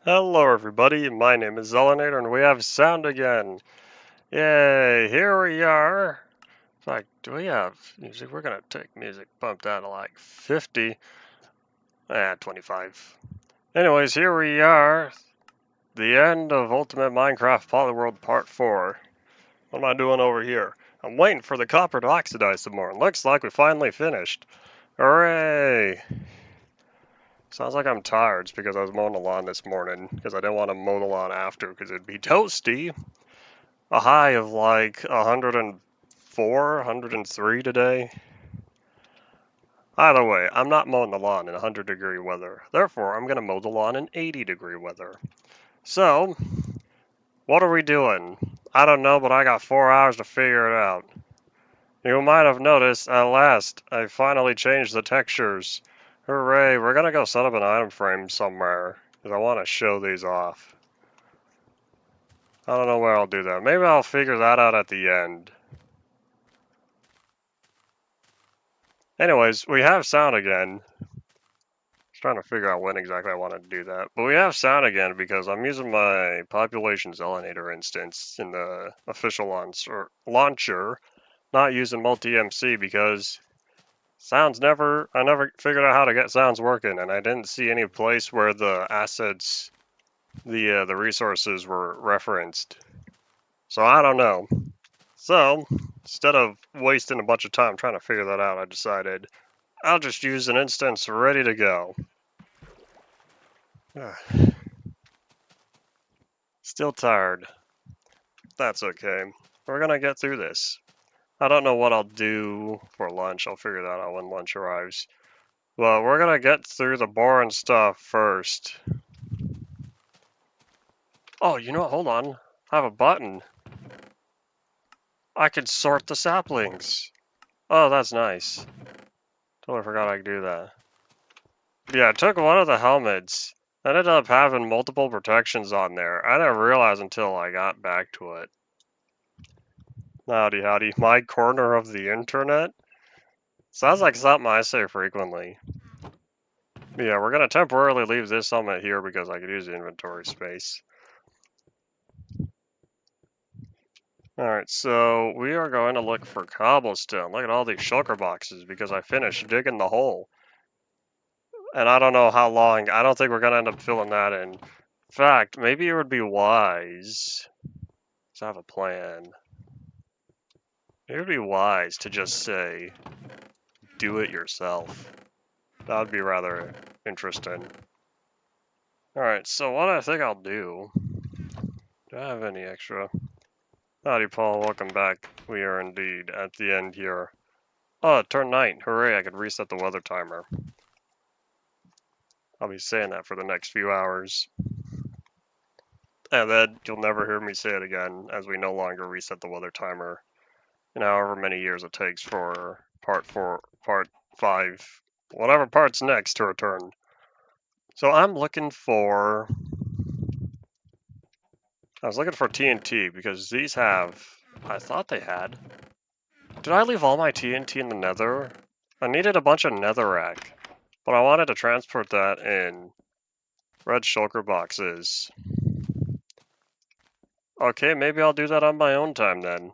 Hello everybody, my name is Zelinator and we have sound again. Yay, here we are. In fact, do we have music? We're gonna take music, bump that to like 50. 25. Anyways, here we are. The end of Ultimate Minecraft Polyworld Part 4. What am I doing over here? I'm waiting for the copper to oxidize some more. Looks like we finally finished. Hooray! Sounds like I'm tired. It's because I was mowing the lawn this morning because I didn't want to mow the lawn after because it'd be toasty. A high of like 104, 103 today. Either way, I'm not mowing the lawn in 100-degree weather. Therefore, I'm going to mow the lawn in 80-degree weather. So, what are we doing? I don't know, but I got 4 hours to figure it out. You might have noticed, at last, I finally changed the textures. Hooray, we're going to go set up an item frame somewhere, because I want to show these off. I don't know where I'll do that. Maybe I'll figure that out at the end. Anyways, we have sound again. Trying to figure out when exactly I want to do that. But we have sound again because I'm using my population Zelinator instance in the official launcher, not using multi-MC because I never figured out how to get sounds working, and I didn't see any place where the assets, the resources were referenced. So I don't know. So instead of wasting a bunch of time trying to figure that out, I decided I'll just use an instance ready to go. Still tired. That's okay. We're gonna get through this. I don't know what I'll do for lunch. I'll figure that out when lunch arrives. But we're gonna get through the boring stuff first. Oh, you know what? Hold on. I have a button. I can sort the saplings. Oh, that's nice. Totally forgot I could do that. Yeah, I took one of the helmets. I ended up having multiple protections on there. I didn't realize until I got back to it. Howdy, howdy. My corner of the internet? Sounds like something I say frequently. Yeah, we're gonna temporarily leave this helmet here because I could use the inventory space. Alright, so we are going to look for cobblestone. Look at all these shulker boxes because I finished digging the hole. And I don't know how long. I don't think we're gonna end up filling that in. In fact, maybe it would be wise to have a plan. It would be wise to just say, do it yourself. That would be rather interesting. Alright, so what I think I'll do... Do I have any extra? Howdy, Paul. Welcome back. We are indeed at the end here. Oh, it turned night. Hooray, I could reset the weather timer. I'll be saying that for the next few hours. And then you'll never hear me say it again, as we no longer reset the weather timer in however many years it takes for part 4, part 5, whatever part's next to return. So I'm looking for... I was looking for TNT, because these have... I thought they had... Did I leave all my TNT in the nether? I needed a bunch of netherrack, but I wanted to transport that in red shulker boxes. Okay, maybe I'll do that on my own time then.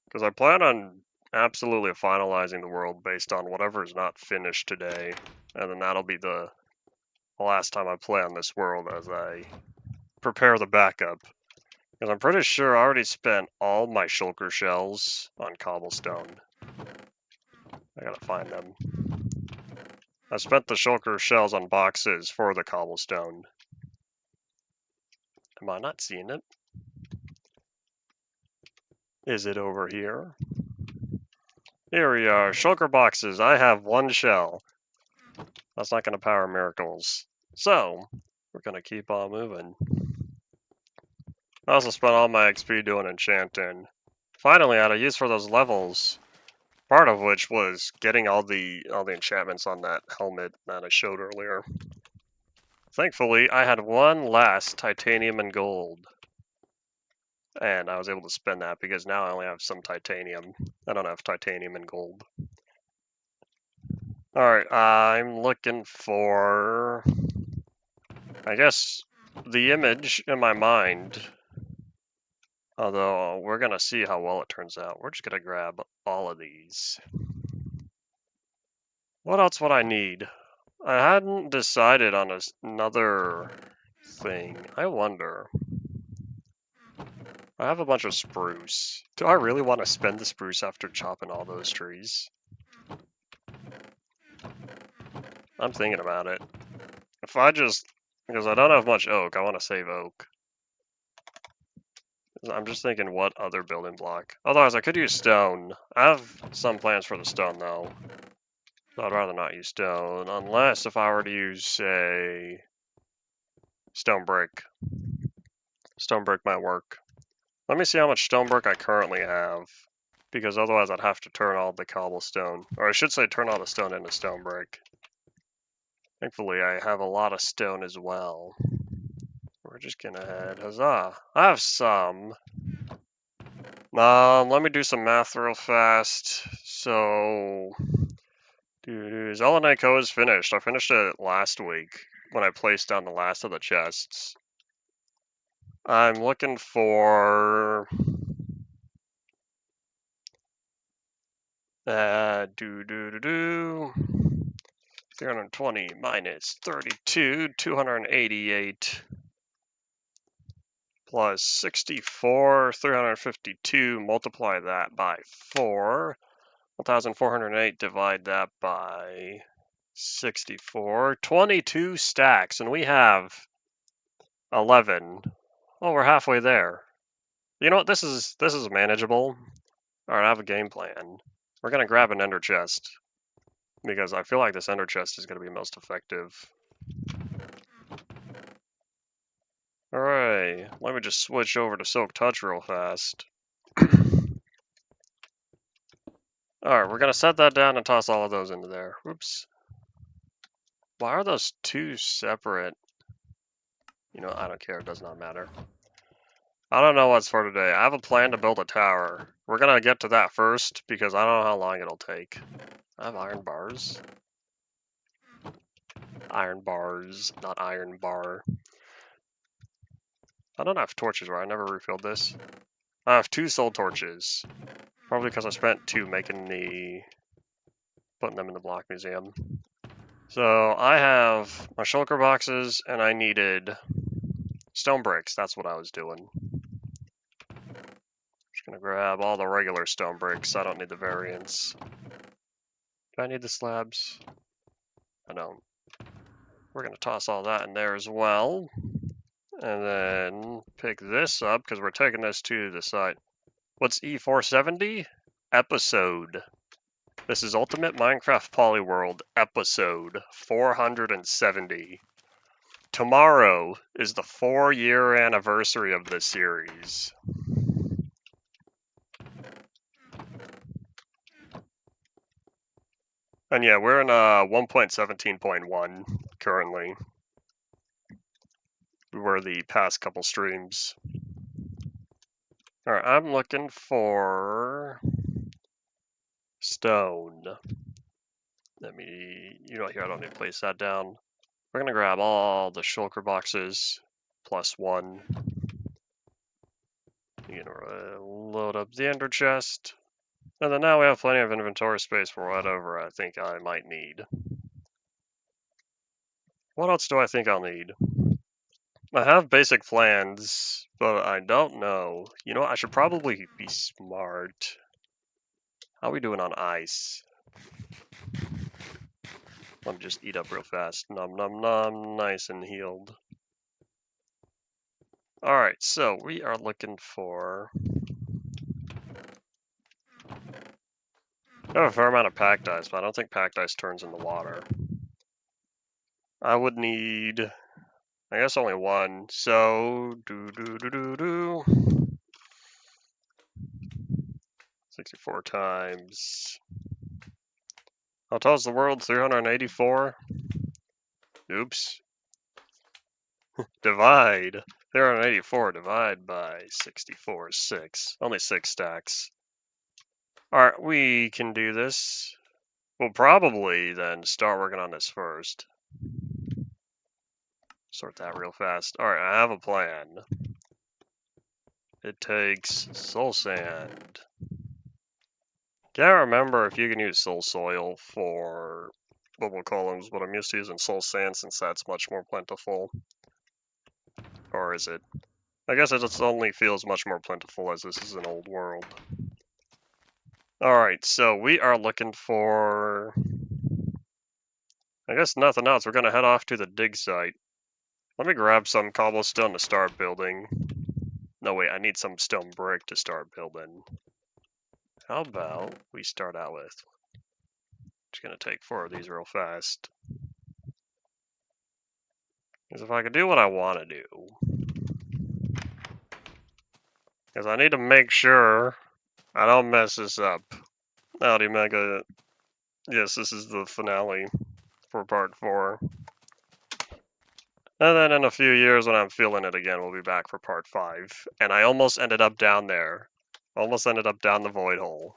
Because I plan on absolutely finalizing the world based on whatever is not finished today. And then that'll be the last time I play on this world as I prepare the backup. Because I'm pretty sure I already spent all my shulker shells on cobblestone. I gotta find them. I spent the shulker shells on boxes for the cobblestone. Am I not seeing it? Is it over here? Here we are, shulker boxes. I have one shell. That's not going to power miracles. So, we're going to keep on moving. I also spent all my XP doing enchanting. Finally, I had a use for those levels. Part of which was getting all the enchantments on that helmet that I showed earlier. Thankfully, I had one last titanium and gold. And I was able to spend that because now I only have some titanium. I don't have titanium and gold. Alright, I'm looking for I guess the image in my mind, although we're gonna see how well it turns out. We're just gonna grab all of these. What else would I need? I hadn't decided on another thing. I wonder. I have a bunch of spruce. Do I really want to spend the spruce after chopping all those trees? I'm thinking about it. If I just, because I don't have much oak, I want to save oak. I'm just thinking what other building block. Otherwise, I could use stone. I have some plans for the stone, though. So I'd rather not use stone, unless if I were to use, say, stone brick. Stone brick might work. Let me see how much stone brick I currently have, because otherwise I'd have to turn all the cobblestone, or I should say turn all the stone into stone brick. Thankfully, I have a lot of stone as well. We're just gonna head, huzzah. I have some. Let me do some math real fast. So, Zelenite is finished. I finished it last week when I placed down the last of the chests. I'm looking for 320 minus 32, 288 plus 64, 352, multiply that by 4, 1,408, divide that by 64, 22 stacks, and we have 11. Oh, we're halfway there. You know what, this is manageable. Alright, I have a game plan. We're gonna grab an ender chest, because I feel like this ender chest is gonna be most effective. Alright, let me just switch over to Silk Touch real fast. Alright, we're gonna set that down and toss all of those into there. Whoops. Why are those two separate? You know, I don't care, it does not matter. I don't know what's for today. I have a plan to build a tower. We're gonna get to that first, because I don't know how long it'll take. I have iron bars. Iron bars, not iron bar. I don't have torches, right? I never refilled this. I have 2 soul torches. Probably because I spent 2 putting them in the block museum. So I have my shulker boxes, and I needed stone bricks. That's what I was doing. Just gonna grab all the regular stone bricks. I don't need the variants. Do I need the slabs? I don't. We're gonna toss all that in there as well. And then pick this up, because we're taking this to the site. What's E470? Episode. This is Ultimate Minecraft Polyworld, episode 470. Tomorrow is the 4-year anniversary of this series. And yeah, we're in 1.17.1 currently. We were the past couple streams. Alright, I'm looking for stone. You know, here, I don't need to place that down. We're gonna grab all the shulker boxes, plus 1. You're gonna load up the ender chest. And then now we have plenty of inventory space for whatever I think I might need. What else do I think I'll need? I have basic plans, but I don't know. You know what, I should probably be smart. How are we doing on ice? Let me just eat up real fast. Nom nom nom, nice and healed. Alright, so we are looking for... I have a fair amount of packed ice, but I don't think packed ice turns into water. I would need, I guess, only 1. So, 64 times. How tall is the world? 384? Oops. Divide. 384 divide by 64 is 6. Only 6 stacks. Alright, we can do this. We'll probably then start working on this first. Sort that real fast. Alright, I have a plan. It takes soul sand. Can't remember if you can use soul soil for bubble columns, but I'm used to using soul sand since that's much more plentiful. Or is it? I guess it just only feels much more plentiful as this is an old world. Alright, so we are looking for... I guess nothing else. We're going to head off to the dig site. Let me grab some cobblestone to start building. No, wait, I need some stone brick to start building. How about we start out with... Just going to take 4 of these real fast. Because if I could do what I want to do... Because I need to make sure I don't mess this up. Howdy, Mega. Yes, this is the finale for part 4. And then in a few years when I'm feeling it again, we'll be back for part 5. And I almost ended up down there. Almost ended up down the void hole.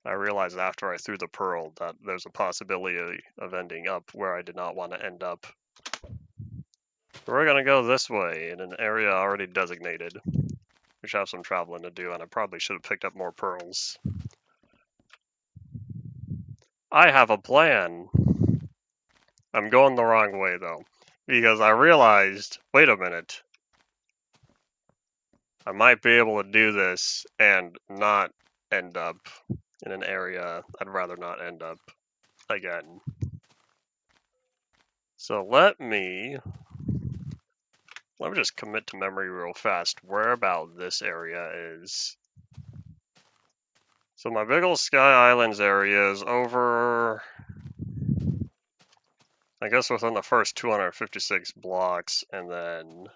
I realized after I threw the pearl that there's a possibility of ending up where I did not want to end up. We're gonna go this way in an area already designated. We should have some traveling to do, and I probably should have picked up more pearls. I have a plan. I'm going the wrong way though, because I realized, wait a minute, I might be able to do this and not end up in an area I'd rather not end up again. So let me just commit to memory real fast where about this area is. So my Big Ol' Sky Islands area is over, I guess within the first 256 blocks, and then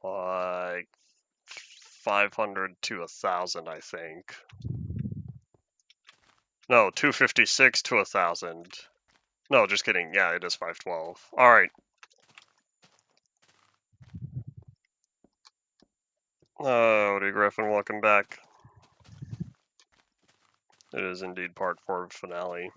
like 500 to 1,000, I think. No, 256 to 1,000. No, just kidding. Yeah, it is 512. All right. Howdy, Griffin. Welcome back. It is indeed part 4 of finale.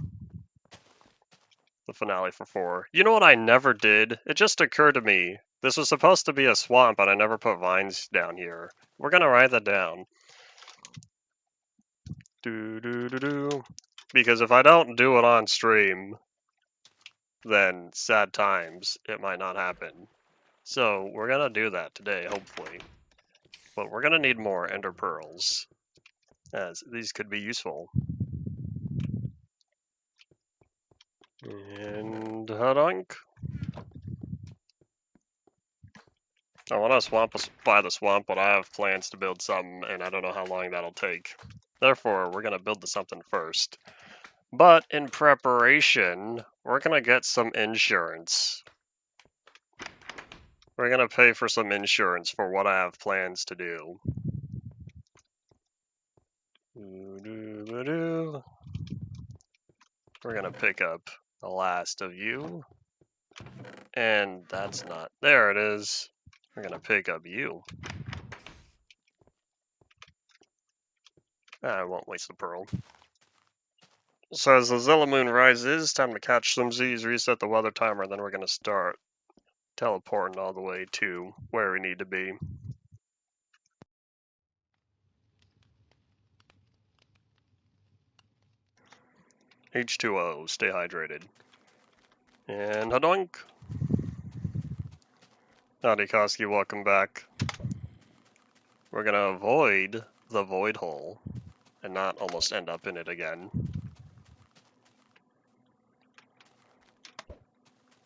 The finale for 4. You know what I never did? It just occurred to me. This was supposed to be a swamp, but I never put vines down here. We're gonna write that down. Because if I don't do it on stream, then sad times, it might not happen. So we're gonna do that today, hopefully. But we're gonna need more ender pearls, as these could be useful. And hadunk. I want to buy the swamp, but I have plans to build something, and I don't know how long that'll take. Therefore, we're gonna build the something first. But in preparation, we're gonna get some insurance. We're gonna pay for some insurance for what I have plans to do. We're gonna pick up the last of you. And that's not, there it is. We're gonna pick up you. I won't waste the pearl. So as the Zilla Moon rises, time to catch some Z's, reset the weather timer, and then we're gonna start teleporting all the way to where we need to be. H2O, stay hydrated. And hadoink! Howdy Koski, welcome back. We're gonna avoid the void hole and not almost end up in it again.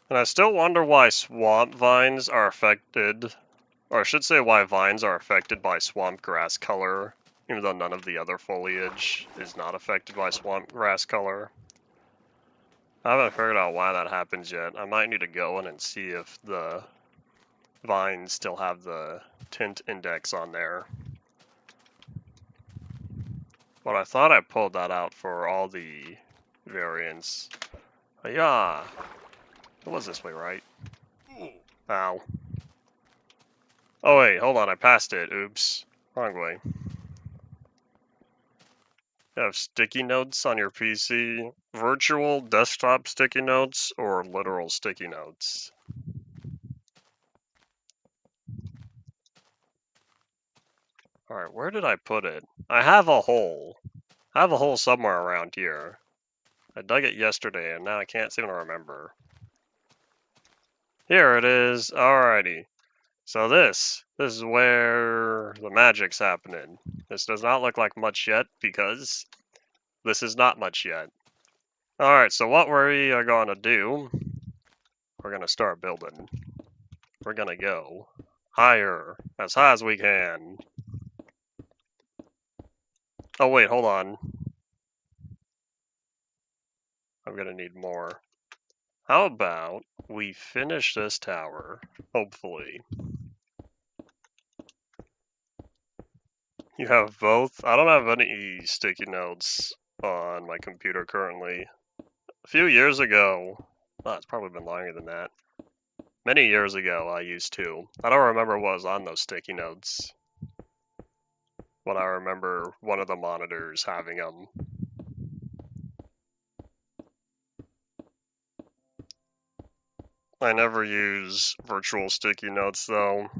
And I still wonder why swamp vines are affected, or I should say why vines are affected by swamp grass color, even though none of the other foliage is not affected by swamp grass color. I haven't figured out why that happens yet. I might need to go in and see if the vines still have the tint index on there. But I thought I pulled that out for all the variants. But yeah, it was this way, right? Ow. Oh wait, hold on, I passed it. Oops. Wrong way. You have sticky notes on your PC, virtual desktop sticky notes, or literal sticky notes. Alright, where did I put it? I have a hole. I have a hole somewhere around here. I dug it yesterday and now I can't seem to remember. Here it is. Alrighty. So this is where the magic's happening. This does not look like much yet because this is not much yet. Alright, so what we are going to do, we're going to start building. We're going to go higher, as high as we can. Oh wait, hold on. I'm going to need more. How about we finish this tower, hopefully. You have both? I don't have any sticky notes on my computer currently. A few years ago, well, it's probably been longer than that. Many years ago, I used to. I don't remember what was on those sticky notes. But I remember one of the monitors having them. I never use virtual sticky notes though,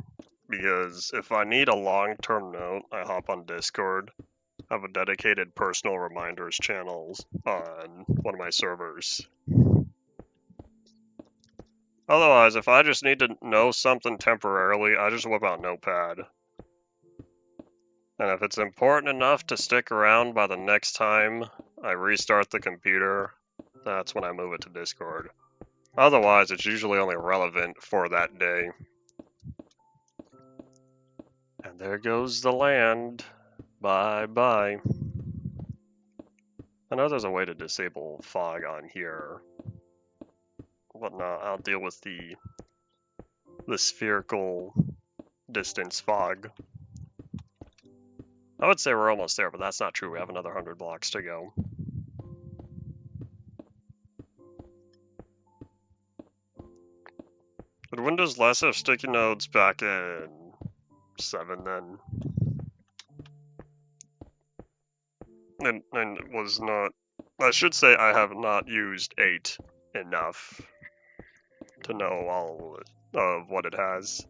because if I need a long-term note, I hop on Discord. I have a dedicated personal reminders channel on one of my servers. Otherwise, if I just need to know something temporarily, I just whip out Notepad. And if it's important enough to stick around by the next time I restart the computer, that's when I move it to Discord. Otherwise, it's usually only relevant for that day. And there goes the land. Bye-bye. I know there's a way to disable fog on here. But no, I'll deal with the spherical distance fog. I would say we're almost there, but that's not true. We have another 100 blocks to go. Did Windows less have sticky notes back in 7 then? And it was not... I should say I have not used 8 enough to know all of what it has.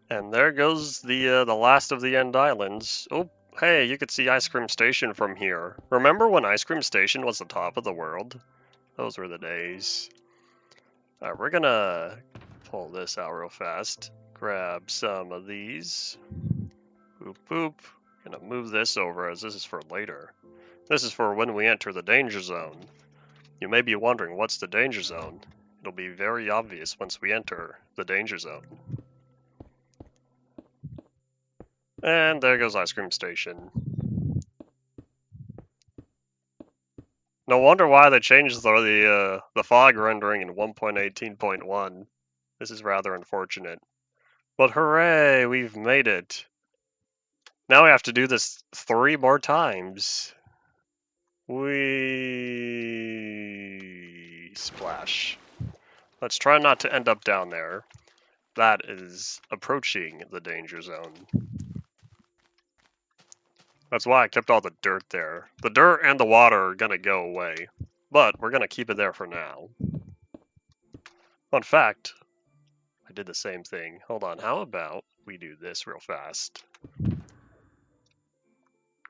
And there goes the last of the End Islands. Oh, hey, you could see Ice Cream Station from here. Remember when Ice Cream Station was the top of the world? Those were the days. Alright, we're gonna pull this out real fast. Grab some of these. Boop, boop. Gonna move this over as this is for later. This is for when we enter the danger zone. You may be wondering, what's the danger zone? It'll be very obvious once we enter the danger zone. And there goes Ice Cream Station. No wonder why they changed the fog rendering in 1.18.1. This is rather unfortunate. But hooray, we've made it. Now we have to do this 3 more times. Whee! Splash. Let's try not to end up down there. That is approaching the danger zone. That's why I kept all the dirt there. The dirt and the water are gonna go away, but we're gonna keep it there for now. Fun fact, I did the same thing. Hold on, how about we do this real fast?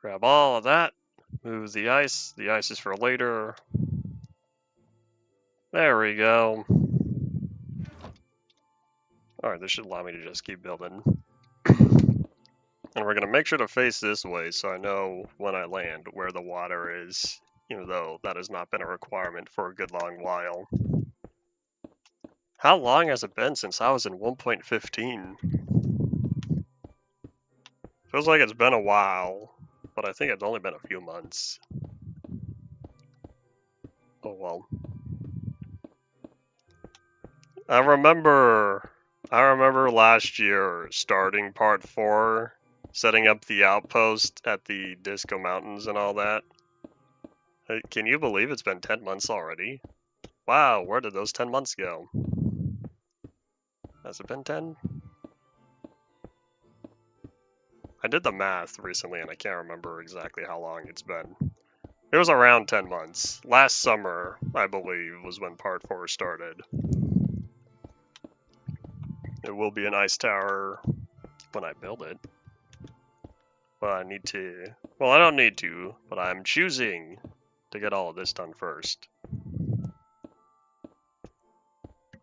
Grab all of that, move the ice. The ice is for later. There we go. Alright, this should allow me to just keep building. And we're going to make sure to face this way so I know when I land where the water is, even though that has not been a requirement for a good long while. How long has it been since I was in 1.15? Feels like it's been a while, but I think it's only been a few months. Oh well. I remember last year starting part 4, setting up the outpost at the Disco Mountains and all that. Can you believe it's been 10 months already? Wow, where did those 10 months go? Has it been 10? I did the math recently and I can't remember exactly how long it's been. It was around 10 months. Last summer, I believe, was when part 4 started. It will be an ice tower when I build it. But I need to... Well, I don't need to, but I'm choosing to get all of this done first.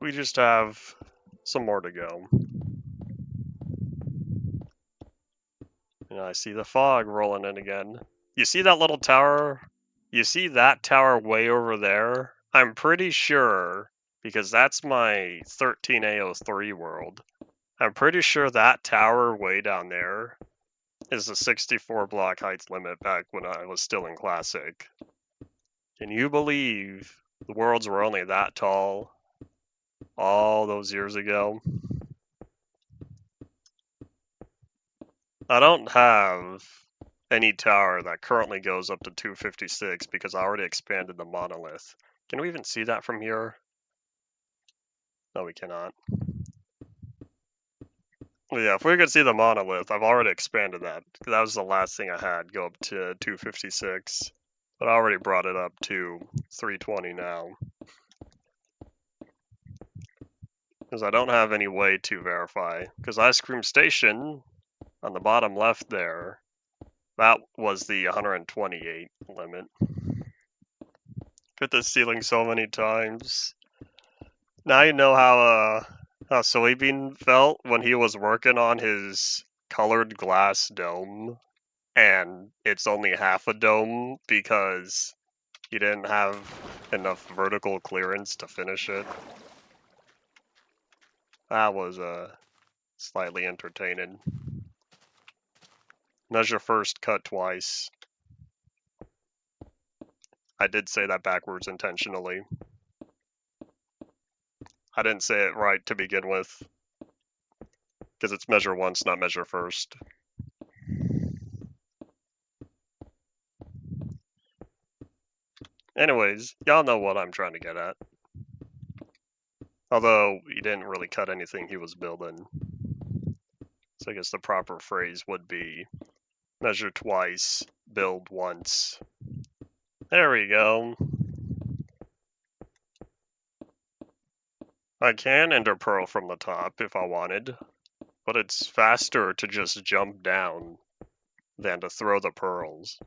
We just have some more to go. And I see the fog rolling in again. You see that little tower? You see that tower way over there? I'm pretty sure, because that's my 13A03 world. I'm pretty sure that tower way down there is the 64 block heights limit back when I was still in Classic. Can you believe the worlds were only that tall all those years ago? I don't have any tower that currently goes up to 256 because I already expanded the monolith. Can we even see that from here? No, we cannot. Yeah, if we could see the monolith, I've already expanded that. That was the last thing I had, go up to 256. But I already brought it up to 320 now. Because I don't have any way to verify. Because Ice Cream Station, on the bottom left there, that was the 128 limit. Hit the ceiling so many times. Now you know how Soybean felt when he was working on his colored glass dome, and it's only half a dome because he didn't have enough vertical clearance to finish it. That was slightly entertaining. Measure first, cut twice. I did say that backwards intentionally. I didn't say it right to begin with, because it's measure once, not measure first. Anyways, y'all know what I'm trying to get at. Although, he didn't really cut anything he was building. So I guess the proper phrase would be measure twice, build once. There we go. I can ender pearl from the top if I wanted, but it's faster to just jump down than to throw the pearls.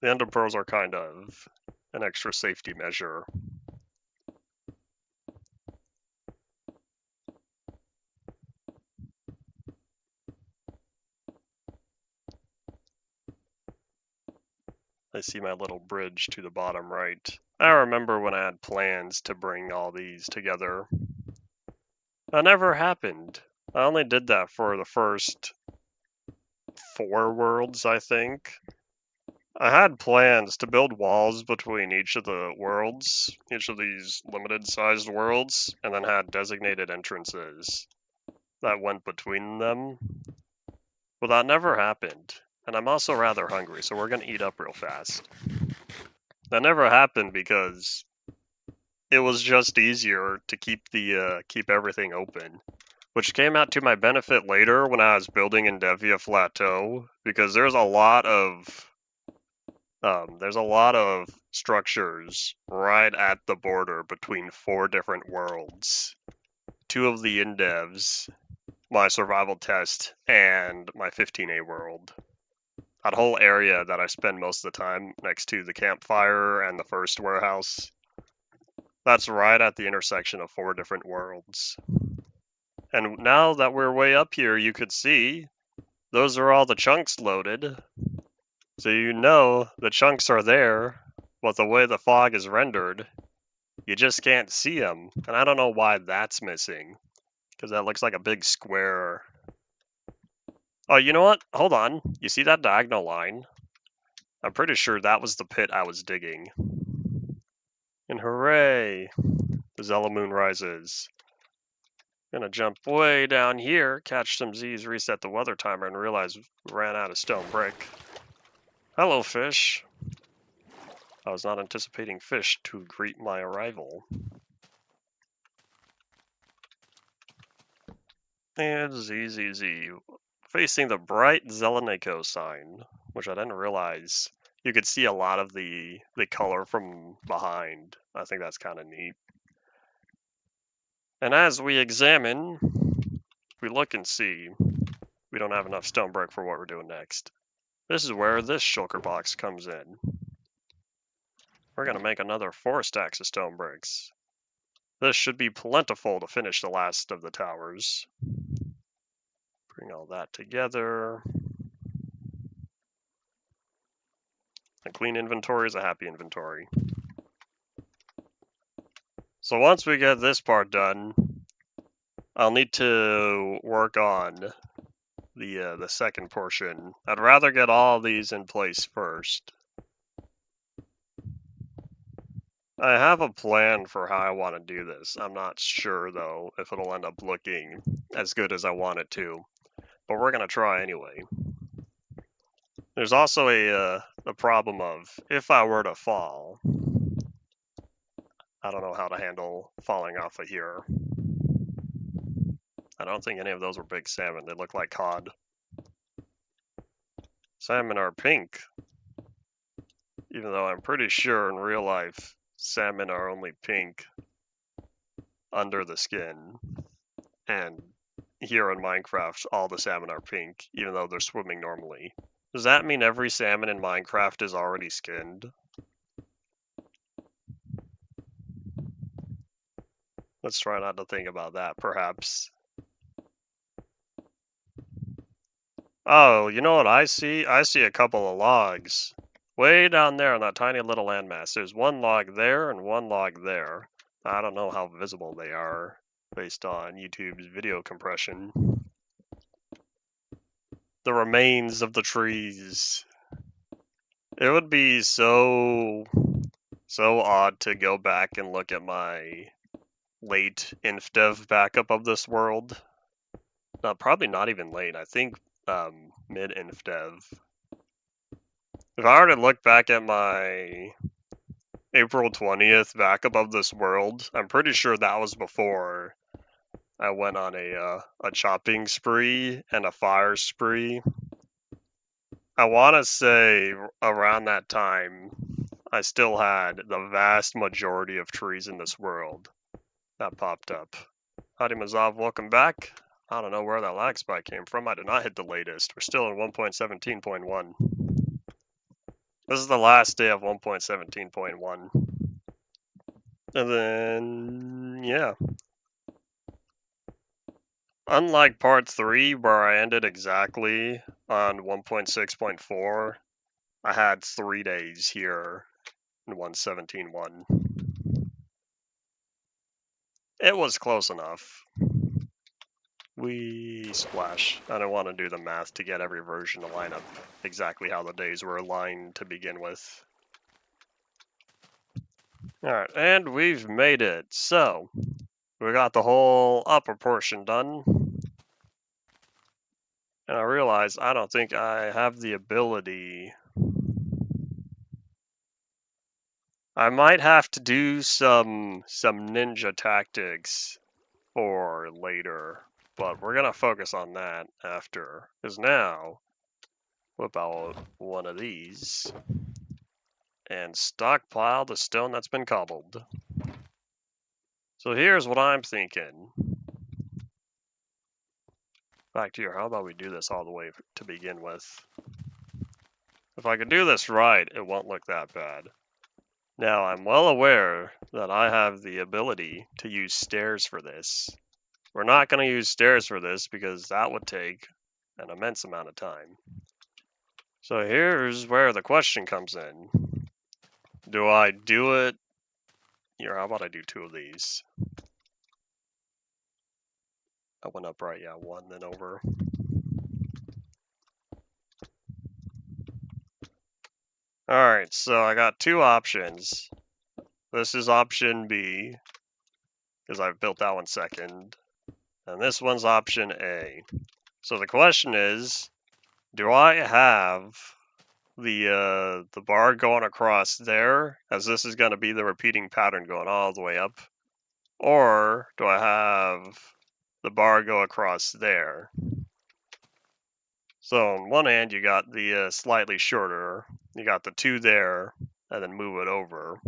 The ender pearls are kind of an extra safety measure. I see my little bridge to the bottom right. I remember when I had plans to bring all these together. That never happened. I only did that for the first 4 worlds, I think. I had plans to build walls between each of the worlds, each of these limited sized worlds, and then had designated entrances that went between them. But that never happened. And I'm also rather hungry, so we're gonna eat up real fast. That never happened because it was just easier to keep everything open, which came out to my benefit later when I was building in Devia Plateau, because there's a lot of structures right at the border between 4 different worlds. 2 of the indevs, my survival test, and my 15A world. That whole area that I spend most of the time next to the campfire and the first warehouse, that's right at the intersection of 4 different worlds. And now that we're way up here, you could see those are all the chunks loaded. So you know the chunks are there, but the way the fog is rendered, you just can't see them. And I don't know why that's missing, because that looks like a big square. Oh, you know what? Hold on. You see that diagonal line? I'm pretty sure that was the pit I was digging. And hooray! The Zella Moon rises. Gonna jump way down here, catch some Z's, reset the weather timer, and realize we ran out of stone brick. Hello, fish. I was not anticipating fish to greet my arrival. And ZZZ, facing the bright Zeleneko sign, which I didn't realize you could see a lot of the color from behind. I think that's kind of neat. And as we examine, we look and see we don't have enough stone brick for what we're doing next. This is where this shulker box comes in. We're going to make another 4 stacks of stone bricks. This should be plentiful to finish the last of the towers. Bring all that together. A clean inventory is a happy inventory. So once we get this part done, I'll need to work on the second portion. I'd rather get all these in place first. I have a plan for how I want to do this. I'm not sure though if it'll end up looking as good as I want it to, but we're gonna try anyway. There's also a problem of if I were to fall, I don't know how to handle falling off of here. I don't think any of those were big salmon. They look like cod. Salmon are pink, even though I'm pretty sure in real life salmon are only pink under the skin. And here in Minecraft, all the salmon are pink, even though they're swimming normally. Does that mean every salmon in Minecraft is already skinned? Let's try not to think about that, perhaps. Oh, you know what I see? I see a couple of logs. Way down there on that tiny little landmass. There's one log there and one log there. I don't know how visible they are based on YouTube's video compression. The remains of the trees. It would be so odd to go back and look at my late InfDev backup of this world. No, probably not even late. I think mid InfDev. If I were to look back at my April 20th backup of this world, I'm pretty sure that was before I went on a chopping spree and a fire spree. I want to say around that time, I still had the vast majority of trees in this world that popped up. Howdy Mazov, welcome back. I don't know where that lag spike came from. I did not hit the latest. We're still in 1.17.1. This is the last day of 1.17.1. And then, yeah. Unlike part 3, where I ended exactly on 1.6.4, I had 3 days here in 1.17.1. It was close enough. We splash. I don't want to do the math to get every version to line up exactly how the days were aligned to begin with. Alright, and we've made it. So, we got the whole upper portion done. And I realize I don't think I have the ability. I might have to do some ninja tactics for later. But we're going to focus on that after. Because now, whip out one of these and stockpile the stone that's been cobbled. So here's what I'm thinking. Back to here, how about we do this all the way to begin with? If I can do this right, it won't look that bad. Now, I'm well aware that I have the ability to use stairs for this. We're not going to use stairs for this because that would take an immense amount of time. So here's where the question comes in. Do I do it? Here, how about I do 2 of these? I went up right, yeah, 1, then over. Alright, so I got 2 options. This is option B, because I've built that one second. And this one's option A. So the question is, do I have the bar going across there, as this is going to be the repeating pattern going all the way up? Or do I have the bar go across there. So on one hand, you got the slightly shorter, you got the 2 there, and then move it over.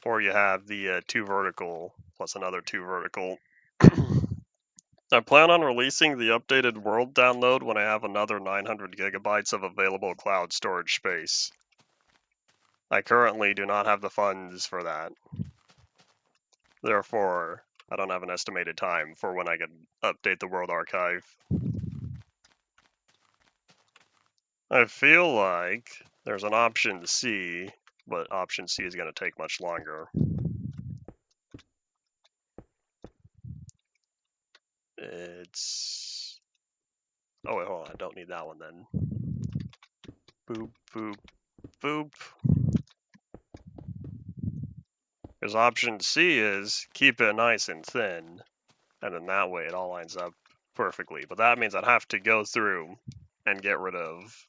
Or you have the 2 vertical plus another 2 vertical. I plan on releasing the updated world download when I have another 900 gigabytes of available cloud storage space. I currently do not have the funds for that. Therefore, I don't have an estimated time for when I can update the world archive. I feel like there's an option C, but option C is going to take much longer. It's... Oh wait, hold on, I don't need that one then. Boop, boop, boop. Because option C is keep it nice and thin, and then that way it all lines up perfectly. But that means I'd have to go through and get rid of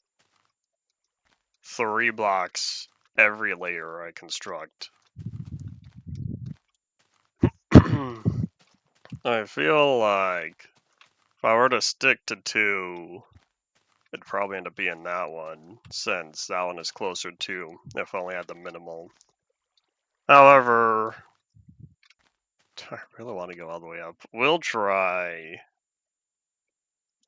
3 blocks every layer I construct. I feel like if I were to stick to 2, it'd probably end up being that one, since that one is closer to if I only had the minimal. However, I really want to go all the way up. We'll try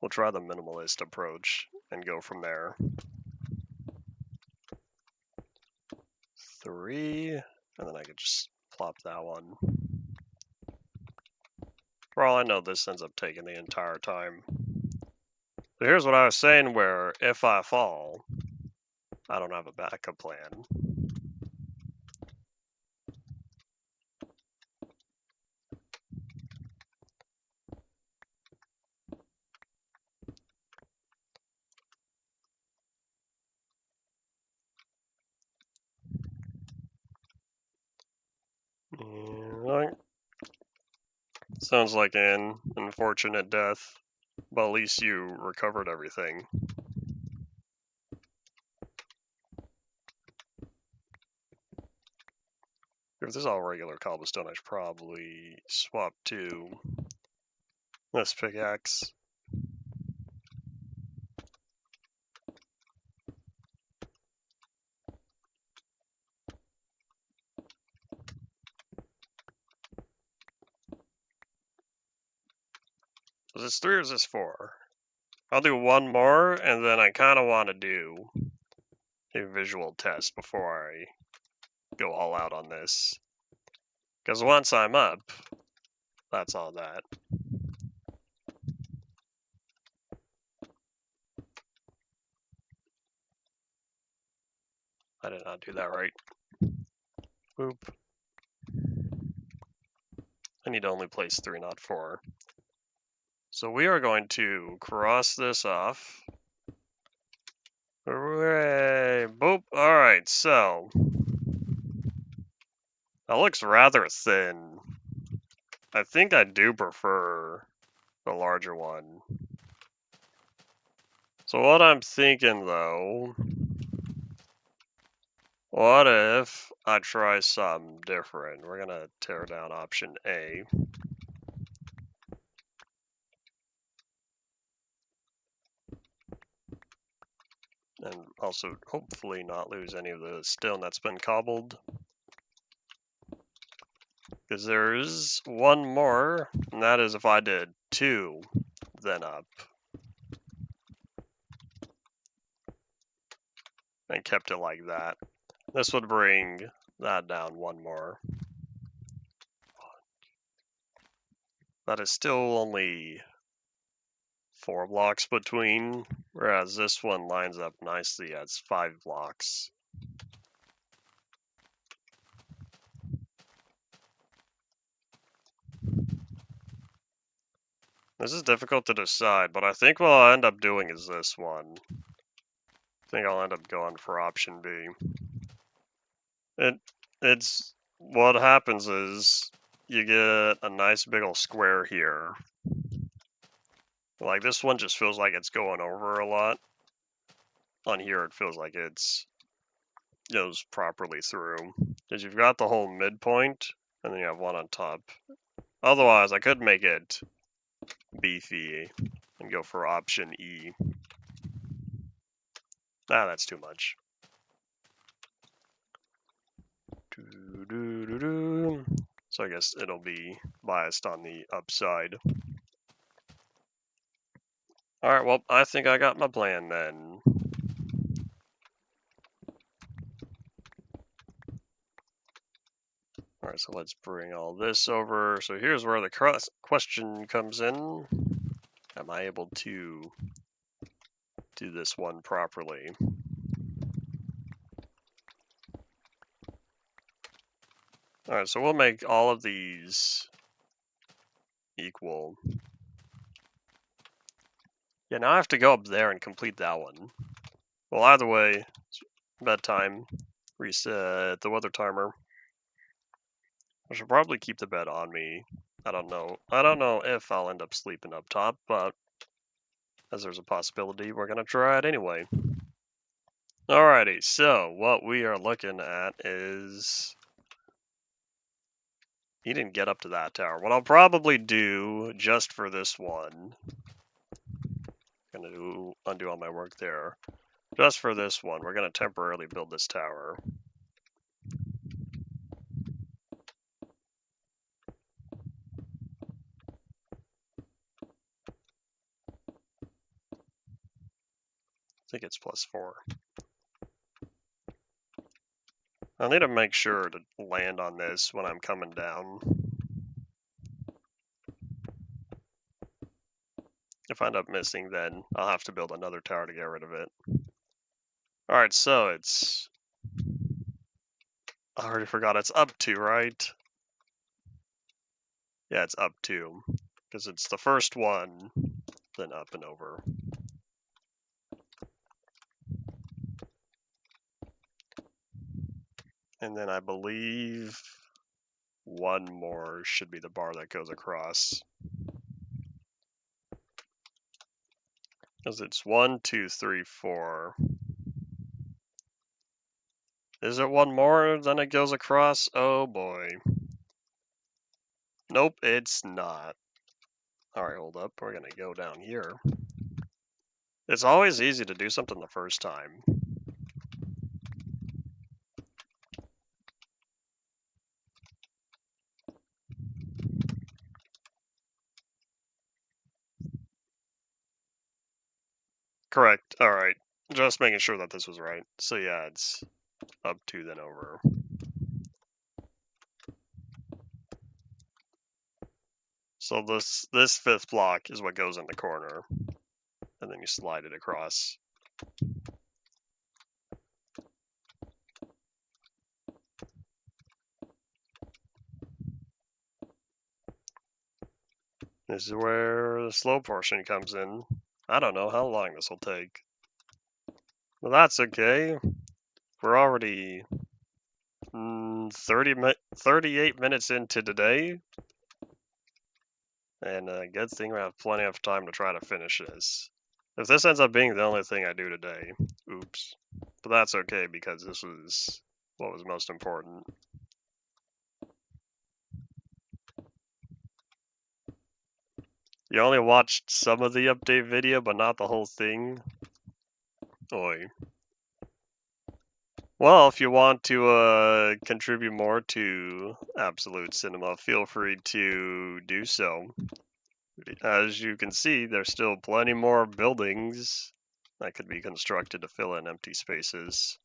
the minimalist approach and go from there. 3, and then I could just plop that one. For all I know, this ends up taking the entire time. So here's what I was saying, where if I fall, I don't have a backup plan. Sounds like an unfortunate death, but at least you recovered everything. If this is all regular cobblestone, I should probably swap to this pickaxe. Is this 3 or is this 4? I'll do one more, and then I kind of want to do a visual test before I go all out on this. Because once I'm up, that's all that. I did not do that right. Boop. I need to only place 3, not 4. So we are going to cross this off. Hooray! Boop! Alright, so that looks rather thin. I think I do prefer the larger one. So what I'm thinking though, what if I try something different? We're gonna tear down option A. And also hopefully not lose any of the stone that's been cobbled. Because there's one more, and that is if I did 2, then up. And kept it like that. This would bring that down 1 more. That is still only 4 blocks between, whereas this one lines up nicely as 5 blocks. This is difficult to decide, but I think what I'll end up doing is this one. I think I'll end up going for option B. It's what happens is you get a nice big old square here. Like this one just feels like it's going over a lot. On here it feels like it's goes properly through. Because you've got the whole midpoint, and then you have one on top. Otherwise, I could make it beefy and go for option E. Ah, that's too much. So I guess it'll be biased on the upside. Alright, well, I think I got my plan then. Alright, so let's bring all this over. So here's where the question comes in. Am I able to do this one properly? Alright, so we'll make all of these equal. Yeah, now I have to go up there and complete that one. Well, either way, bedtime, reset the weather timer. I should probably keep the bed on me. I don't know if I'll end up sleeping up top, but as there's a possibility, we're gonna try it anyway. Alrighty, so what we are looking at is he didn't get up to that tower. What I'll probably do just for this one, gonna undo all my work there. Just for this one, we're gonna temporarily build this tower. I think it's +4. I need to make sure to land on this when I'm coming down. If I end up missing, then I'll have to build another tower to get rid of it. Alright, so it's... I already forgot, it's up 2, right? Yeah, it's up 2. Because it's the first one, then up and over. And then I believe one more should be the bar that goes across. Because it's 1, 2, 3, 4. Is it one more than it goes across? Oh boy. Nope, it's not. Alright, hold up. We're gonna go down here. It's always easy to do something the first time. Correct. Alright. Just making sure that this was right. So yeah, it's up 2 then over. So this fifth block is what goes in the corner. And then you slide it across. This is where the slow portion comes in. I don't know how long this will take. Well, that's okay. We're already 38 minutes into today. And good thing we have plenty of time to try to finish this. If this ends up being the only thing I do today, oops. But that's okay because this was what was most important. You only watched some of the update video, but not the whole thing. Oi. Well, if you want to contribute more to Absolute Cinema, feel free to do so. As you can see, there's still plenty more buildings that could be constructed to fill in empty spaces.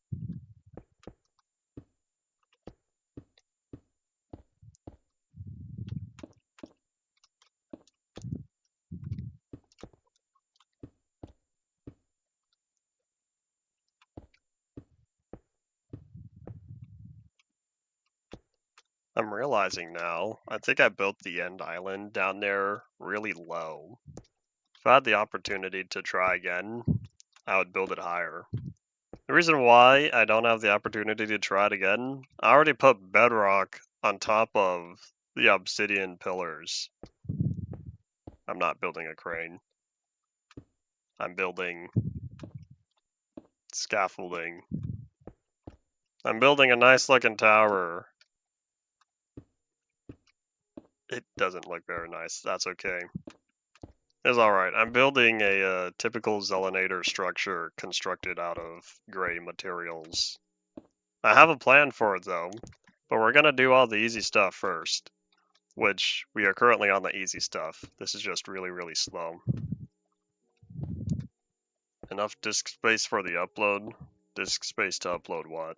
I'm realizing now, I think I built the end island down there really low. If I had the opportunity to try again, I would build it higher. The reason why I don't have the opportunity to try it again, I already put bedrock on top of the obsidian pillars. I'm not building a crane. I'm building scaffolding. I'm building a nice looking tower. It doesn't look very nice. That's okay. It's alright. I'm building a typical Zelanator structure constructed out of gray materials. I have a plan for it though, but we're gonna do all the easy stuff first, which we are currently on the easy stuff. This is just really, really slow. Enough disk space for the upload. Disk space to upload what?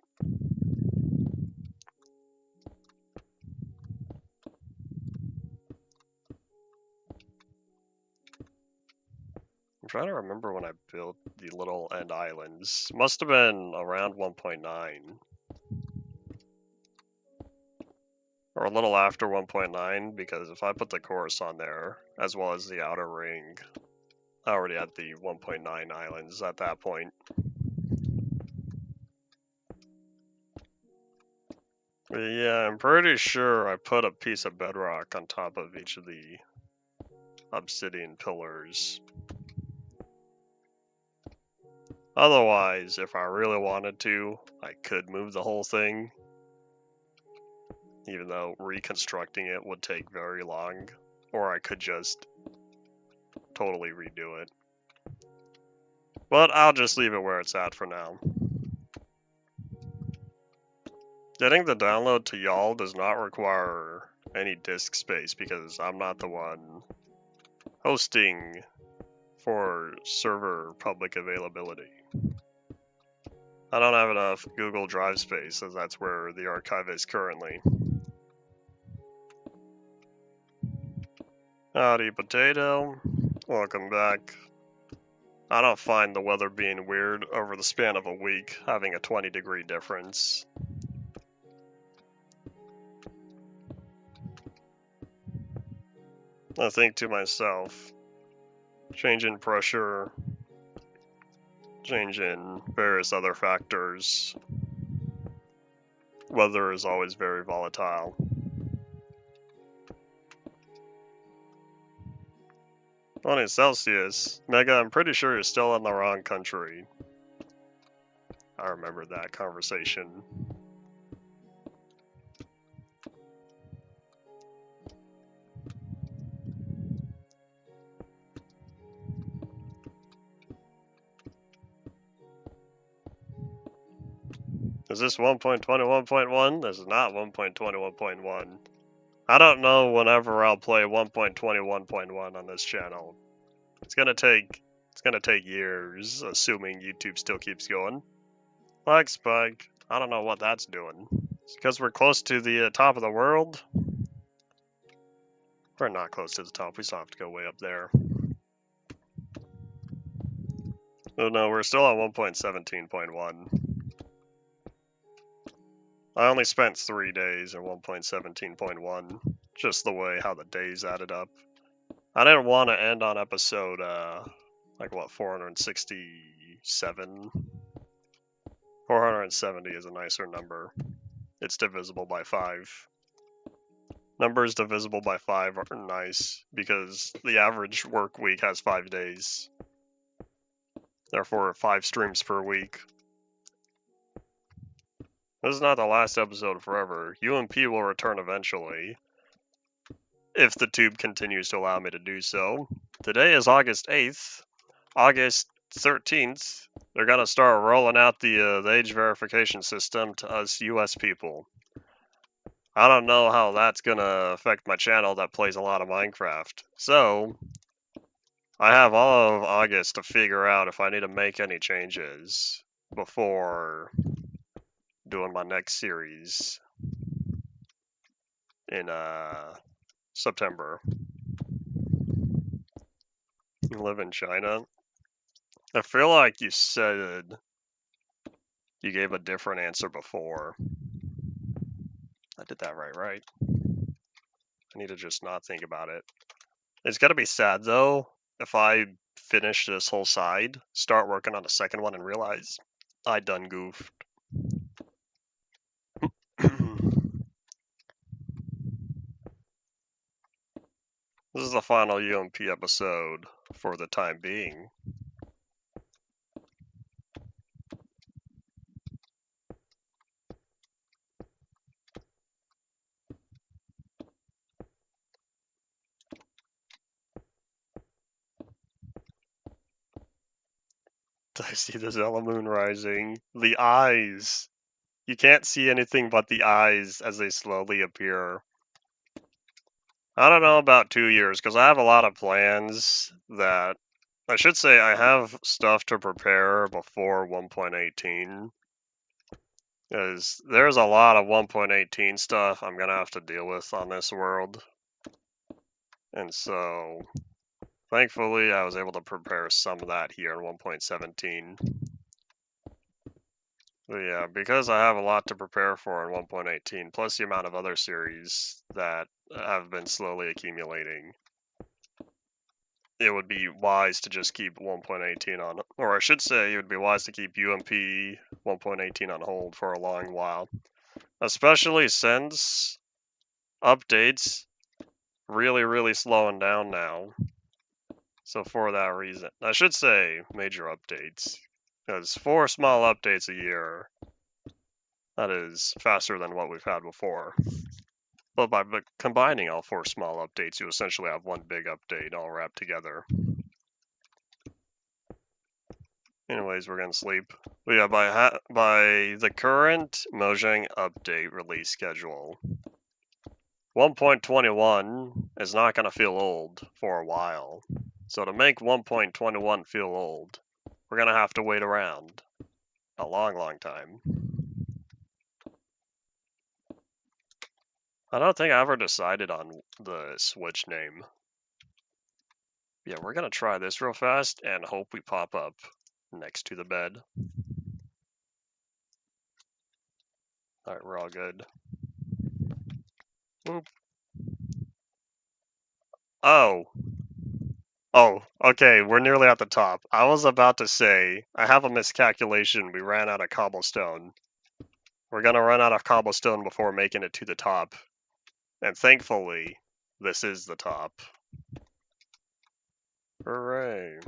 I'm trying to remember when I built the little end islands. Must have been around 1.9. Or a little after 1.9, because if I put the chorus on there, as well as the outer ring, I already had the 1.9 islands at that point. But yeah, I'm pretty sure I put a piece of bedrock on top of each of the obsidian pillars. Otherwise, if I really wanted to, I could move the whole thing, even though reconstructing it would take very long, or I could just totally redo it. But I'll just leave it where it's at for now. Getting the download to y'all does not require any disk space because I'm not the one hosting for server public availability. I don't have enough Google Drive space, as that's where the archive is currently. Howdy, potato. Welcome back. I don't find the weather being weird over the span of a week, having a 20-degree difference. I think to myself, change in pressure, change in various other factors. Weather is always very volatile. On Celsius, Mega, I'm pretty sure you're still in the wrong country. I remember that conversation. Is this 1.21.1? This is not 1.21.1. I don't know whenever I'll play 1.21.1 on this channel. It's gonna take years, assuming YouTube still keeps going. Like Spike, I don't know what that's doing. It's because we're close to the top of the world. We're not close to the top. We still have to go way up there. Oh no, we're still on 1.17.1. I only spent 3 days at 1.17.1, just the way how the days added up. I didn't want to end on episode, 467? 470 is a nicer number. It's divisible by 5. Numbers divisible by 5 are nice, because the average work week has 5 days. Therefore, 5 streams per week. This is not the last episode forever. UMP will return eventually, if the tube continues to allow me to do so. Today is August 8th. August 13th, they're going to start rolling out the age verification system to us US people. I don't know how that's going to affect my channel that plays a lot of Minecraft. So, I have all of August to figure out if I need to make any changes before doing my next series in September. You live in China? I feel like you said you gave a different answer before. I did that right? I need to just not think about it. It's gonna be sad though if I finish this whole side, start working on the second one, and realize I done goofed. This is the final UMP episode for the time being. I see the Zella moon rising. The eyes. You can't see anything but the eyes as they slowly appear. I don't know about 2 years, because I have a lot of plans that... I should say I have stuff to prepare before 1.18. Because there's a lot of 1.18 stuff I'm going to have to deal with on this world. And so, thankfully, I was able to prepare some of that here in 1.17. But yeah, because I have a lot to prepare for in 1.18, plus the amount of other series that have been slowly accumulating, it would be wise to just keep 1.18 on, or I should say, it would be wise to keep UMP 1.18 on hold for a long while. Especially since updates really slowing down now. So for that reason, I should say major updates, because 4 small updates a year, that is faster than what we've had before. But by combining all 4 small updates, you essentially have one big update all wrapped together. Anyways, we're gonna sleep. But yeah, by the current Mojang update release schedule, 1.21 is not gonna feel old for a while. So to make 1.21 feel old, we're gonna have to wait around a long time. I don't think I ever decided on the Switch name. Yeah, we're gonna try this real fast and hope we pop up next to the bed. Alright, we're all good. Boop. Oh, okay, we're nearly at the top. I was about to say, I have a miscalculation. We ran out of cobblestone. We're gonna run out of cobblestone before making it to the top. And thankfully, this is the top. Hooray.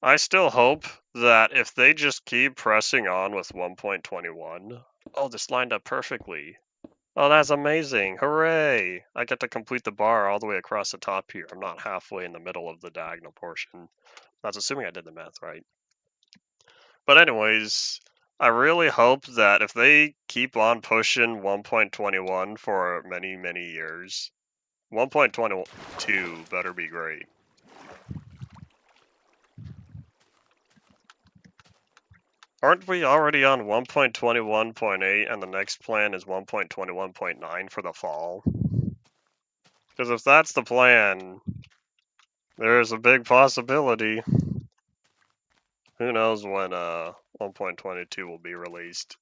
I still hope that if they just keep pressing on with 1.21... Oh, this lined up perfectly. Oh, that's amazing. Hooray! I get to complete the bar all the way across the top here. I'm not halfway in the middle of the diagonal portion. That's assuming I did the math right. But anyways, I really hope that if they keep on pushing 1.21 for many years, 1.22 better be great. Aren't we already on 1.21.8 and the next plan is 1.21.9 for the fall? Because if that's the plan, there's a big possibility. Who knows when 1.22 will be released.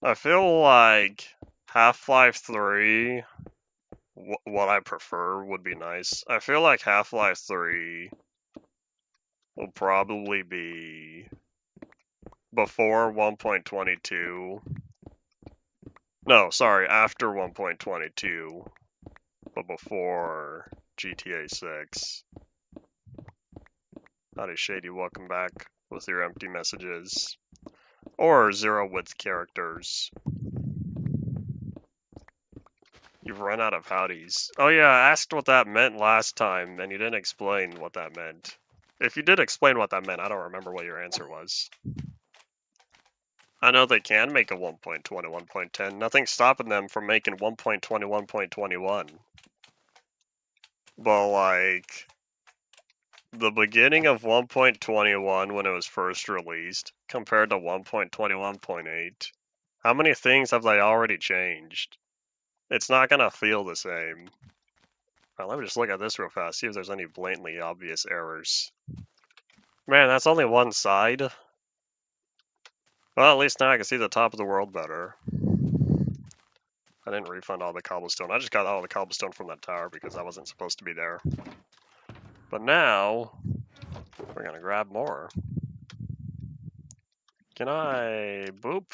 I feel like Half-Life 3, what I prefer would be nice. I feel like Half-Life 3 will probably be before 1.22. No, sorry, after 1.22, but before GTA 6. Howdy Shady, welcome back with your empty messages. Or zero width characters. You've run out of howdies. Oh yeah, I asked what that meant last time, and you didn't explain what that meant. If you did explain what that meant, I don't remember what your answer was. I know they can make a 1.21.10. Nothing's stopping them from making 1.21.21. But like, the beginning of 1.21 when it was first released, compared to 1.21.8, how many things have they already changed? It's not gonna feel the same. Alright, let me just look at this real fast, see if there's any blatantly obvious errors. Man, that's only one side. Well, at least now I can see the top of the world better. I didn't refund all the cobblestone. I just got all the cobblestone from that tower because I wasn't supposed to be there. But now, we're gonna grab more. Can I... boop?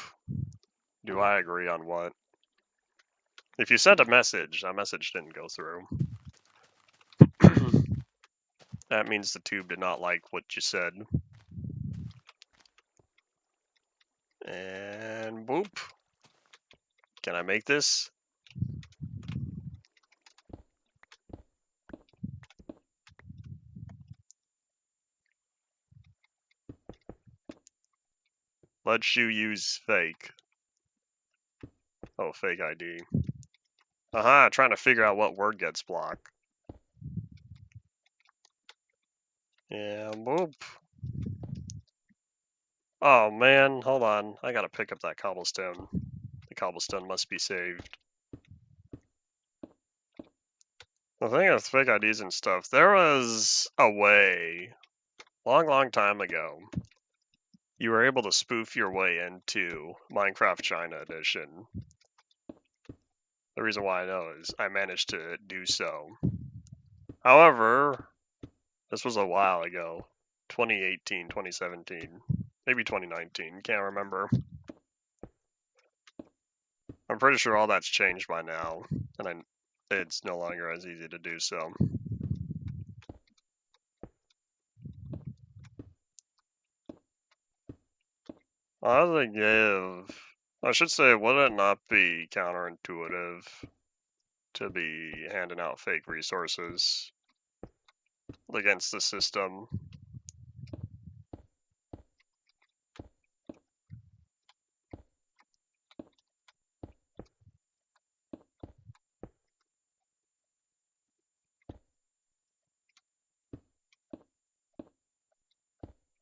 Do I agree on what? If you sent a message, that message didn't go through. That means the tube did not like what you said. And boop. Can I make this? lets you use fake. Oh, fake ID. Aha, trying to figure out what word gets blocked. Yeah, whoop. Oh man, hold on. I gotta pick up that cobblestone. The cobblestone must be saved. The thing with fake IDs and stuff, there was a way, long time ago, you were able to spoof your way into Minecraft China Edition. The reason why I know is I managed to do so. However, this was a while ago. 2018, 2017, maybe 2019, can't remember. I'm pretty sure all that's changed by now, and it's no longer as easy to do so. I should say, would it not be counterintuitive to be handing out fake resources against the system?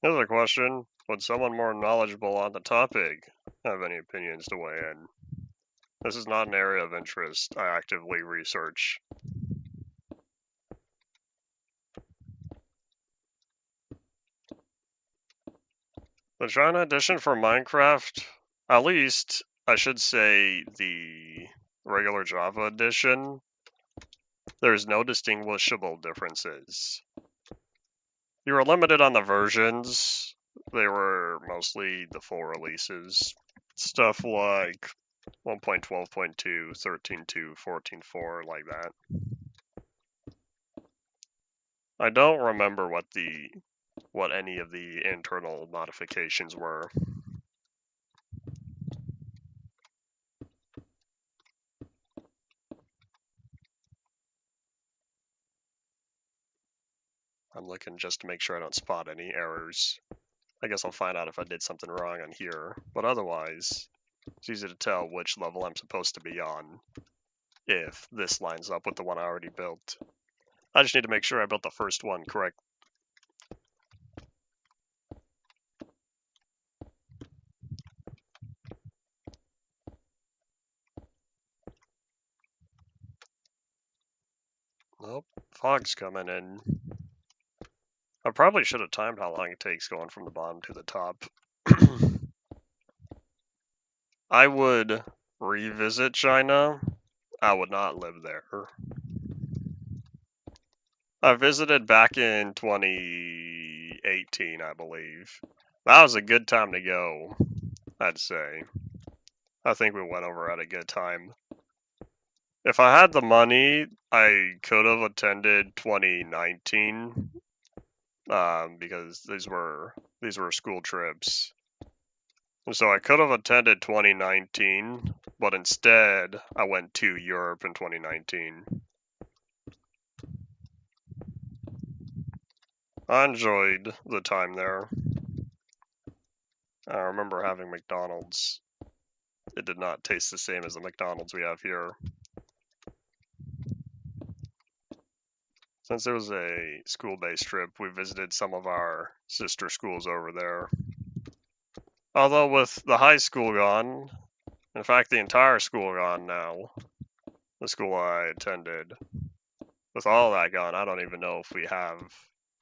Here's a question. Would someone more knowledgeable on the topic have any opinions to weigh in? This is not an area of interest I actively research. The China edition for Minecraft, at least I should say the regular Java edition, there's no distinguishable differences. You were limited on the versions. They were mostly the full releases. Stuff like 1.12.2, 13.2, 14.4, like that. I don't remember what any of the internal modifications were. I'm looking just to make sure I don't spot any errors. I guess I'll find out if I did something wrong on here, but otherwise, it's easy to tell which level I'm supposed to be on if this lines up with the one I already built. I just need to make sure I built the first one correct. Nope, fog's coming in. I probably should have timed how long it takes going from the bottom to the top. I would revisit China. I would not live there. I visited back in 2018, I believe. That was a good time to go, I'd say. I think we went over at a good time. If I had the money, I could have attended 2019, because these were school trips. So I could have attended 2019, but instead I went to Europe in 2019. I enjoyed the time there. I remember having McDonald's. It did not taste the same as the McDonald's we have here. Since it was a school-based trip, we visited some of our sister schools over there. Although with the high school gone, in fact the entire school gone now, the school I attended, with all that gone, I don't even know if we have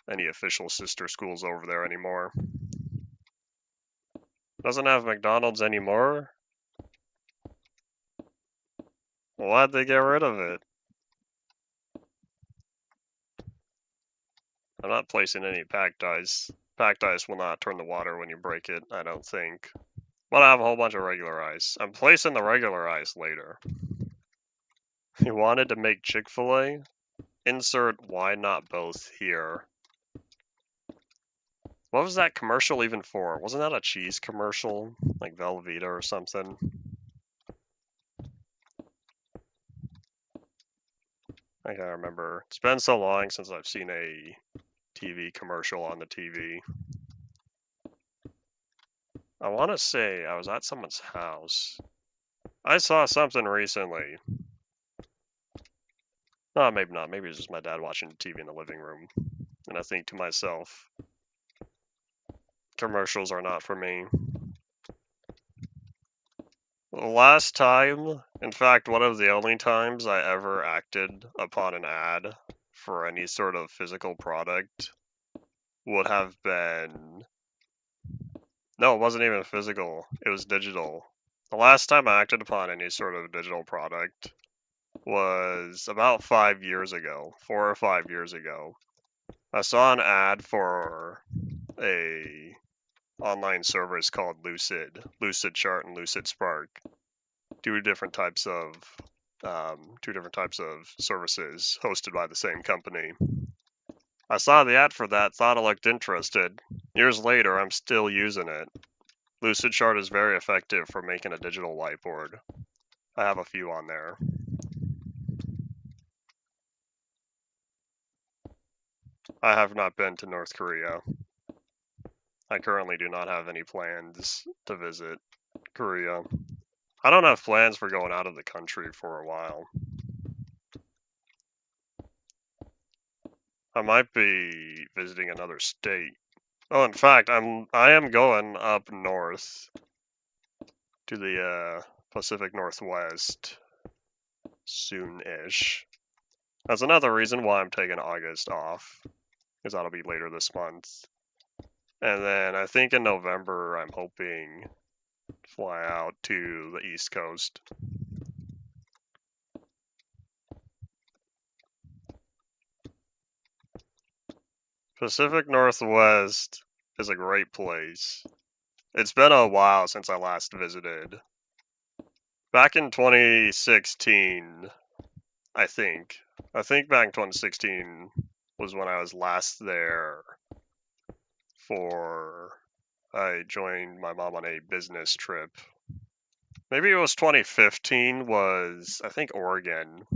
any official sister schools over there anymore. Doesn't have McDonald's anymore? Why'd they get rid of it? I'm not placing any packed ice. Packed ice will not turn the water when you break it, I don't think. But I have a whole bunch of regular ice. I'm placing the regular ice later. You wanted to make Chick-fil-A? Insert why not both here. What was that commercial even for? Wasn't that a cheese commercial? Like Velveeta or something? I can't remember. It's been so long since I've seen a TV commercial on the TV. I want to say I was at someone's house. I saw something recently. Oh, maybe not. Maybe it's just my dad watching TV in the living room. And I think to myself, commercials are not for me. The last time, in fact, one of the only times I ever acted upon an ad for any sort of physical product would have been. No, it wasn't even physical, it was digital. The last time I acted upon any sort of digital product was about 5 years ago, 4 or 5 years ago. I saw an ad for a online service called Lucid Chart and Lucid Spark. Two different types of services hosted by the same company. I saw the ad for that, thought it looked interested. Years later, I'm still using it. Lucid Chart is very effective for making a digital whiteboard. I have a few on there. I have not been to North Korea. I currently do not have any plans to visit Korea. I don't have plans for going out of the country for a while. I might be visiting another state. Oh, in fact, I am going up north to the Pacific Northwest soon-ish. That's another reason why I'm taking August off, because that'll be later this month. And then I think in November I'm hoping to fly out to the East Coast. Pacific Northwest is a great place. It's been a while since I last visited. Back in 2016, I think. I think back in 2016 was when I was last there for. I joined my mom on a business trip. Maybe it was 2015, was, I think, Oregon.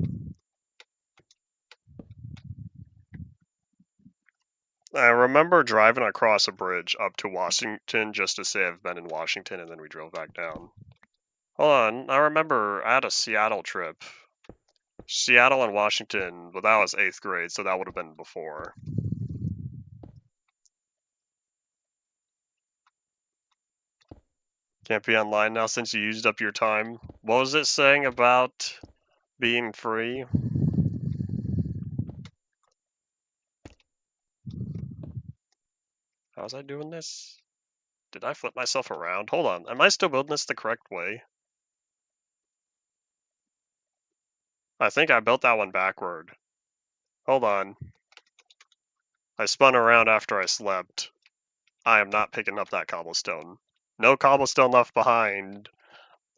I remember driving across a bridge up to Washington just to say I've been in Washington, and then we drove back down. Hold on, I remember I had a Seattle trip. Seattle and Washington, but that was 8th grade, so that would have been before. Can't be online now since you used up your time. What was it saying about being free? How was I doing this? Did I flip myself around? Hold on, am I still building this the correct way? I think I built that one backward. Hold on. I spun around after I slept. I am not picking up that cobblestone. No cobblestone left behind,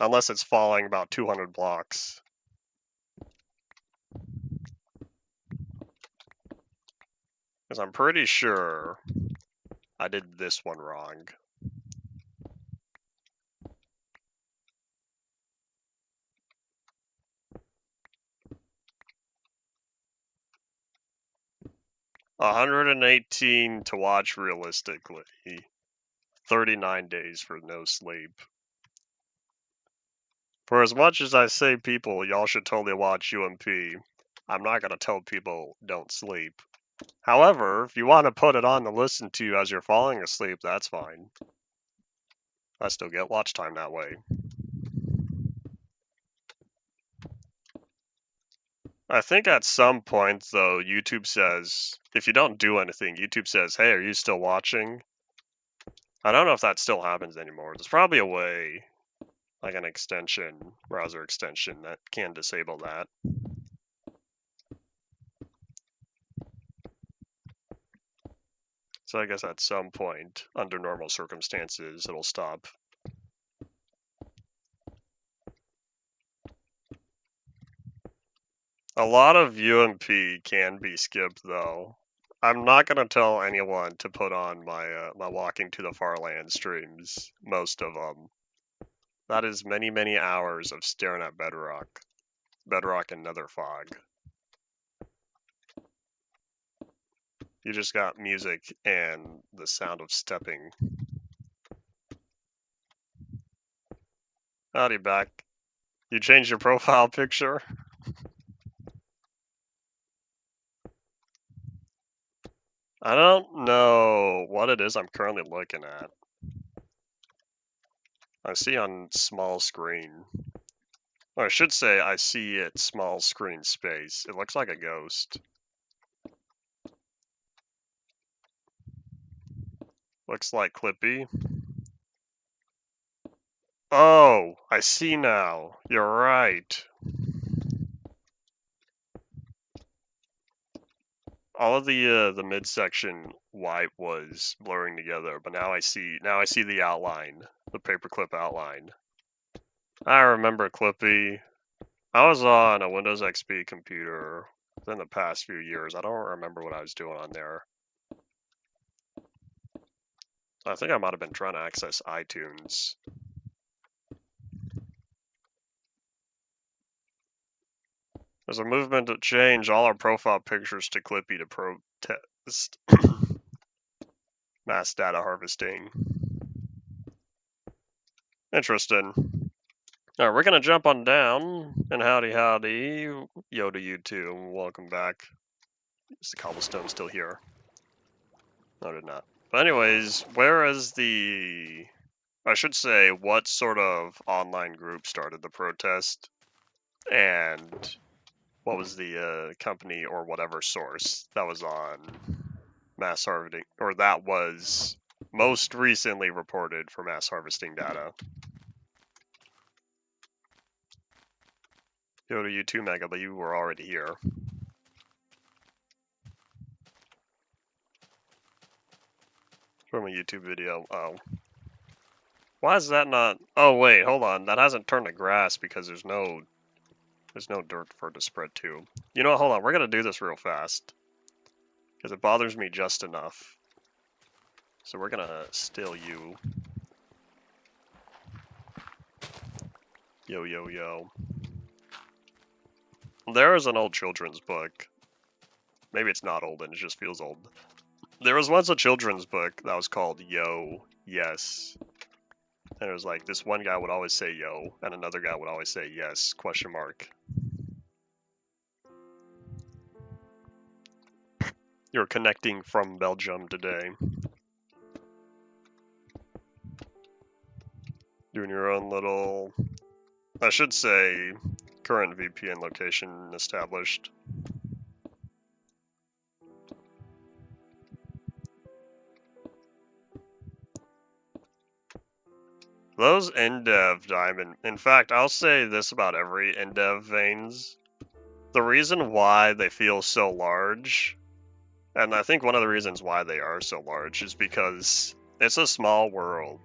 unless it's falling about 200 blocks. Because I'm pretty sure I did this one wrong. $118 to watch realistically. 39 days for no sleep. For as much as I say people, y'all should totally watch UMP, I'm not gonna tell people don't sleep. However, if you want to put it on to listen to as you're falling asleep, that's fine. I still get watch time that way. I think at some point, though, YouTube says, if you don't do anything, YouTube says, hey, are you still watching? I don't know if that still happens anymore. There's probably a way, like an extension, browser extension, that can disable that. So I guess at some point, under normal circumstances, it'll stop. A lot of UMP can be skipped, though. I'm not gonna tell anyone to put on my Walking to the Far Land streams. Most of them. That is many, many hours of staring at Bedrock and Nether Fog. You just got music and the sound of stepping. Howdy back. You changed your profile picture? I don't know what it is I'm currently looking at. I see on small screen. Or I should say I see it small screen space. It looks like a ghost. Looks like Clippy. Oh, I see now. You're right. All of the midsection white was blurring together, but now I see the outline, the paperclip outline. I remember Clippy. I was on a Windows XP computer within the past few years. I don't remember what I was doing on there. I think I might have been trying to access iTunes. There's a movement to change all our profile pictures to Clippy to protest mass data harvesting. Interesting. All right, we're gonna jump on down, and howdy, yo to you too. Welcome back. Is the cobblestone still here? No, it did not. But anyways, where is the? I should say, what sort of online group started the protest, and what was the company or whatever source that was on mass harvesting, or that was most recently reported for mass harvesting data? Go to you too, Mega, but you were already here. From a YouTube video. Oh. Why is that not? Oh wait, hold on. That hasn't turned to grass because there's no dirt for it to spread to. You know what? Hold on. We're gonna do this real fast because it bothers me just enough. So we're gonna steal you. Yo yo yo. There is an old children's book. Maybe it's not old and it just feels old. There was once a children's book that was called Yo Yes. And it was like this one guy would always say yo, and another guy would always say yes, question mark. You're connecting from Belgium today. Doing your own little, I should say, current VPN location established. Those NDev diamond, in fact, I'll say this about every NDev veins. The reason why they feel so large, and I think one of the reasons why they are so large, is because it's a small world.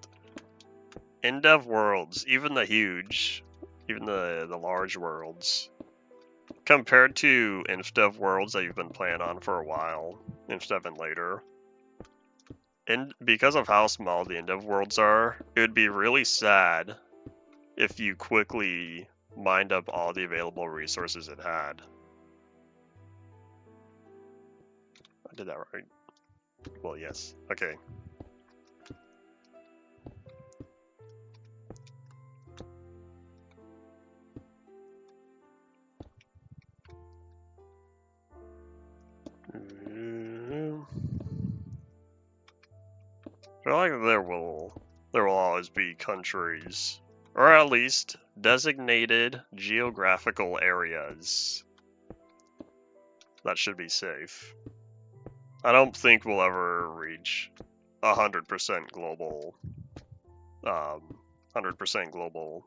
NDev worlds, even the huge, even the large worlds, compared to InfDev worlds that you've been playing on for a while, InfDev and later, and because of how small the InDev worlds are, it would be really sad if you quickly mined up all the available resources it had. I did that right. Well, yes. Okay. I feel like there will always be countries, or at least designated geographical areas that should be safe. I don't think we'll ever reach 100% global, 100% global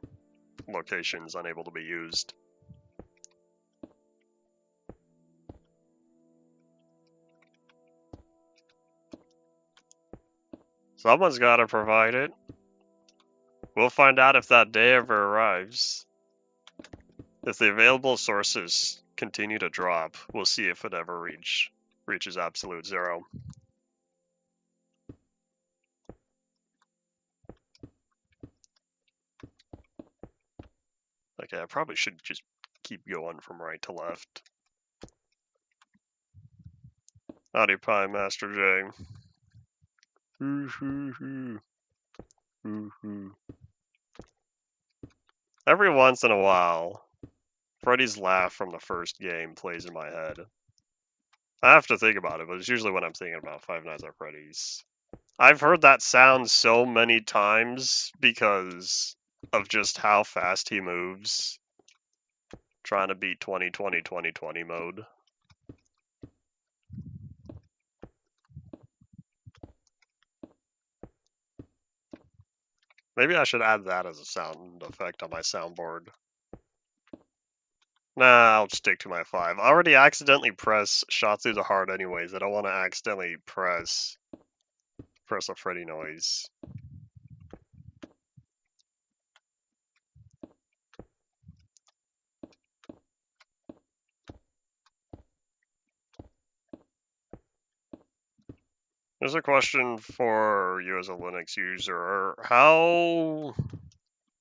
locations unable to be used. Someone's got to provide it. We'll find out if that day ever arrives. If the available sources continue to drop, we'll see if it ever reaches absolute zero. Okay, I probably should just keep going from right to left. Howdy pie, Master J. Every once in a while, Freddy's laugh from the first game plays in my head. I have to think about it, but it's usually when I'm thinking about Five Nights at Freddy's. I've heard that sound so many times because of just how fast he moves, trying to beat 2020 mode. Maybe I should add that as a sound effect on my soundboard. Nah, I'll stick to my 5. I already accidentally press shot through the heart anyways. I don't want to accidentally press a Freddy noise. There's a question for you as a Linux user.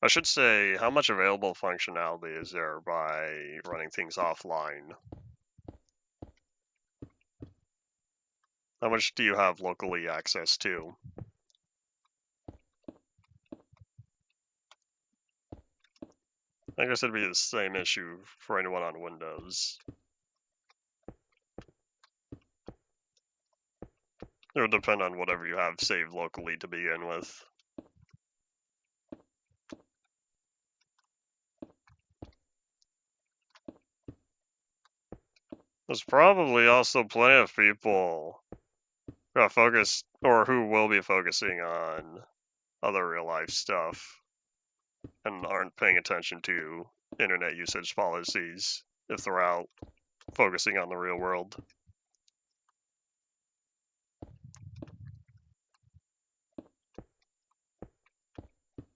I should say, how much available functionality is there by running things offline? How much do you have locally access to? I guess it'd be the same issue for anyone on Windows. It would depend on whatever you have saved locally to begin with. There's probably also plenty of people who are focused, or who will be focusing on other real life stuff and aren't paying attention to internet usage policies if they're out focusing on the real world.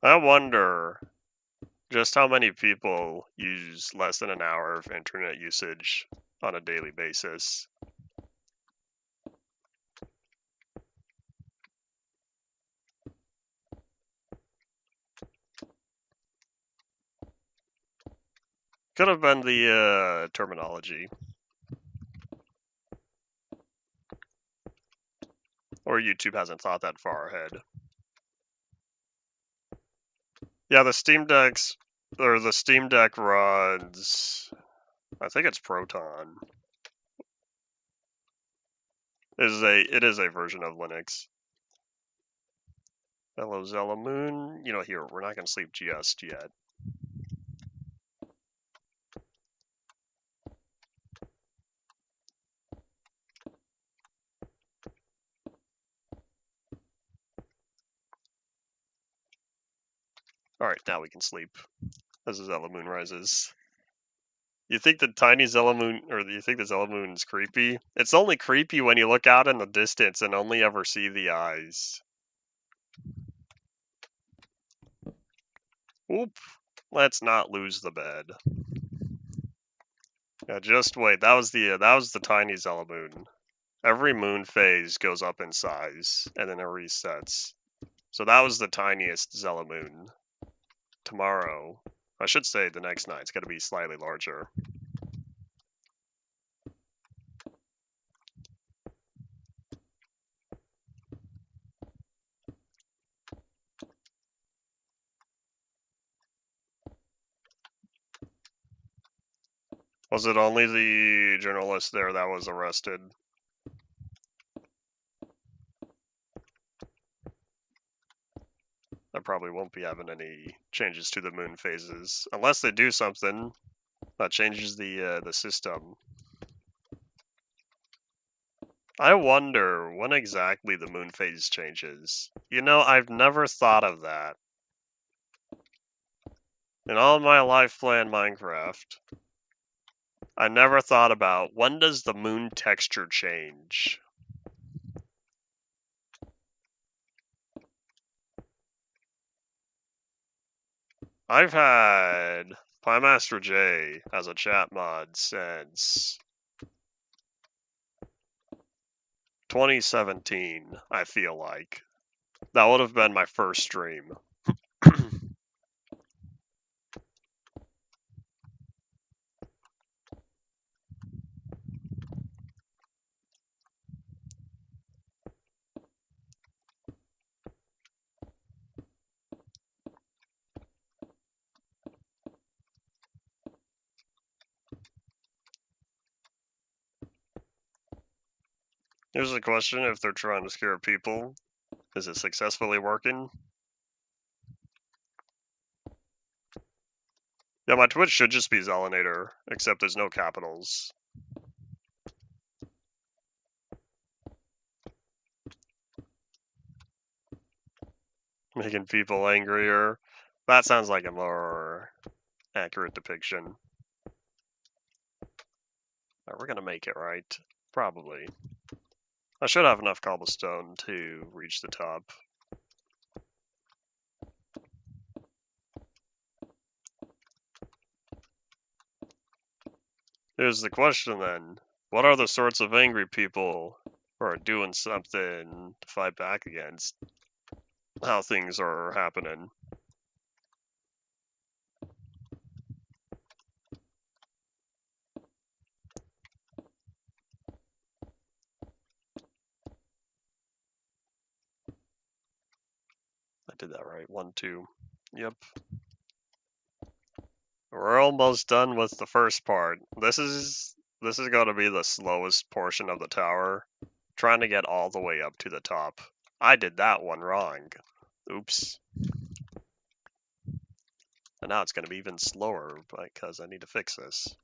I wonder just how many people use less than an hour of internet usage on a daily basis. Could have been the terminology. Or YouTube hasn't thought that far ahead. Yeah, the Steam Deck runs, I think it's Proton. It is a version of Linux. Hello, Zella Moon. Here, we're not going to sleep just yet. Alright, now we can sleep as the Zella Moon rises. You think the tiny Zella Moon, or you think the Zella Moon is creepy? It's only creepy when you look out in the distance and only ever see the eyes. Oop, let's not lose the bed. Yeah, just wait. That was the tiny Zella Moon. Every moon phase goes up in size and then it resets. So that was the tiniest Zella Moon. Tomorrow, I should say the next night's got to be slightly larger. Was it only the journalist there that was arrested? I probably won't be having any changes to the moon phases unless they do something that changes the system. I wonder when exactly the moon phase changes. I've never thought of that. In all my life playing Minecraft, I never thought about when does the moon texture change? I've had Pymaster J as a chat mod since 2017, I feel like. That would have been my first stream. Here's a question: if they're trying to scare people, is it successfully working? Yeah, my Twitch should just be Zelinator, except there's no capitals. Making people angrier. That sounds like a more accurate depiction. Right, we're gonna make it, right? Probably. I should have enough cobblestone to reach the top. Here's the question then. What are the sorts of angry people who are doing something to fight back against how things are happening? I did that right. 1, 2. Yep. We're almost done with the first part. This is going to be the slowest portion of the tower, trying to get all the way up to the top. I did that one wrong. Oops. And now it's going to be even slower because I need to fix this.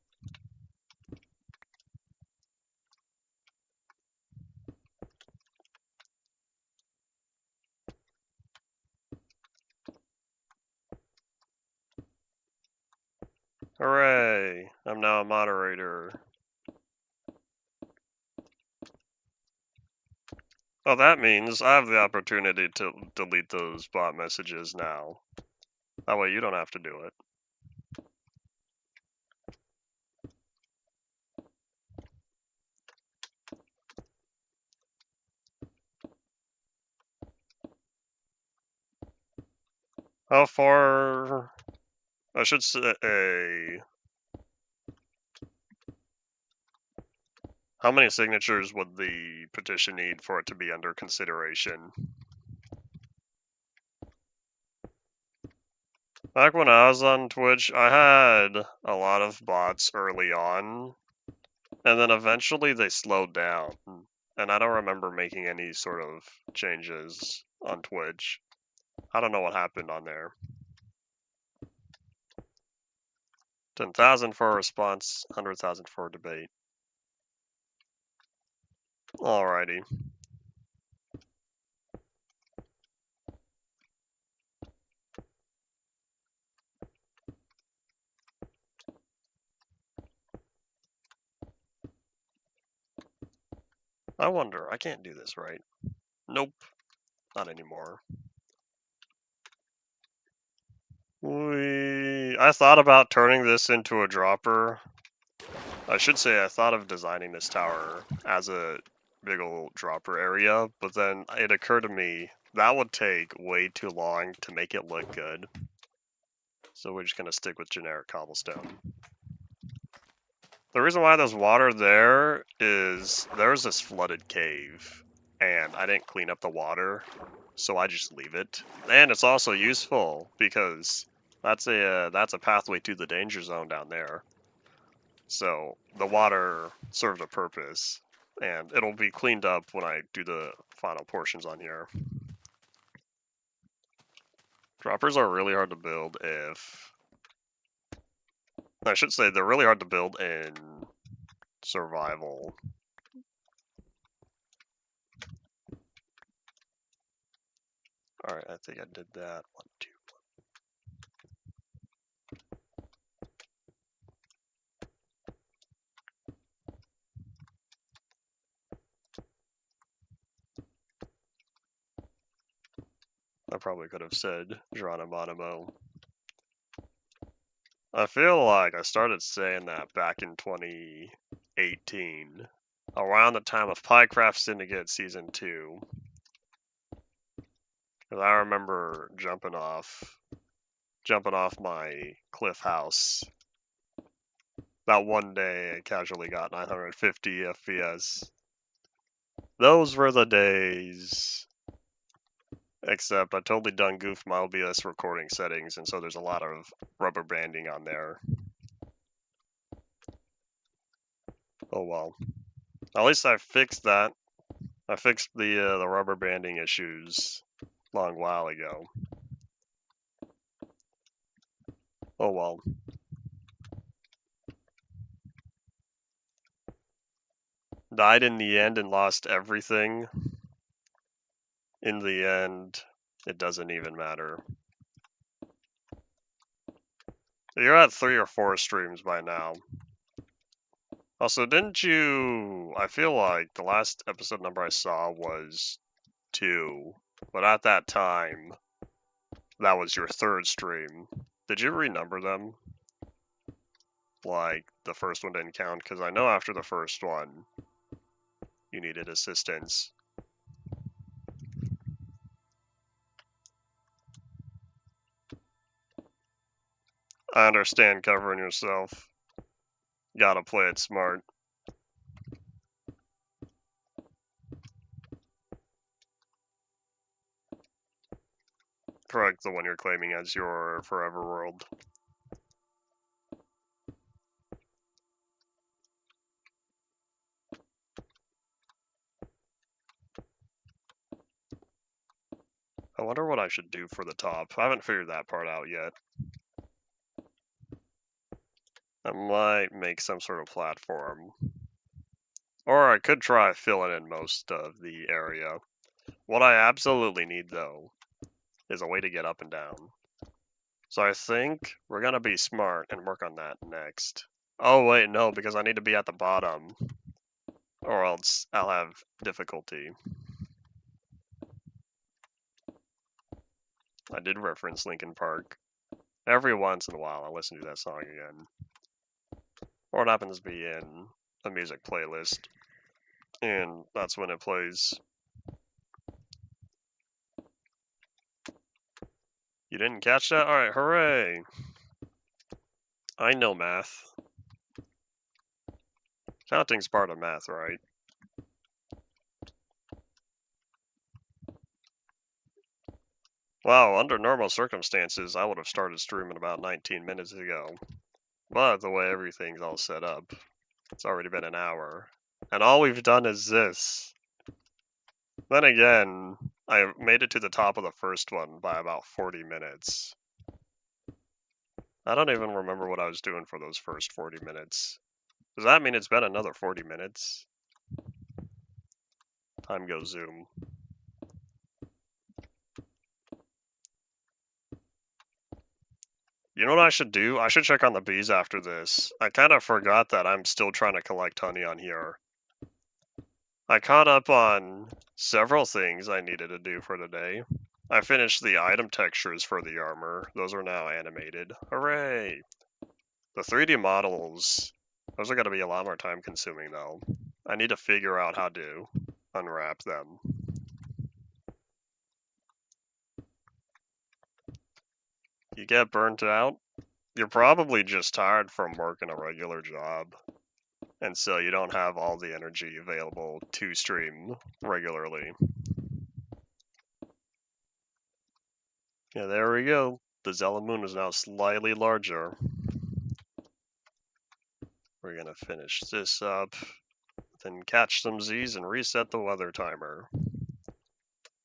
Hooray! I'm now a moderator. Oh, that means I have the opportunity to delete those bot messages now. That way you don't have to do it. How far? I should say. How many signatures would the petition need for it to be under consideration? Back when I was on Twitch, I had a lot of bots early on, and then eventually they slowed down. And I don't remember making any sort of changes on Twitch. I don't know what happened on there. 10,000 for a response, 100,000 for a debate. Alrighty. I wonder, I can't do this right. Nope, not anymore. I thought about turning this into a dropper. I should say I thought of designing this tower as a big old dropper area, but then it occurred to me that would take way too long to make it look good. So we're just gonna stick with generic cobblestone. The reason why there's water there is there's this flooded cave, and I didn't clean up the water, so I just leave it. And it's also useful because that's a pathway to the danger zone down there. So the water served a purpose, and it'll be cleaned up when I do the final portions on here. Droppers are really hard to build if... I should say they're really hard to build in survival. Alright, I think I did that. 1, 2. I probably could have said Geronimo. I feel like I started saying that back in 2018, around the time of Piecraft Syndicate Season 2. Because I remember jumping off my cliff house. That one day I casually got 950 FPS. Those were the days. Except I totally done goofed my OBS recording settings, and so there's a lot of rubber banding on there. Oh well. At least I fixed that. I fixed the rubber banding issues a long while ago. Oh well. Died in the end and lost everything. In the end, it doesn't even matter. You're at 3 or 4 streams by now. Also, didn't you... I feel like the last episode number I saw was 2. But at that time, that was your 3rd stream. Did you renumber them? Like, the first one didn't count? Because I know after the first one, you needed assistance. I understand covering yourself. Gotta play it smart. Correct the one you're claiming as your forever world. I wonder what I should do for the top. I haven't figured that part out yet. I might make some sort of platform. Or I could try filling in most of the area. What I absolutely need, though, is a way to get up and down. So I think we're gonna be smart and work on that next. Oh wait, no, because I need to be at the bottom. Or else I'll have difficulty. I did reference Linkin Park. Every once in a while I listen to that song again. Or it happens to be in a music playlist. And that's when it plays. You didn't catch that? Alright, hooray! I know math. Counting's part of math, right? Wow, under normal circumstances, I would have started streaming about 19 minutes ago. But the way everything's all set up, it's already been an hour. And all we've done is this. Then again, I made it to the top of the first one by about 40 minutes. I don't even remember what I was doing for those first 40 minutes. Does that mean it's been another 40 minutes? Time goes zoom. You know what I should do? I should check on the bees after this. I kind of forgot that I'm still trying to collect honey on here. I caught up on several things I needed to do for today. I finished the item textures for the armor. Those are now animated. Hooray! The 3D models, those are going to be a lot more time consuming though. I need to figure out how to unwrap them. You get burnt out? You're probably just tired from working a regular job. And so you don't have all the energy available to stream regularly. Yeah, there we go. The Zella Moon is now slightly larger. We're gonna finish this up, then catch some Z's and reset the weather timer.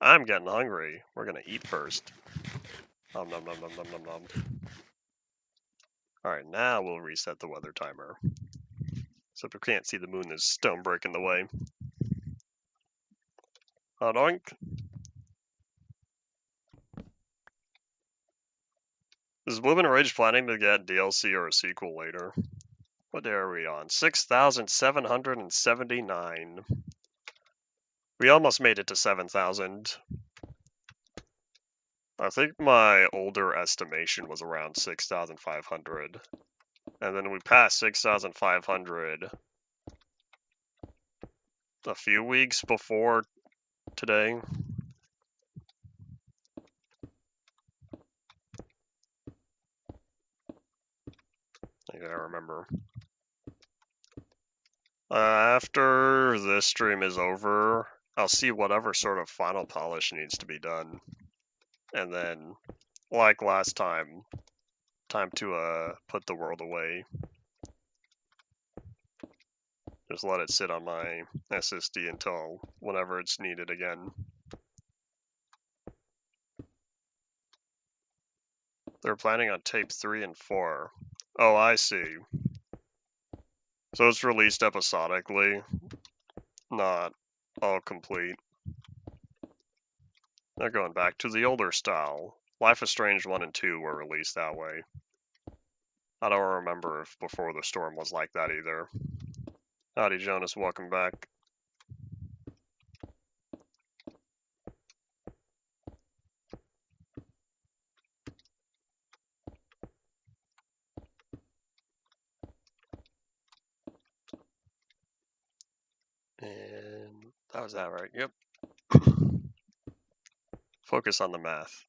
I'm getting hungry. We're gonna eat first. Nom nom nom nom nom nom nom. Alright, now we'll reset the weather timer. Except we can't see the moon, there's stone brick in the way. Doink. Is Blooming Rage planning to get DLC or a sequel later? What day are we on? 6,779. We almost made it to 7,000. I think my older estimation was around 6,500. And then we passed 6,500 a few weeks before today. I gotta remember. After this stream is over, I'll see whatever sort of final polish needs to be done. And then, like last time, time to put the world away. Just let it sit on my SSD until whenever it's needed again. They're planning on tape 3 and 4. Oh, I see. So it's released episodically, not all complete. They're going back to the older style. Life is Strange 1 and 2 were released that way. I don't remember if Before the Storm was like that either. Howdy, Jonas, welcome back. And that was that, right? Yep. Focus on the math.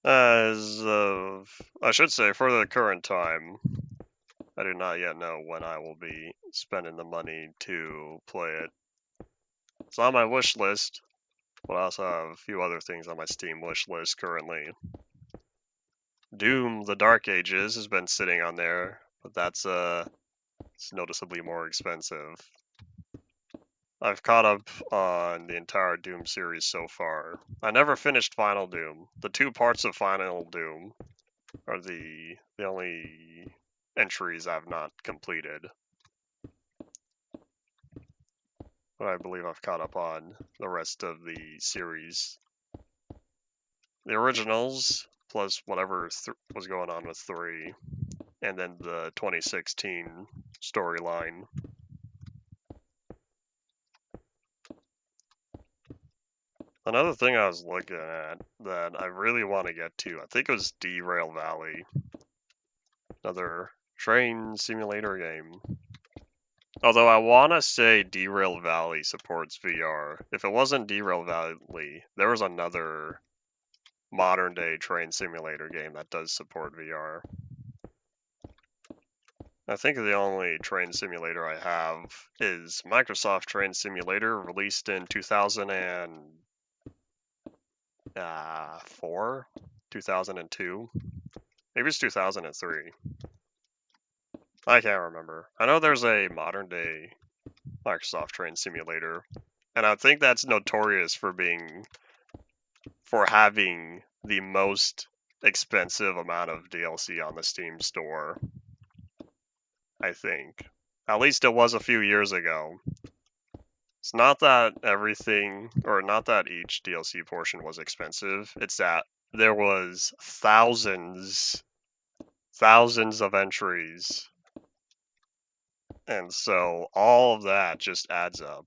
As of, I should say, for the current time, I do not yet know when I will be spending the money to play it. It's on my wish list, but I also have a few other things on my Steam wish list currently. Doom: The Dark Ages has been sitting on there, but that's it's noticeably more expensive. I've caught up on the entire Doom series so far. I never finished Final Doom. The 2 parts of Final Doom are the only entries I've not completed. But I believe I've caught up on the rest of the series. The originals, plus whatever was going on with 3, and then the 2016 storyline. Another thing I was looking at that I really want to get to, I think it was Derail Valley. Another train simulator game. Although I want to say Derail Valley supports VR. If it wasn't Derail Valley, there was another modern day train simulator game that does support VR. I think the only train simulator I have is Microsoft Train Simulator, released in 2004, 2002, maybe it's 2003. I can't remember. I know there's a modern day Microsoft Train Simulator, and I think that's notorious for having the most expensive amount of DLC on the Steam store. I think. At least it was a few years ago. It's not that everything, or not that each DLC portion was expensive, it's that there was thousands of entries. And so all of that just adds up.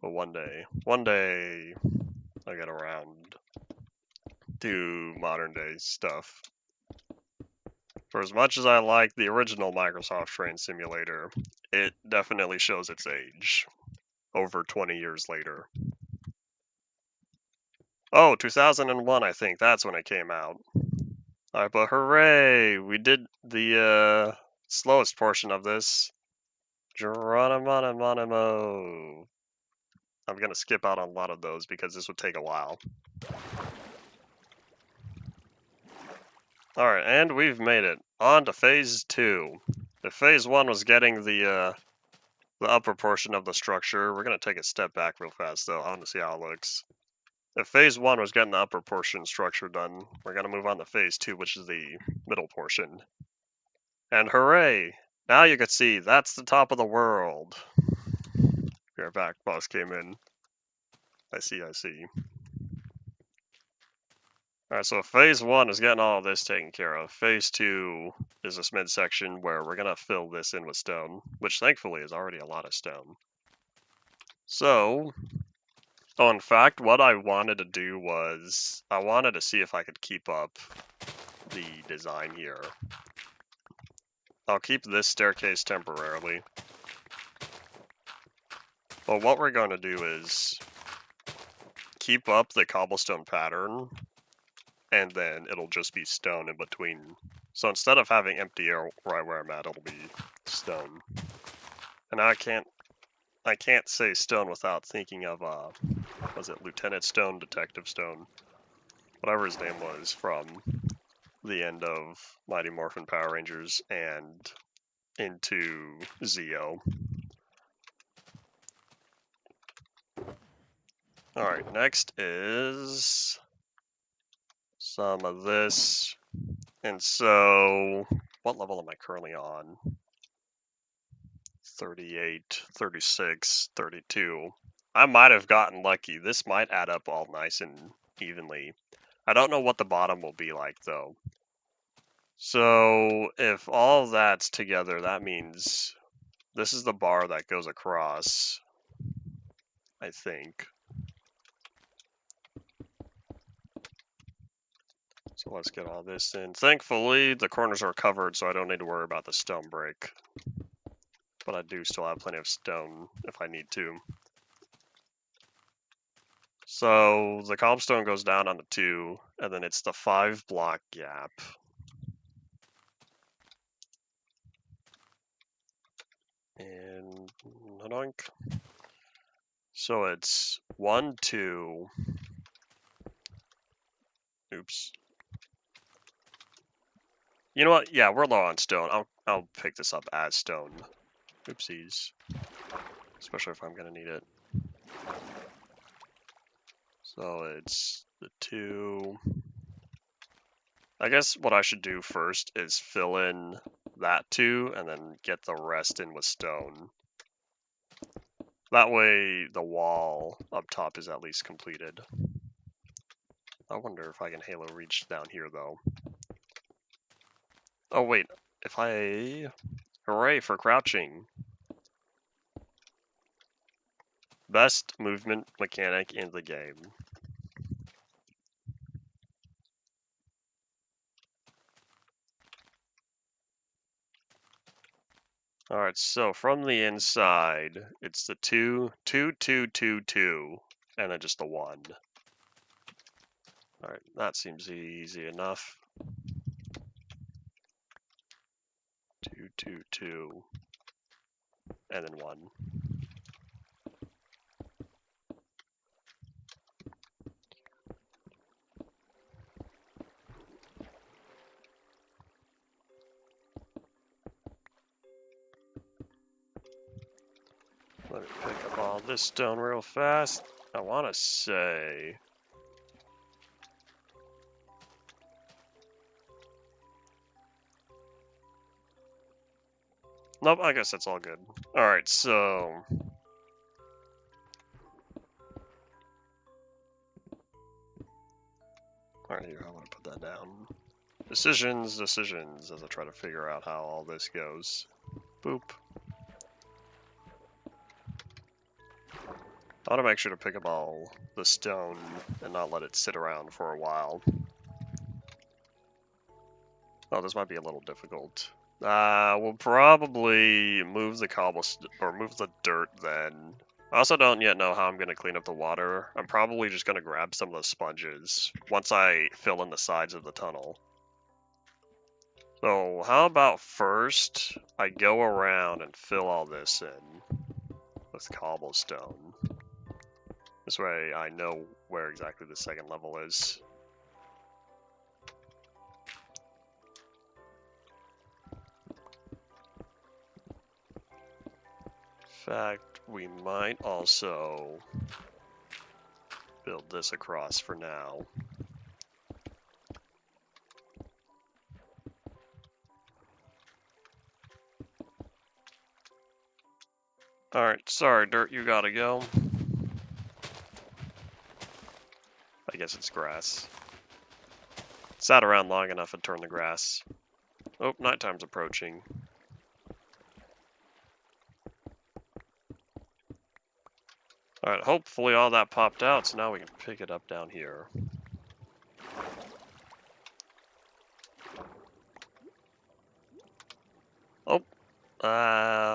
But one day I'll get around to modern day stuff. For as much as I like the original Microsoft Train Simulator, it definitely shows its age over 20 years later. Oh, 2001, I think. That's when it came out. Alright, but hooray! We did the slowest portion of this. Geronimo. I'm gonna skip out on a lot of those because this would take a while. Alright, and we've made it. On to Phase 2. If Phase 1 was getting the upper portion of the structure, we're gonna take a step back real fast though. I want to see how it looks. If Phase 1 was getting the upper portion structure done, we're gonna move on to Phase 2, which is the middle portion. And hooray! Now you can see, that's the top of the world. Our back boss came in. I see. Alright, so Phase 1 is getting all of this taken care of. Phase 2 is this midsection where we're gonna fill this in with stone, which thankfully is already a lot of stone. So, in fact, what I wanted to do was, I wanted to see if I could keep up the design here. I'll keep this staircase temporarily. But what we're going to do is keep up the cobblestone pattern, and then it'll just be stone in between. So instead of having empty air right where I'm at, it'll be stone. And I can't I can't say Stone without thinking of, was it Lieutenant Stone, Detective Stone? Whatever his name was from the end of Mighty Morphin Power Rangers and into Zeo. Alright, next is some of this. And so, what level am I currently on? 38, 36, 32. I might have gotten lucky. This might add up all nice and evenly. I don't know what the bottom will be like, though. So, if all that's together, that means this is the bar that goes across, I think. So let's get all this in. Thankfully, the corners are covered, so I don't need to worry about the stone break. But I do still have plenty of stone if I need to. So the cobblestone goes down on the 2, and then it's the 5 block gap. And doink. So it's 1, 2. Oops. You know what? Yeah, we're low on stone. I'll pick this up as stone. Oopsies. Especially if I'm gonna need it. So it's the 2. I guess what I should do first is fill in that 2 and then get the rest in with stone. That way the wall up top is at least completed. I wonder if I can Halo reach down here though. Oh wait, if I... Hooray for crouching. Best movement mechanic in the game. Alright, so from the inside, it's the 2, 2, 2, 2, 2, and then just the 1. Alright, that seems easy enough. 2, 2, 2, and then 1. Let me pick up all this stone real fast. I want to say... Nope, I guess that's all good. Alright, so... Alright, here, I want to put that down. Decisions, decisions, as I try to figure out how all this goes. Boop. I want to make sure to pick up all the stone and not let it sit around for a while. Oh, this might be a little difficult. We'll probably move the cobblestone, or move the dirt then. I also don't yet know how I'm going to clean up the water. I'm probably just going to grab some of the sponges once I fill in the sides of the tunnel. So how about first I go around and fill all this in with cobblestone. This way I know where exactly the second level is. In fact, we might also build this across for now. Alright, sorry Dirt, you gotta go. I guess it's grass. Sat around long enough and turned the grass. Oh, nighttime's approaching. Alright, hopefully all that popped out, so now we can pick it up down here. Oh,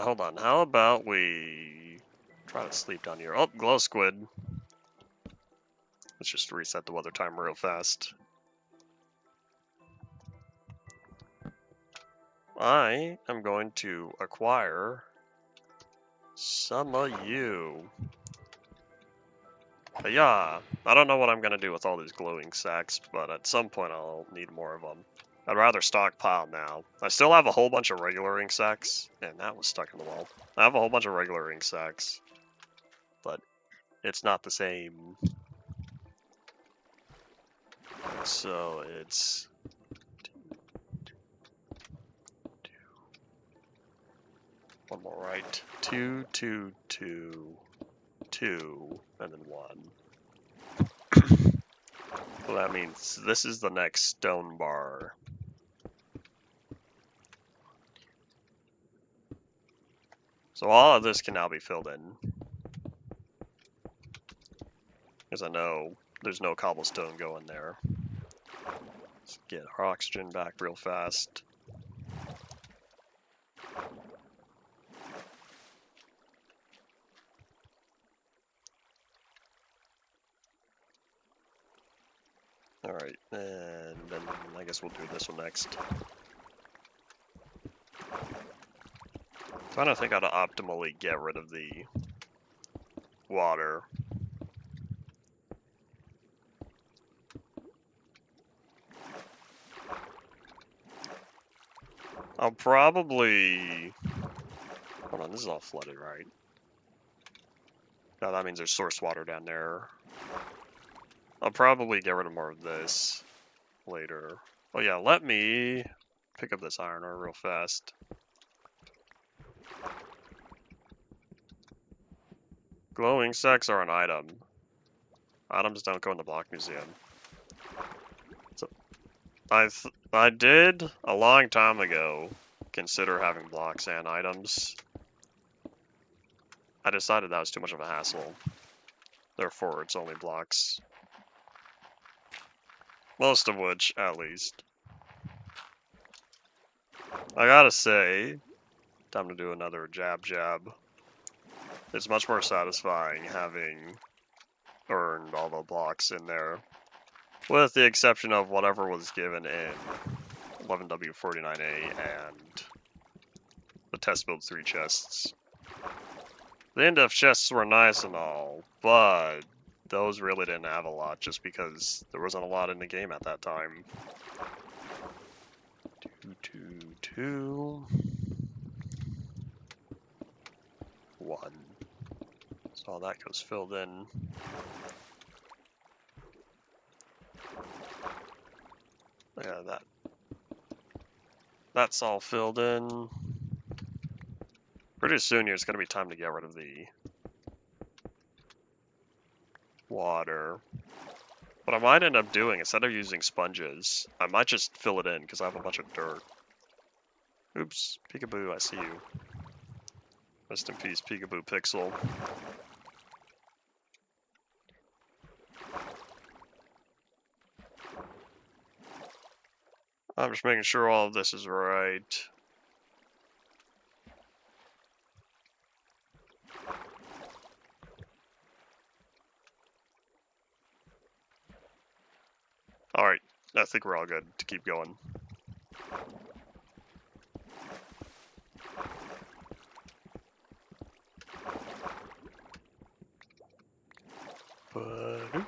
hold on. How about we try to sleep down here? Oh, glow squid. Let's just reset the weather time real fast. I am going to acquire Some of you. But yeah, I don't know what I'm gonna do with all these glowing sacks, but at some point I'll need more of them. I'd rather stockpile now. I still have a whole bunch of regular ink sacks, and that was stuck in the wall. I have a whole bunch of regular ink sacks, but it's not the same. So it's one more right. 2, 2, 2, 2, and then 1. So that means this is the next stone bar. So all of this can now be filled in. Because I know there's no cobblestone going there. Let's get our oxygen back real fast. Alright, and then I guess we'll do this one next. Trying to think how to optimally get rid of the water. I'll probably... Hold on, this is all flooded, right? No, that means there's source water down there. I'll probably get rid of more of this later. Oh yeah, let me pick up this iron ore real fast. Glowing sacks are an item. Items don't go in the block museum. So I did a long time ago consider having blocks and items. I decided that was too much of a hassle. Therefore, it's only blocks. Most of which, at least. I gotta say, time to do another jab jab. It's much more satisfying having earned all the blocks in there. With the exception of whatever was given in 11W49A and the test build 3 chests. The in-depth chests were nice and all, but those really didn't have a lot just because there wasn't a lot in the game at that time. 2, 2, 2. 1. So all that goes filled in. Yeah, that's all filled in. Pretty soon it's going to be time to get rid of the water. What I might end up doing, instead of using sponges, I might just fill it in because I have a bunch of dirt. Oops, Peekaboo, I see you. Rest in peace, Peekaboo Pixel. I'm just making sure all of this is right. Alright, I think we're all good to keep going. Ba-doop.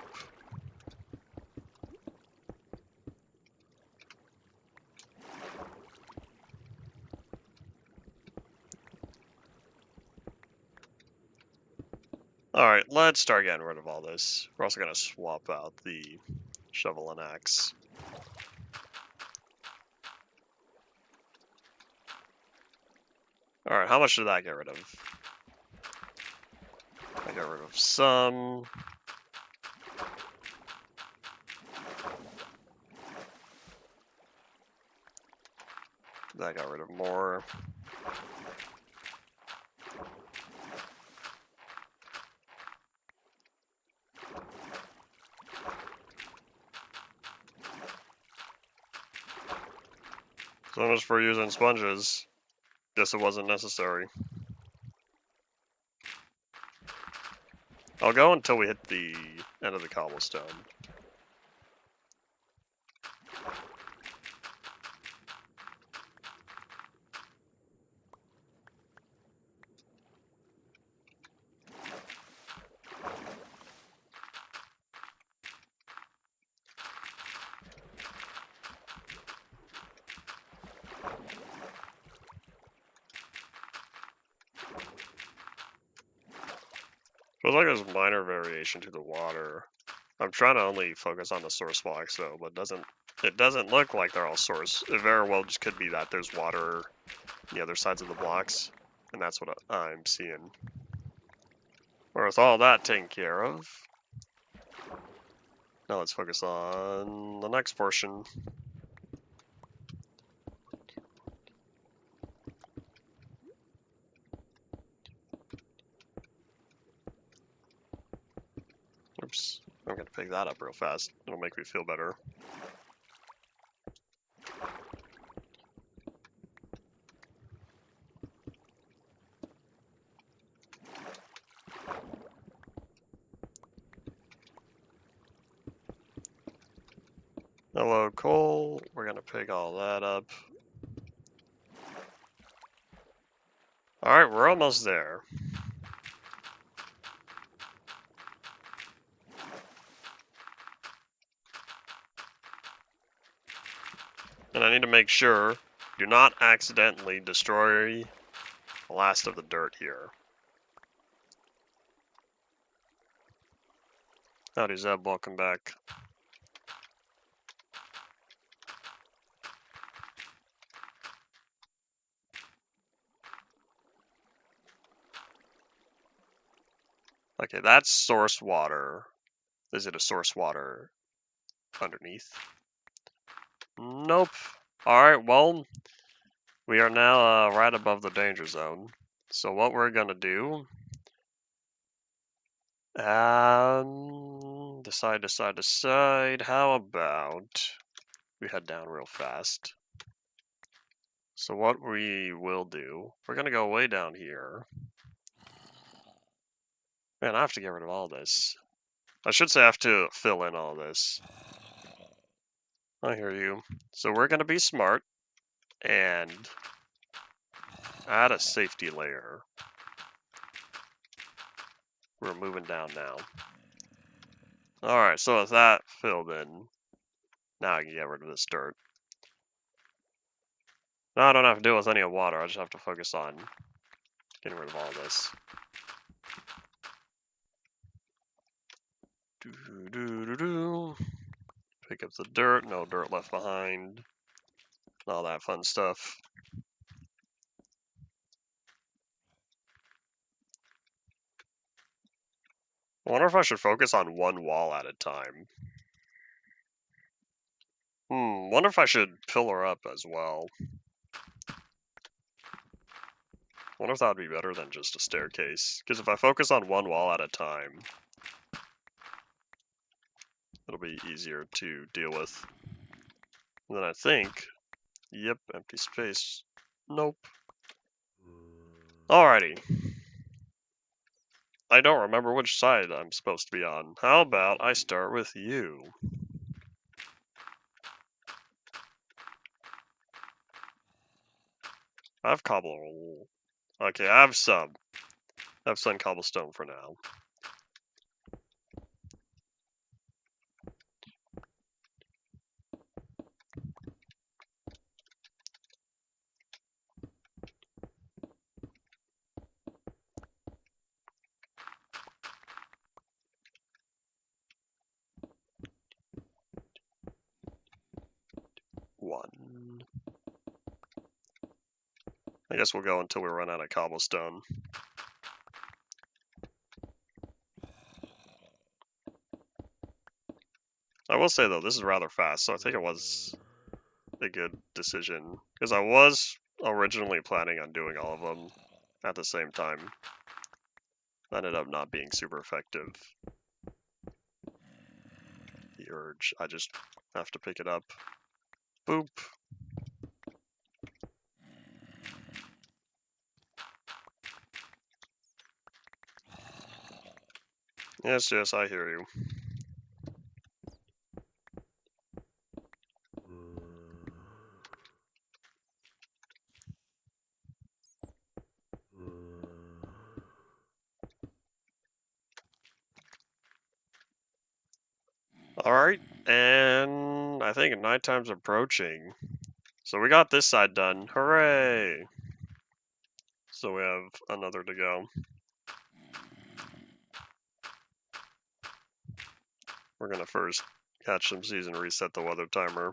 Alright, let's start getting rid of all this. We're also going to swap out the shovel and axe. Alright, how much did that get rid of? I got rid of some. That got rid of more. So much for using sponges. Guess it wasn't necessary. I'll go until we hit the end of the cobblestone. Feels like there's minor variation to the water. I'm trying to only focus on the source blocks though, but it doesn't look like they're all source. It very well just could be that there's water on the other sides of the blocks, and that's what I'm seeing. With all that taken care of, now let's focus on the next portion. Oops, I'm gonna pick that up real fast. It'll make me feel better. Hello, coal. We're gonna pick all that up. Alright, we're almost there. And I need to make sure, do not accidentally destroy the last of the dirt here. Howdy Zeb, welcome back. Okay, that's source water. Is it a source water underneath? Nope. Alright, well, we are now right above the danger zone. So what we're gonna do, decide. How about we head down real fast? So what we will do, we're gonna go way down here. Man, I have to get rid of all this. I should say I have to fill in all this. I hear you. So we're gonna be smart and add a safety layer. We're moving down now. Alright, so with that filled in, now I can get rid of this dirt. Now I don't have to deal with any of water, I just have to focus on getting rid of all this. Pick up the dirt, no dirt left behind, all that fun stuff. I wonder if I should focus on one wall at a time. Wonder if I should pillar up as well. Wonder if that would be better than just a staircase. Because if I focus on one wall at a time, it'll be easier to deal with. And then I think, yep, empty space. Nope. Alrighty. I don't remember which side I'm supposed to be on. How about I start with you? I have cobble. Okay, I have some. I have some cobblestone for now. One. I guess we'll go until we run out of cobblestone. I will say though, this is rather fast, so I think it was a good decision. Because I was originally planning on doing all of them at the same time. Ended up not being super effective. The urge, I just have to pick it up. Boop. Yes, yes, I hear you. Alright, and I think nighttime's approaching. So we got this side done. Hooray! So we have another to go. we're gonna first catch some seas and reset the weather timer.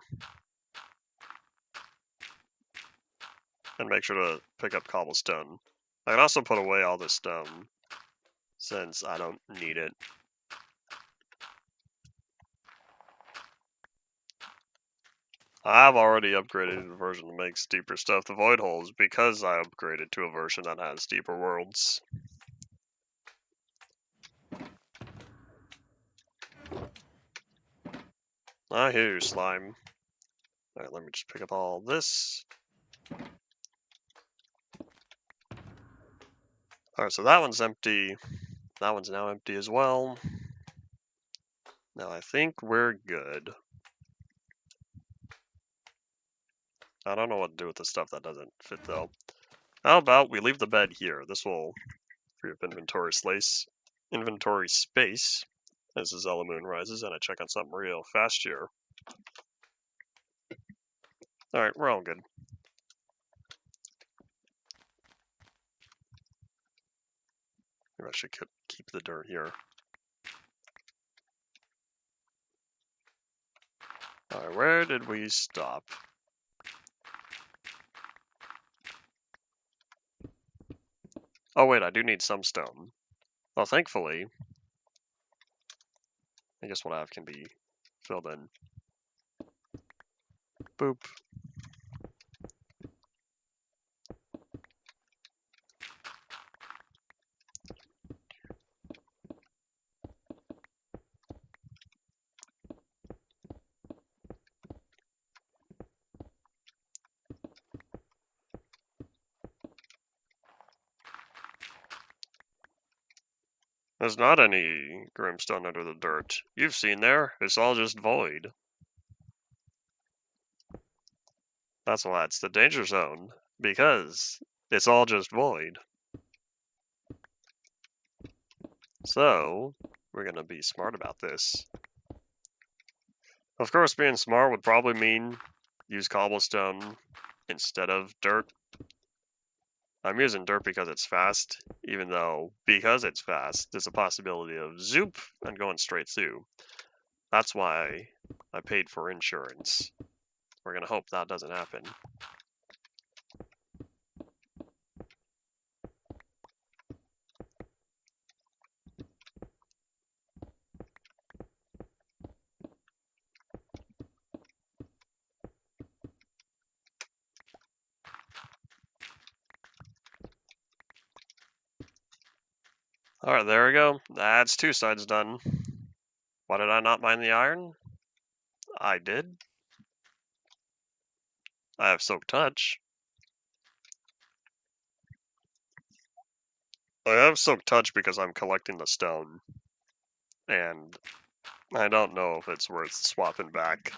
And make sure to pick up cobblestone. I can also put away all this stone, since I don't need it. I've already upgraded to a version that makes deeper stuff. The void holes, because I upgraded to a version that has deeper worlds. I hear you, slime. Alright, let me just pick up all this. Alright, so that one's empty. That one's now empty as well. Now I think we're good. I don't know what to do with the stuff that doesn't fit though. How about we leave the bed here? This will free up inventory space as the Zella moon rises, and I check on something real fast here. Alright, we're all good. Maybe I should keep the dirt here. Alright, where did we stop? Oh wait, I do need some stone. Well, thankfully, I guess what I have can be filled in. Boop. There's not any grimstone under the dirt. You've seen there. It's all just void. That's why it's the danger zone. Because it's all just void. So, we're gonna be smart about this. Of course, being smart would probably mean use cobblestone instead of dirt. I'm using dirt because it's fast, even though because it's fast, there's a possibility of zoop and going straight through. That's why I paid for insurance. We're gonna hope that doesn't happen. Alright, there we go. That's two sides done. Why did I not mine the iron? I did. I have Soak Touch. I have Soak Touch because I'm collecting the stone. And I don't know if it's worth swapping back.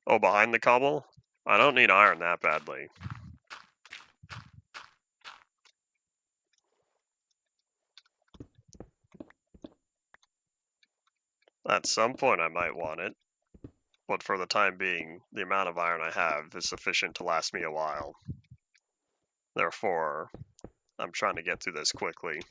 Oh, behind the cobble? I don't need iron that badly. At some point I might want it, but for the time being, the amount of iron I have is sufficient to last me a while. Therefore, I'm trying to get through this quickly.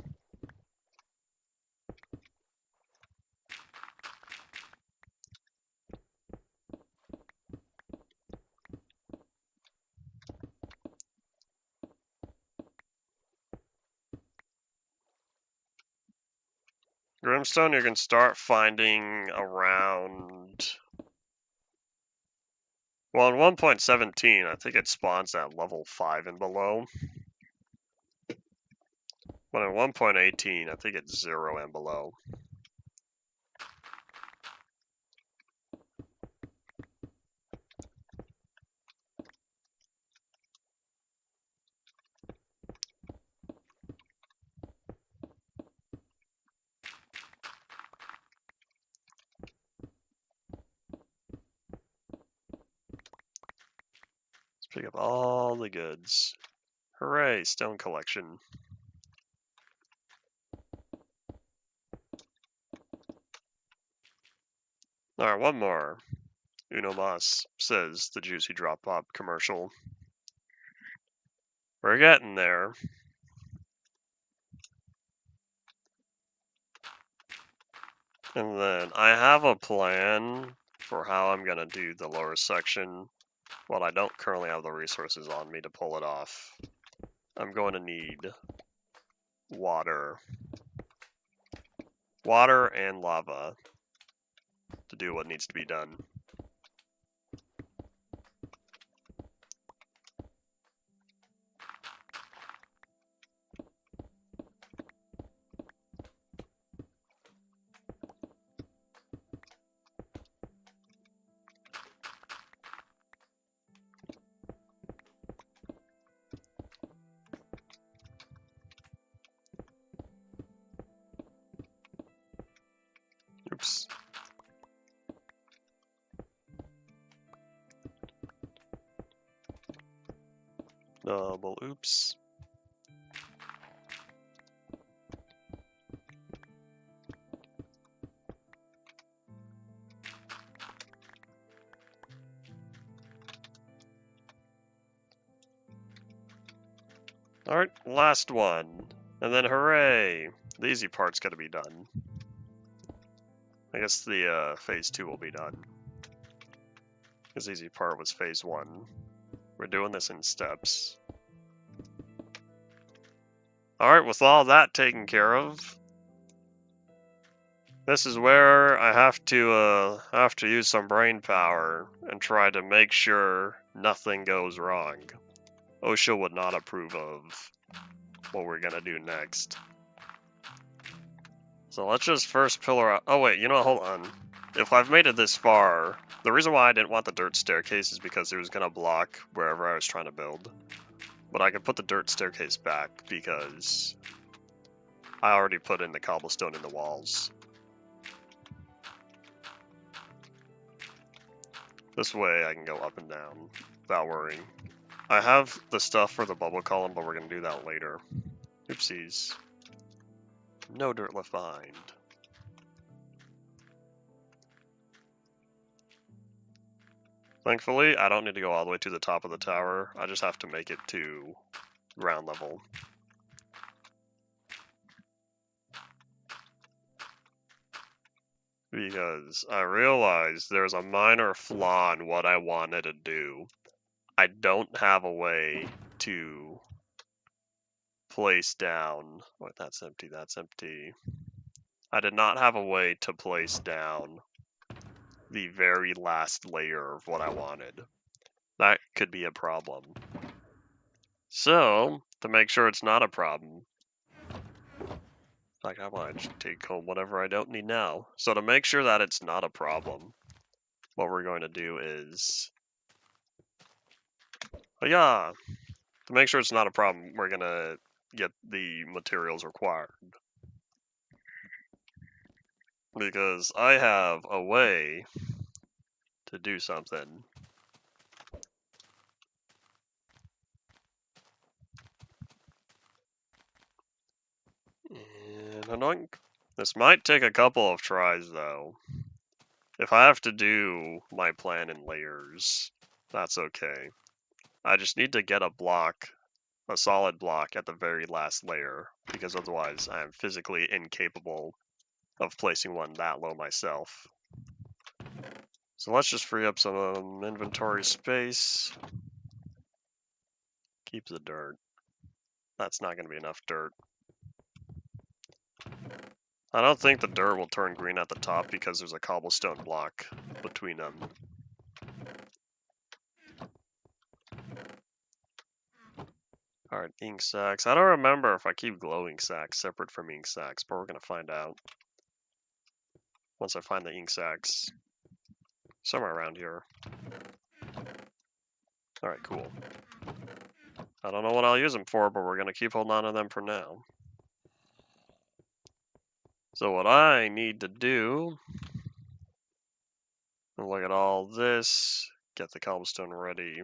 Grimstone you can start finding around... Well, in 1.17, I think it spawns at level 5 and below. But in 1.18, I think it's 0 and below. Let's pick up all the goods. Hooray, stone collection. Alright, one more. Uno Mas, says the Juicy Drop Pop commercial. We're getting there. And then I have a plan for how I'm gonna do the lower section, but I don't currently have the resources on me to pull it off. I'm going to need water. Water and lava to do what needs to be done. Oops. Double oops. Alright, last one. And then hooray! The easy part's gotta be done. I guess the phase 2 will be done. Because the easy part was phase 1. We're doing this in steps. Alright, with all that taken care of, this is where I have to use some brain power and try to make sure nothing goes wrong. OSHA would not approve of what we're gonna do next. So let's just first pillar out. Oh wait, you know what, hold on. If I've made it this far, the reason why I didn't want the dirt staircase is because it was gonna block wherever I was trying to build. But I could put the dirt staircase back because I already put in the cobblestone in the walls. This way I can go up and down without worrying. I have the stuff for the bubble column, but we're gonna do that later. Oopsies. No dirt left behind. Thankfully, I don't need to go all the way to the top of the tower. I just have to make it to ground level. Because I realized there's a minor flaw in what I wanted to do. I don't have a way to place down... Wait, that's empty, that's empty. I did not have a way to place down the very last layer of what I wanted. That could be a problem. So, to make sure it's not a problem, like I want to take home whatever I don't need now. So to make sure that it's not a problem, what we're going to do is, to make sure it's not a problem, we're gonna get the materials required. Because I have a way to do something. And this might take a couple of tries though. If I have to do my plan in layers, that's okay. I just need to get a block, a solid block at the very last layer, because otherwise I am physically incapable of placing one that low myself. So let's just free up some inventory space. Keep the dirt. That's not going to be enough dirt. I don't think the dirt will turn green at the top because there's a cobblestone block between them. Alright, ink sacks. I don't remember if I keep glowing sacks separate from ink sacks, but we're going to find out once I find the ink sacks. Somewhere around here. Alright, cool. I don't know what I'll use them for, but we're going to keep holding on to them for now. So what I need to do, look at all this, get the cobblestone ready.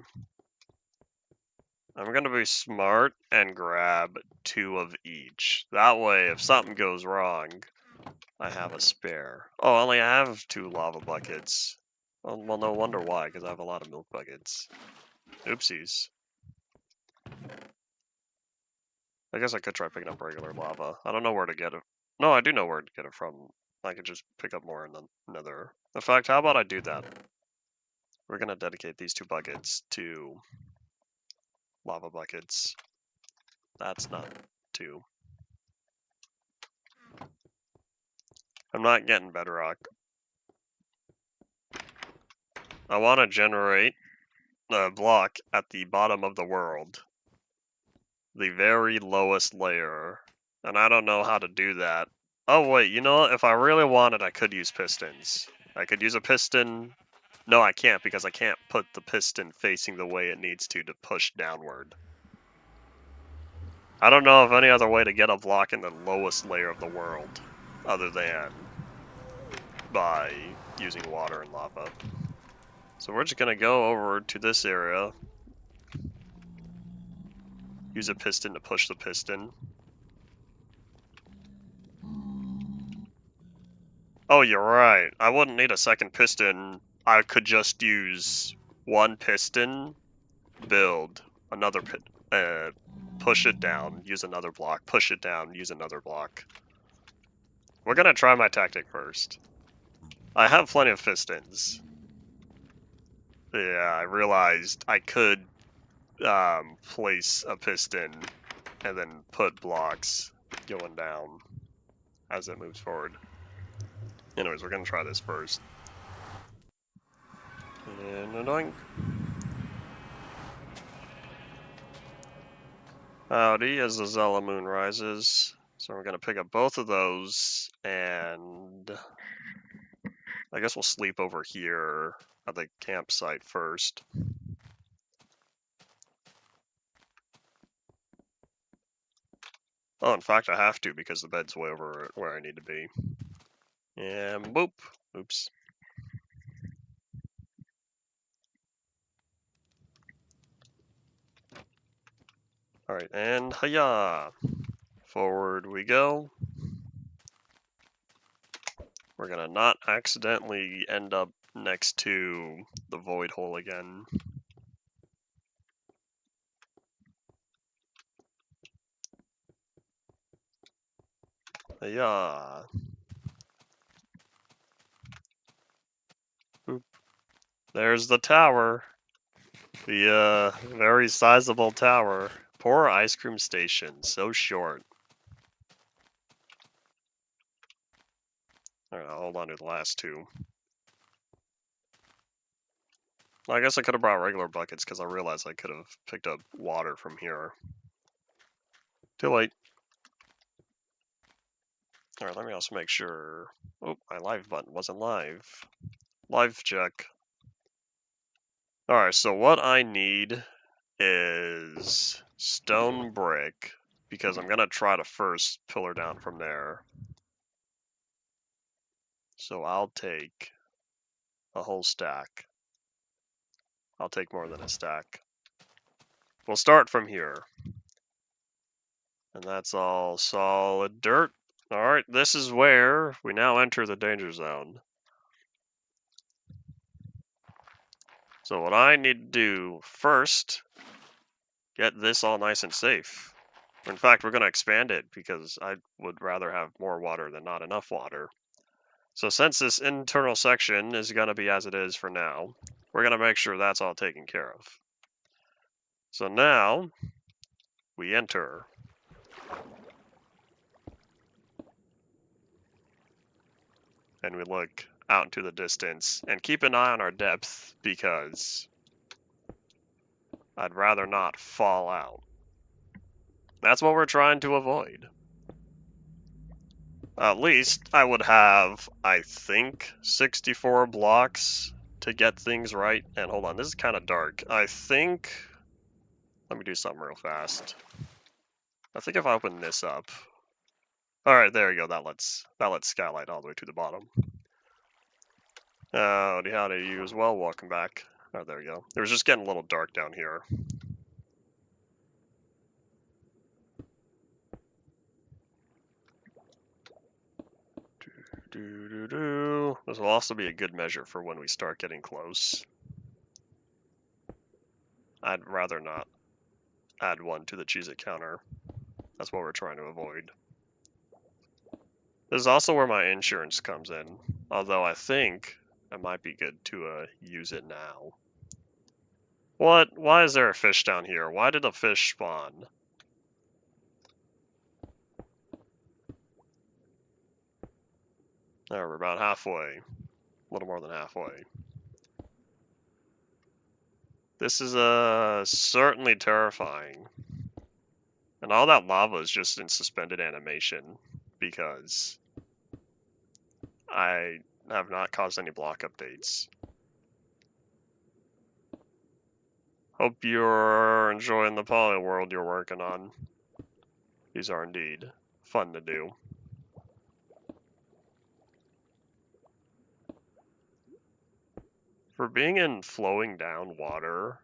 I'm going to be smart and grab 2 of each. That way, if something goes wrong, I have a spare. Oh, I only have 2 lava buckets. Well, no wonder why, because I have a lot of milk buckets. Oopsies. I guess I could try picking up regular lava. I don't know where to get it. No, I do know where to get it from. I could just pick up more in the nether. In fact, how about I do that? We're gonna dedicate these 2 buckets to lava buckets. That's not 2. I'm not getting bedrock. I want to generate a block at the bottom of the world. The very lowest layer. And I don't know how to do that. Oh wait, you know what? If I really wanted, I could use pistons. I could use a piston. No, I can't because I can't put the piston facing the way it needs to push downward. I don't know of any other way to get a block in the lowest layer of the world other than by using water and lava. So we're just gonna go over to this area, use a piston to push the piston. Oh, you're right. I wouldn't need a second piston. I could just use one piston, build another push it down, use another block, push it down, use another block. We're gonna try my tactic first. I have plenty of pistons. Yeah, I realized I could place a piston and then put blocks going down as it moves forward. Anyways, we're gonna try this first. And anoink. Howdy, as the Zella moon rises. So we're gonna pick up both of those, and I guess we'll sleep over here at the campsite first. Oh, in fact, I have to because the bed's way over where I need to be. And boop. Oops. Alright, and hiya! Forward we go. We're gonna not accidentally end up next to the void hole again. Hiya! Boop. There's the tower. The very sizable tower. Poor ice cream station, so short. Alright, I'll hold on to the last 2. I guess I could have brought regular buckets because I realized I could have picked up water from here. Too late. Alright, let me also make sure. Oh, my live button wasn't live. Live check. Alright, so what I need is stone brick because I'm gonna try to first pillar down from there. So I'll take a whole stack. I'll take more than a stack. We'll start from here. And that's all solid dirt. Alright, this is where we now enter the danger zone. So what I need to do first, get this all nice and safe. In fact, we're going to expand it because I would rather have more water than not enough water. So since this internal section is going to be as it is for now, we're going to make sure that's all taken care of. So now, we enter. And we look out into the distance and keep an eye on our depth because I'd rather not fall out. That's what we're trying to avoid. At least I would have, I think, 64 blocks to get things right. And hold on, this is kind of dark. I think, let me do something real fast. I think if I open this up. Alright, there you go, that lets skylight all the way to the bottom. Howdy, howdy, you as well, welcome back. Oh, there we go. It was just getting a little dark down here. This will also be a good measure for when we start getting close. I'd rather not add one to the Cheez-It counter. That's what we're trying to avoid. This is also where my insurance comes in, although I think it might be good to use it now. What? Why is there a fish down here? Why did a fish spawn? There, we're about halfway. A little more than halfway. This is certainly terrifying. And all that lava is just in suspended animation because I have not caused any block updates. Hope you're enjoying the Polyworld you're working on. These are indeed fun to do. For being in flowing down water.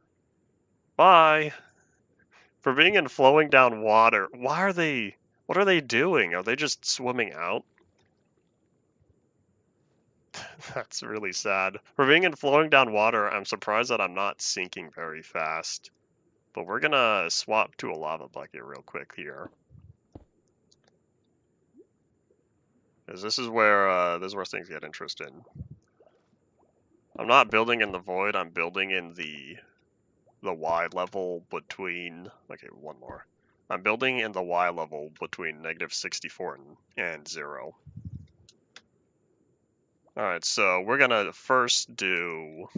Bye! For being in flowing down water, why are they. What are they doing? Are they just swimming out? That's really sad. For being in flowing down water, I'm surprised that I'm not sinking very fast. But we're gonna swap to a lava bucket real quick here. Because this is where things get interesting. I'm not building in the void, I'm building in the Y level between, okay, one more. I'm building in the Y level between -64 and 0. Alright, so we're gonna first do...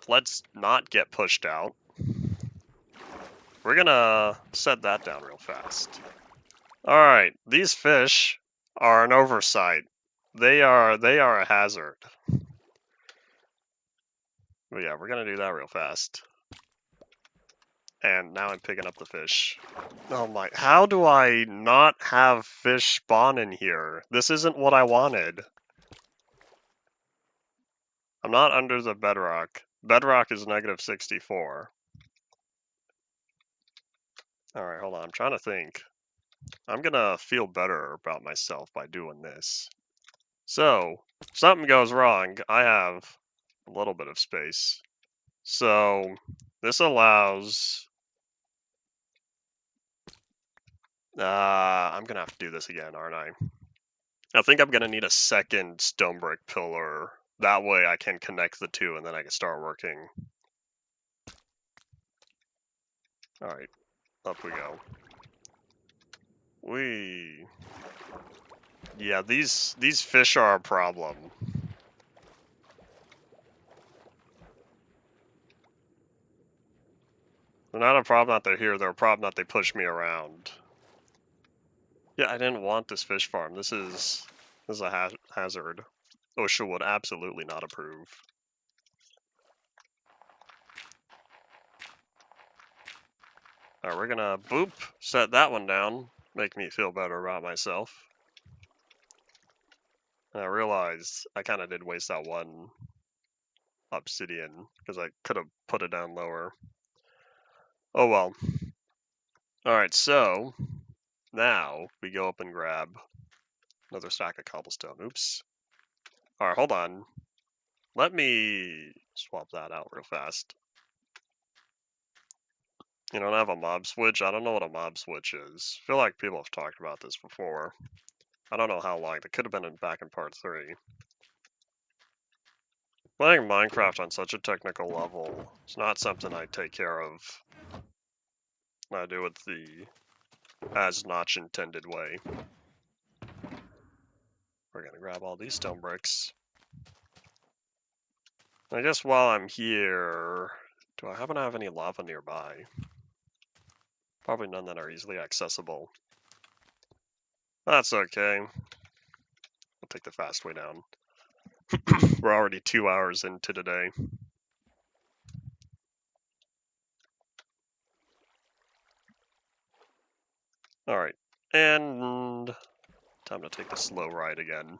let's not get pushed out. We're gonna set that down real fast. Alright, these fish are an oversight. They are a hazard. But yeah, we're gonna do that real fast. And now I'm picking up the fish. Oh my, how do I not have fish spawn in here? This isn't what I wanted. I'm not under the bedrock. Bedrock is -64. Alright, hold on, I'm trying to think. I'm gonna feel better about myself by doing this. So, something goes wrong, I have a little bit of space. So, this allows... I'm gonna have to do this again, aren't I? I think I'm gonna need a second stone brick pillar. That way I can connect the two and then I can start working. Alright, up we go. Yeah, these fish are a problem. They're not a problem that they're here, they're a problem that they push me around. Yeah, I didn't want this fish farm. This is a hazard. OSHA would absolutely not approve. Alright, we're gonna boop, set that one down, make me feel better about myself. And I realized I kind of did waste that one obsidian because I could have put it down lower. Oh well. Alright, so now we go up and grab another stack of cobblestone. Oops. Alright, hold on. Let me swap that out real fast. You don't have a mob switch? I don't know what a mob switch is. I feel like people have talked about this before. I don't know how long. That could have been back in part 3. Playing Minecraft on such a technical level is not something I take care of. I do it the as not intended way. We're gonna grab all these stone bricks. I guess while I'm here, do I happen to have any lava nearby? Probably none that are easily accessible. That's okay. We'll take the fast way down. We're already 2 hours into today. Alright, and time to take the slow ride again.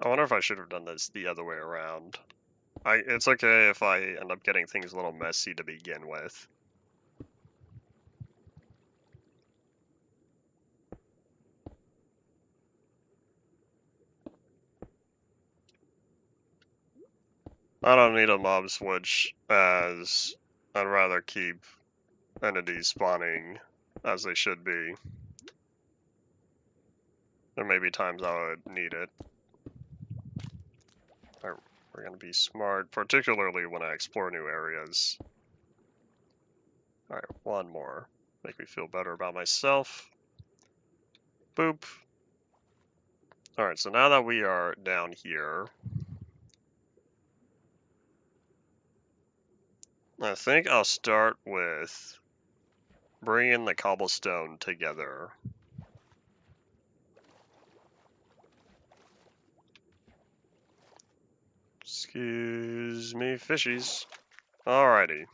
I wonder if I should have done this the other way around. It's okay if I end up getting things a little messy to begin with. I don't need a mob switch, as I'd rather keep entities spawning as they should be. There may be times I would need it. We're going to be smart, particularly when I explore new areas. Alright, one more. Make me feel better about myself. Boop. Alright, so now that we are down here, I think I'll start with bringing the cobblestone together. Excuse me, fishies. Alrighty.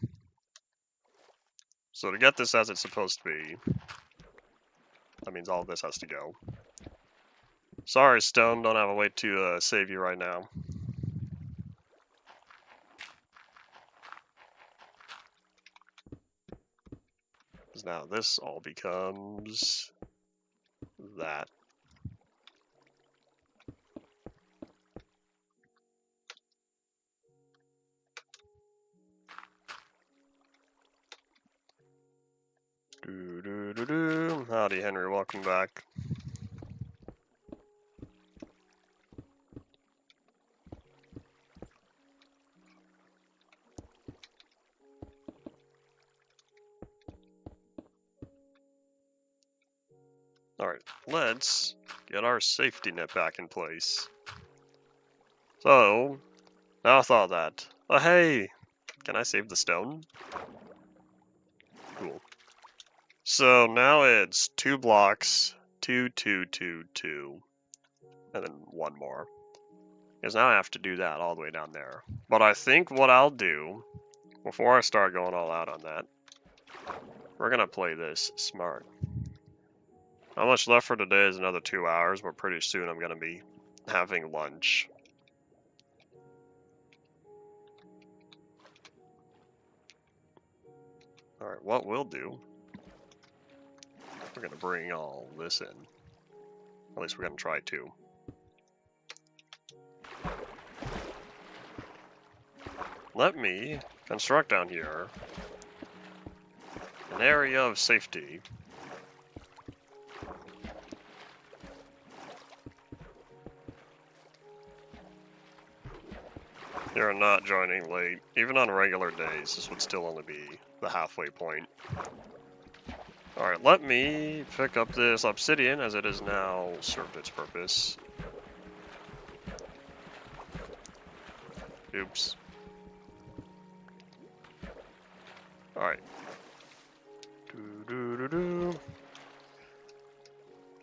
So to get this as it's supposed to be, that means all of this has to go. Sorry, Stone, don't have a way to save you right now. Because now this all becomes that. Doo-doo-doo-doo. Howdy, Henry, welcome back. Alright, let's get our safety net back in place. So, now I thought of that. Oh, hey! Can I save the stone? Cool. So now it's 2 blocks, 2, 2, 2, 2, and then one more. Because now I have to do that all the way down there. But I think what I'll do, before I start going all out on that, we're going to play this smart. How much left for today is another 2 hours, but pretty soon I'm going to be having lunch. Alright, what we'll do, we're going to bring all this in. At least we're going to try to. Let me construct down here an area of safety. You're not joining late. Even on regular days, this would still only be the halfway point. Alright, let me pick up this obsidian as it has now served its purpose. Oops. Alright. Doo-doo-doo-doo.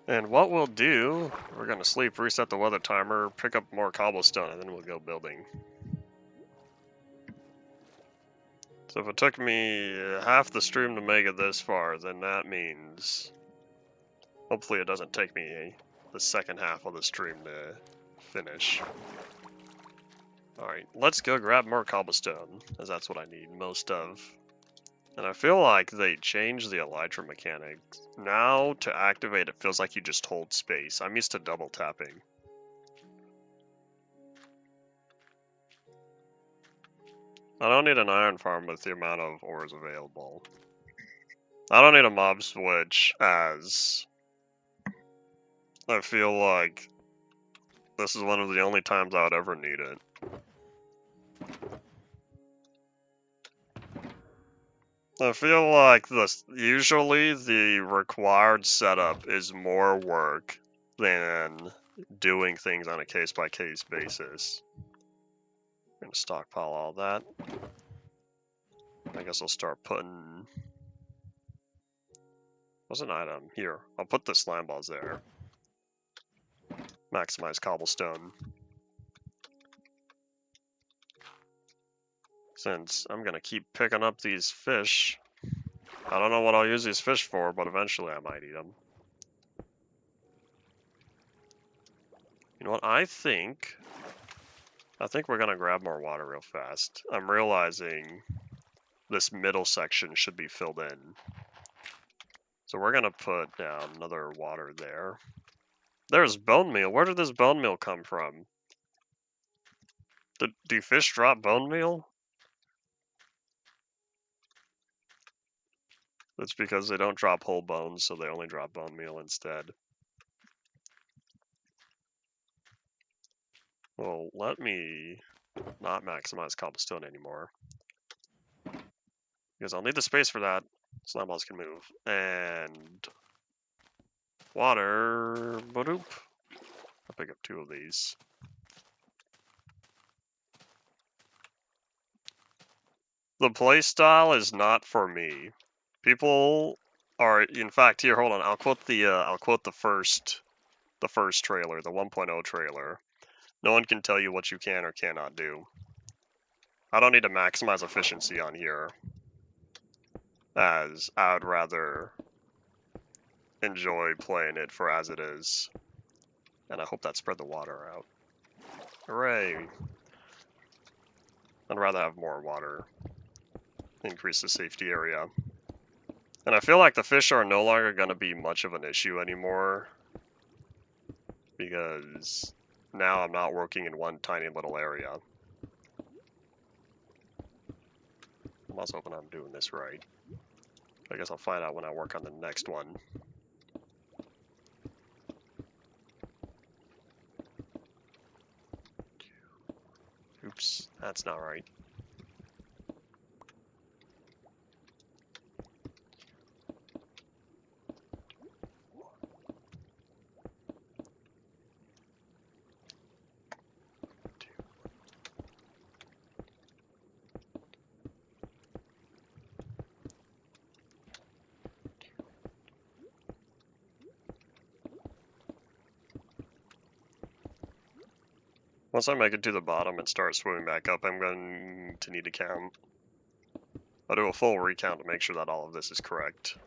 And what we'll do, we're gonna sleep, reset the weather timer, pick up more cobblestone, and then we'll go building. So if it took me half the stream to make it this far, then that means hopefully it doesn't take me the second half of the stream to finish. Alright, let's go grab more cobblestone, as that's what I need most of. And I feel like they changed the elytra mechanic. Now, to activate it feels like you just hold space. I'm used to double tapping. I don't need an iron farm with the amount of ores available. I don't need a mob switch, as I feel like this is one of the only times I would ever need it. I feel like usually the required setup is more work than doing things on a case-by-case basis. I'm gonna stockpile all that. I guess I'll start putting... What's an item? Here, I'll put the slime balls there. Maximize cobblestone. Since I'm gonna keep picking up these fish, I don't know what I'll use these fish for, but eventually I might eat them. You know what, I think I think we're gonna grab more water real fast. I'm realizing this middle section should be filled in. So we're gonna put down another water there. There's bone meal. Where did this bone meal come from? Do fish drop bone meal? It's because they don't drop whole bones, so they only drop bone meal instead. Well, let me not maximize cobblestone anymore, because I'll need the space for that. Slime balls can move. And water. Ba-doop. I'll pick up 2 of these. The playstyle is not for me. People are, in fact, here. Hold on. I'll quote the first trailer, the 1.0 trailer. No one can tell you what you can or cannot do. I don't need to maximize efficiency on here, as I would rather enjoy playing it for as it is. And I hope that spread the water out. Hooray! I'd rather have more water. Increase the safety area. And I feel like the fish are no longer going to be much of an issue anymore, because now I'm not working in one tiny little area. I'm also hoping I'm doing this right. I guess I'll find out when I work on the next one. Oops, that's not right. Once I make it to the bottom and start swimming back up, I'm going to need to count. I'll do a full recount to make sure that all of this is correct.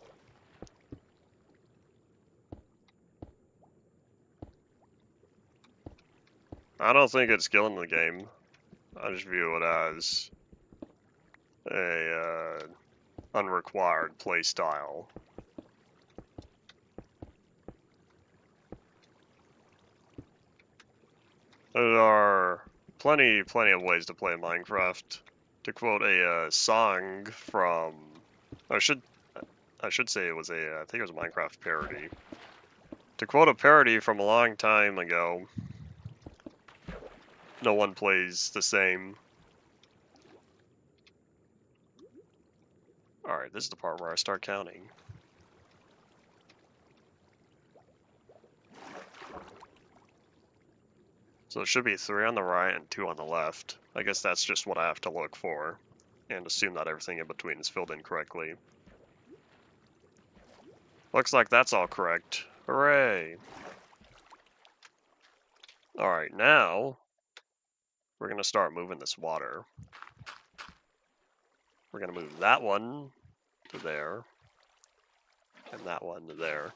I don't think it's killing the game. I just view it as a unrequired play style. There are plenty of ways to play Minecraft. To quote a song from, I should say it was I think it was a Minecraft parody. To quote a parody from a long time ago, no one plays the same. Alright, this is the part where I start counting. So it should be 3 on the right and 2 on the left. I guess that's just what I have to look for, and assume that everything in between is filled in correctly. Looks like that's all correct. Hooray! Alright, now we're going to start moving this water. We're going to move that one to there, and that one to there.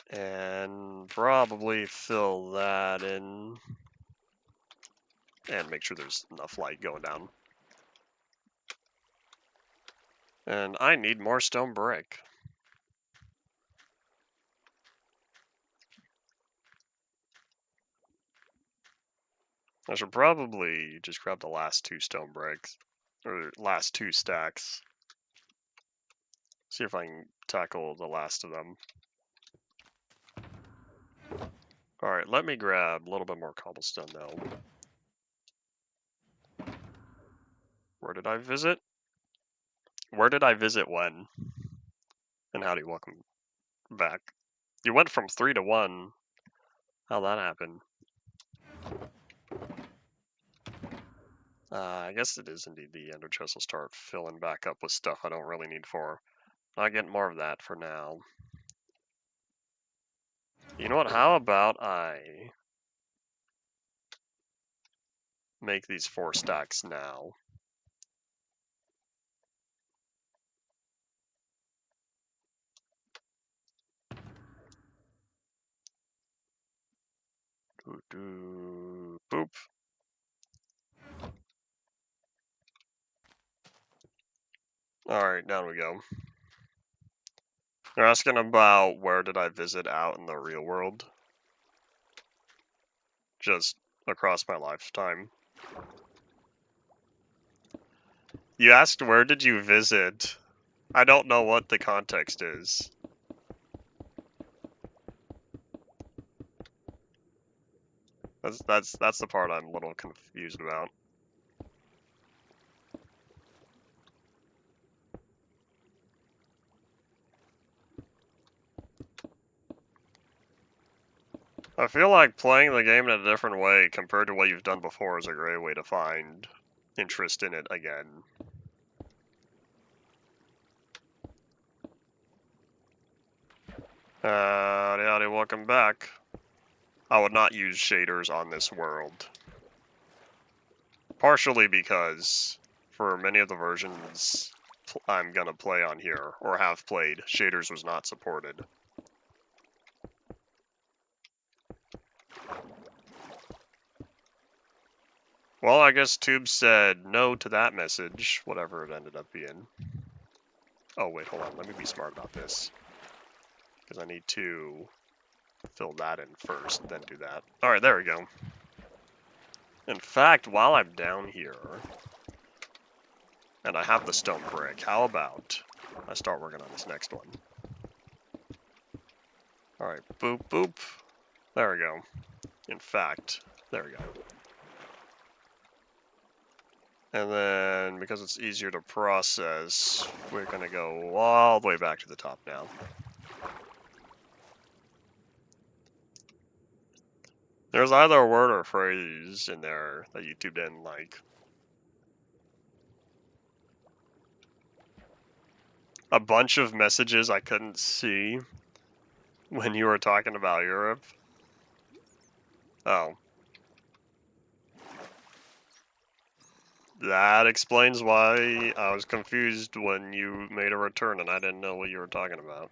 And probably fill that in, and make sure there's enough light going down. And I need more stone brick. I should probably just grab the last 2 stone bricks, or last 2 stacks. See if I can tackle the last of them. Alright, let me grab a little bit more cobblestone though. Where did I visit? Where did I visit when? And howdy, welcome back. You went from 3 to 1. How'd that happen? I guess it is indeed the ender chest will start filling back up with stuff I don't really need for. I'll get more of that for now. You know what, how about I make these 4 stacks now? Boop. Alright, down we go. They're asking about where did I visit out in the real world? Just across my lifetime. You asked where did you visit? I don't know what the context is. That's the part I'm a little confused about. I feel like playing the game in a different way compared to what you've done before is a great way to find interest in it again. Howdy, welcome back. I would not use shaders on this world. Partially because, for many of the versions I'm gonna play on here, or have played, shaders was not supported. Well, I guess Tube said no to that message, whatever it ended up being. Oh wait, hold on, let me be smart about this. Because I need to fill that in first, then do that. Alright, there we go. In fact, while I'm down here, and I have the stone brick, how about I start working on this next one? Alright, boop, boop. There we go. In fact, there we go. And then, because it's easier to process, we're going to go all the way back to the top now. There's either a word or a phrase in there that YouTube didn't like. A bunch of messages I couldn't see when you were talking about Europe. Oh. That explains why I was confused when you made a return and I didn't know what you were talking about.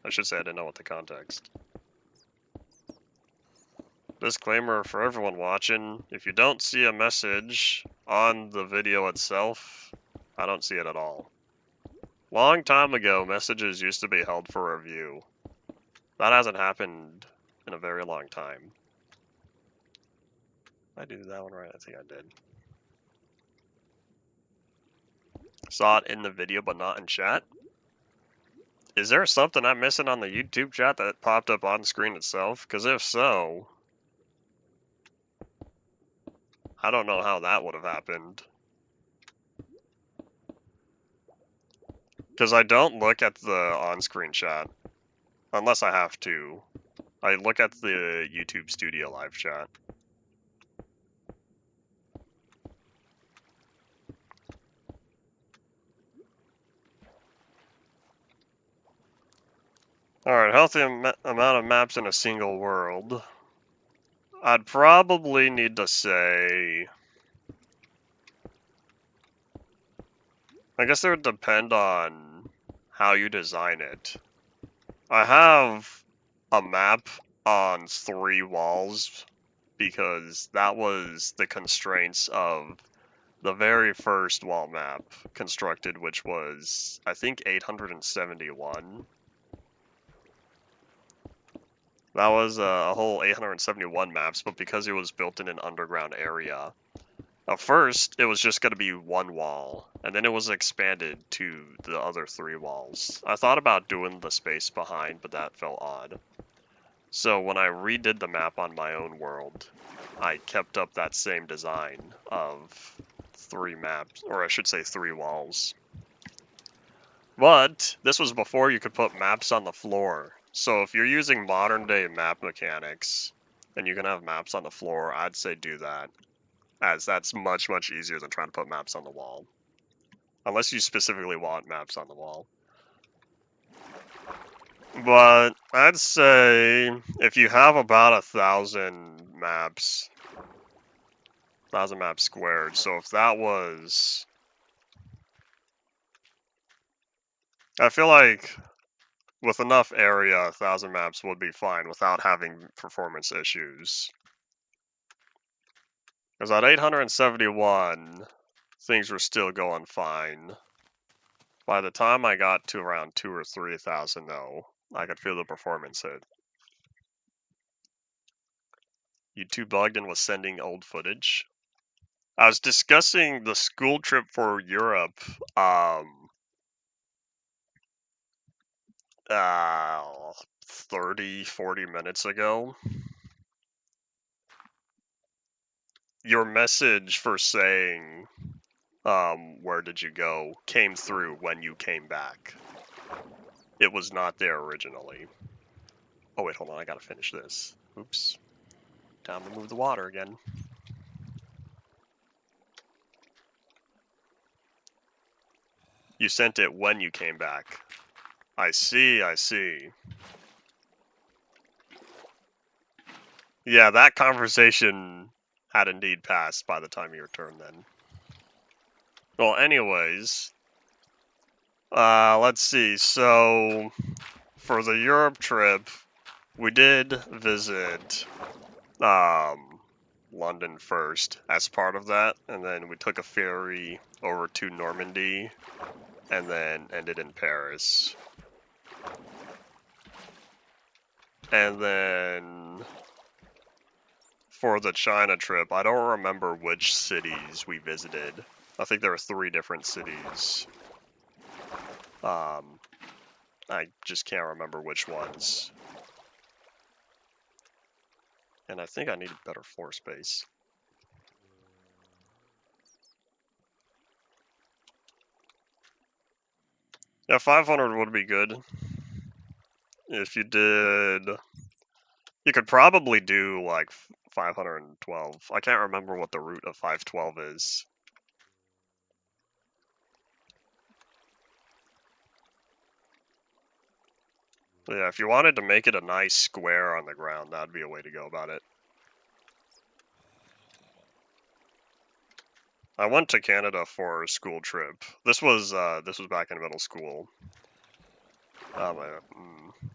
I should say I didn't know what the context. Disclaimer for everyone watching, if you don't see a message on the video itself, I don't see it at all. Long time ago, messages used to be held for review. That hasn't happened in a very long time. Did I do that one right? I think I did. Saw it in the video, but not in chat. Is there something I'm missing on the YouTube chat that popped up on screen itself? Because if so, I don't know how that would have happened. Because I don't look at the on-screen chat. Unless I have to. I look at the YouTube Studio live chat. Alright, healthy amount of maps in a single world. I'd probably need to say... I guess it would depend on how you design it. I have a map on 3 walls because that was the constraints of the very first wall map constructed, which was, I think, 871. That was a whole 871 maps, but because it was built in an underground area, at first it was just going to be 1 wall, and then it was expanded to the other 3 walls. I thought about doing the space behind, but that felt odd. So when I redid the map on my own world, I kept up that same design of 3 maps, or I should say 3 walls. But this was before you could put maps on the floor. So if you're using modern day map mechanics and you can have maps on the floor, I'd say do that, as that's much, much easier than trying to put maps on the wall. Unless you specifically want maps on the wall. But I'd say if you have about 1,000 maps, 1,000 maps squared, so if that was... I feel like with enough area, 1,000 maps would be fine without having performance issues. Because at 871, things were still going fine. By the time I got to around 2,000 or 3,000, though, I could feel the performance hit. YouTube bugged and was sending old footage. I was discussing the school trip for Europe 30, 40 minutes ago. Your message for saying, where did you go, came through when you came back. It was not there originally. Oh wait, hold on, I gotta finish this. Oops. Time to move the water again. You sent it when you came back. I see, I see. Yeah, that conversation had indeed passed by the time you returned then. Well, anyways, let's see. So, for the Europe trip, we did visit London first as part of that, and then we took a ferry over to Normandy, and then ended in Paris. And then for the China trip, I don't remember which cities we visited. I think there were 3 different cities. I just can't remember which ones. And I think I needed better floor space. Yeah, 500 would be good. If you did... You could probably do, like, 512. I can't remember what the root of 512 is. But yeah, if you wanted to make it a nice square on the ground, that'd be a way to go about it. I went to Canada for a school trip. This was back in middle school.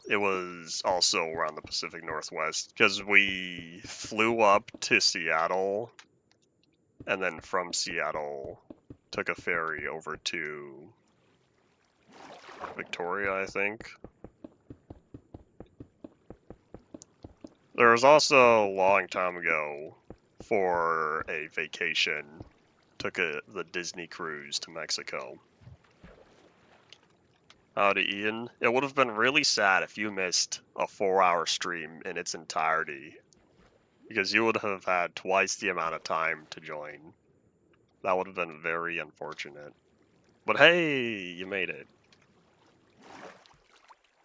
It was also around the Pacific Northwest, because we flew up to Seattle, and then from Seattle took a ferry over to Victoria, I think. There was also a long time ago, for a vacation, took the Disney cruise to Mexico. Howdy, Ian. It would have been really sad if you missed a 4-hour stream in its entirety, because you would have had twice the amount of time to join. That would have been very unfortunate. But hey, you made it.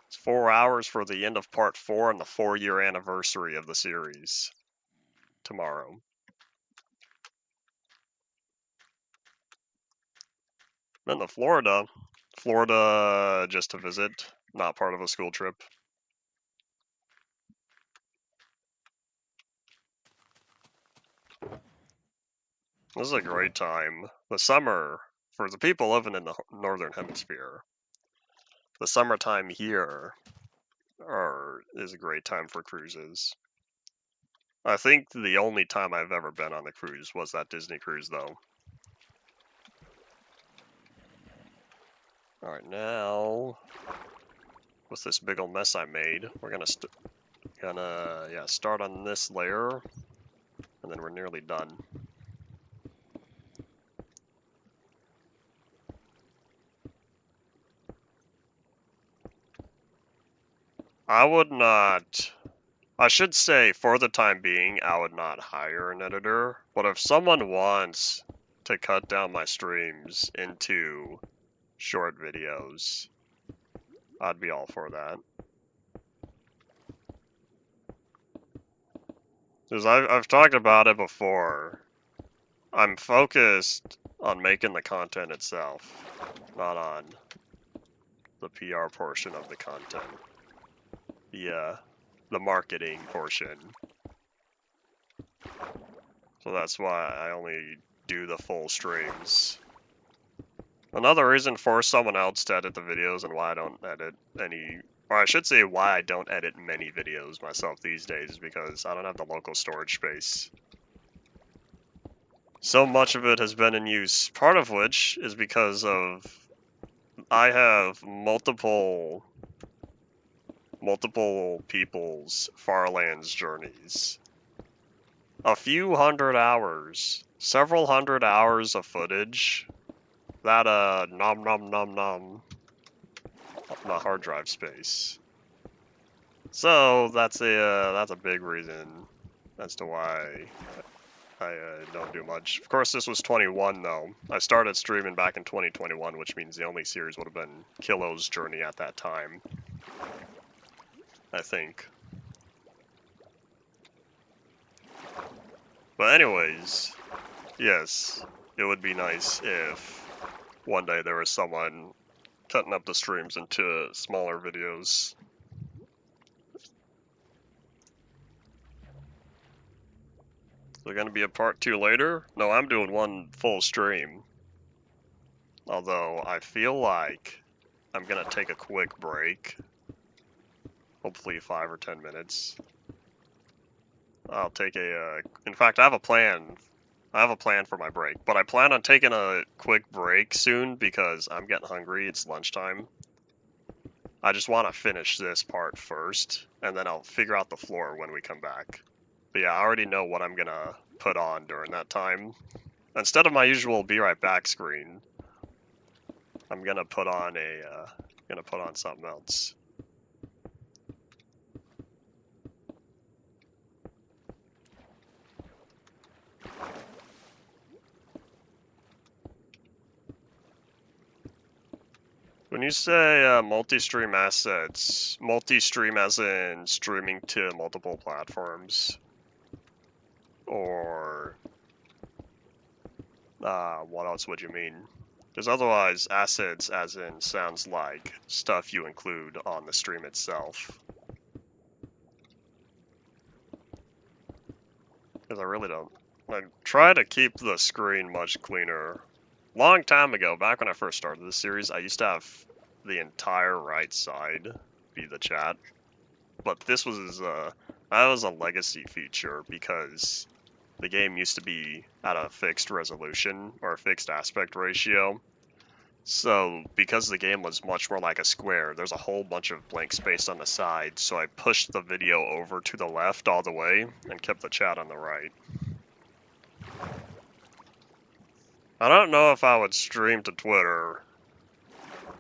It's 4 hours for the end of part 4 and the 4-year anniversary of the series. Tomorrow. Then to Florida. Florida just to visit, not part of a school trip. This is a great time. The summer, for the people living in the northern hemisphere, the summertime here is a great time for cruises. I think the only time I've ever been on a cruise was that Disney cruise, though. Alright, now, with this big old mess I made, we're gonna start on this layer, and then we're nearly done. I should say, for the time being, I would not hire an editor, but if someone wants to cut down my streams into short videos, I'd be all for that. Because I've talked about it before. I'm focused on making the content itself, not on the PR portion of the content. The marketing portion. So that's why I only do the full streams. Another reason for someone else to edit the videos and why I don't edit any, or I should say why I don't edit many videos myself these days, is because I don't have the local storage space. So much of it has been in use, part of which is because of I have multiple people's Farlands journeys. A few hundred hours, several hundred hours of footage. That nom nom nom nom, not hard drive space. So that's a big reason as to why I don't do much. Of course, this was 21 though. I started streaming back in 2021, which means the only series would have been Killo's journey at that time. I think. But anyways, yes, it would be nice if one day there was someone cutting up the streams into smaller videos. Is there going to be a part 2 later? No, I'm doing one full stream. Although I feel like I'm going to take a quick break. Hopefully 5 or 10 minutes. I'll take in fact, I have a plan. I have a plan for my break, but I plan on taking a quick break soon because I'm getting hungry. It's lunchtime. I just want to finish this part first, and then I'll figure out the floor when we come back. But yeah, I already know what I'm gonna put on during that time. Instead of my usual "be right back" screen, I'm gonna put on something else. When you say multi-stream assets, multi-stream as in streaming to multiple platforms, or what else would you mean? Because otherwise, assets as in sounds like stuff you include on the stream itself. Because I really don't. I try to keep the screen much cleaner. Long time ago, back when I first started this series, I used to have the entire right side be the chat. But this was that was a legacy feature because the game used to be at a fixed resolution or a fixed aspect ratio. So because the game was much more like a square, there's a whole bunch of blank space on the side, so I pushed the video over to the left all the way and kept the chat on the right. I don't know if I would stream to Twitter.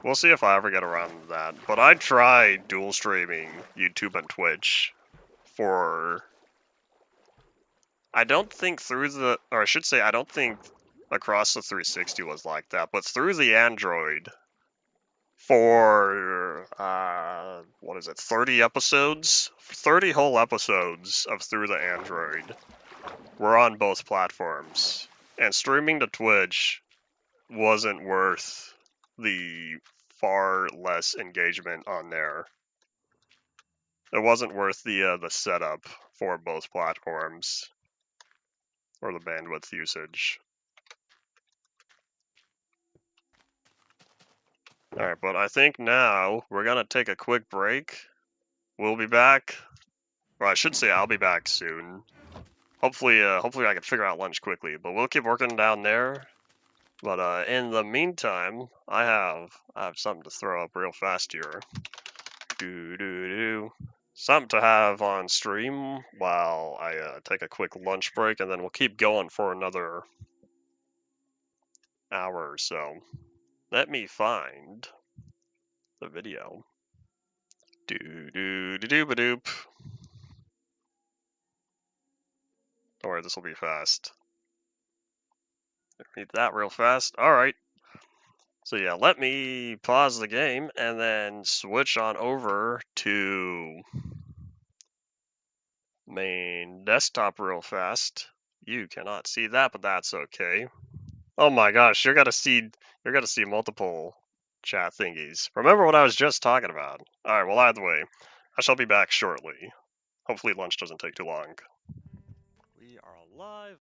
We'll see if I ever get around to that. But I tried dual streaming YouTube and Twitch for... I don't think I should say I don't think across the 360 was like that, but through the Android for, 30 episodes? 30 whole episodes of Through the Android were on both platforms. And streaming to Twitch wasn't worth the far less engagement on there. It wasn't worth the setup for both platforms or the bandwidth usage. Alright, but I think now we're gonna take a quick break. We'll be back. Or I should say I'll be back soon. Hopefully I can figure out lunch quickly, but we'll keep working down there. But in the meantime, I have something to throw up real fast here. Something to have on stream while I take a quick lunch break, and then we'll keep going for another hour or so. Let me find the video. Doop. Don't worry, this will be fast. Read that real fast. Alright. So yeah, let me pause the game and then switch on over to main desktop real fast. You cannot see that, but that's okay. Oh my gosh, you're gonna see multiple chat thingies. Remember what I was just talking about. Alright, well either way, I shall be back shortly. Hopefully lunch doesn't take too long. We are live.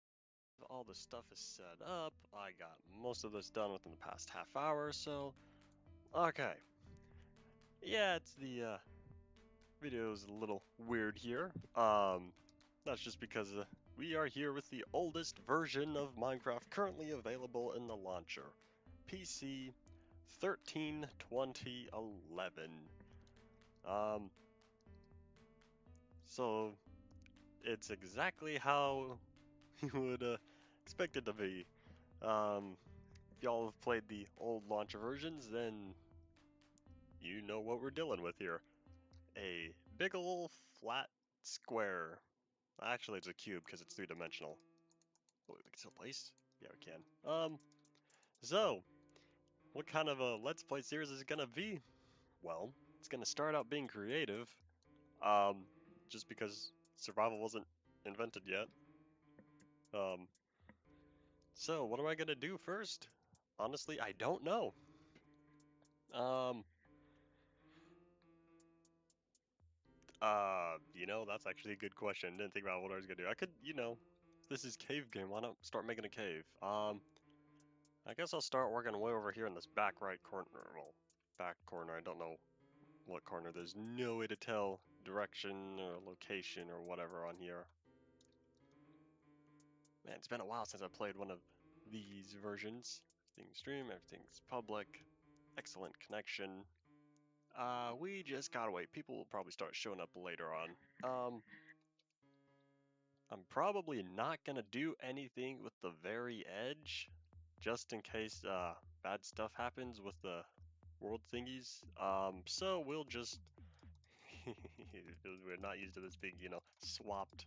All the stuff is set up. I got most of this done within the past half hour or so. Okay. Yeah, it's the video is a little weird here. That's just because we are here with the oldest version of Minecraft currently available in the launcher, PC 13.2011. So it's exactly how you would expect it to be. If y'all have played the old launcher versions, then you know what we're dealing with here. A big ol' flat square. Actually, it's a cube because it's three-dimensional. Oh, we can still place? Yeah, we can. So, what kind of a Let's Play series is it gonna be? Well, it's gonna start out being creative. Just because survival wasn't invented yet. So what am I gonna do first? Honestly, I don't know. That's actually a good question. Didn't think about what I was gonna do. I could, this is cave game. Why not start making a cave? I guess I'll start working way over here in this back right corner. Well, back corner. I don't know what corner. There's no way to tell direction or location or whatever on here. Man, it's been a while since I played one of these versions. Everything's stream, everything's public, excellent connection. We just gotta wait. People will probably start showing up later on. I'm probably not gonna do anything with the very edge, just in case bad stuff happens with the world thingies. So we'll just we're not used to this being, swapped.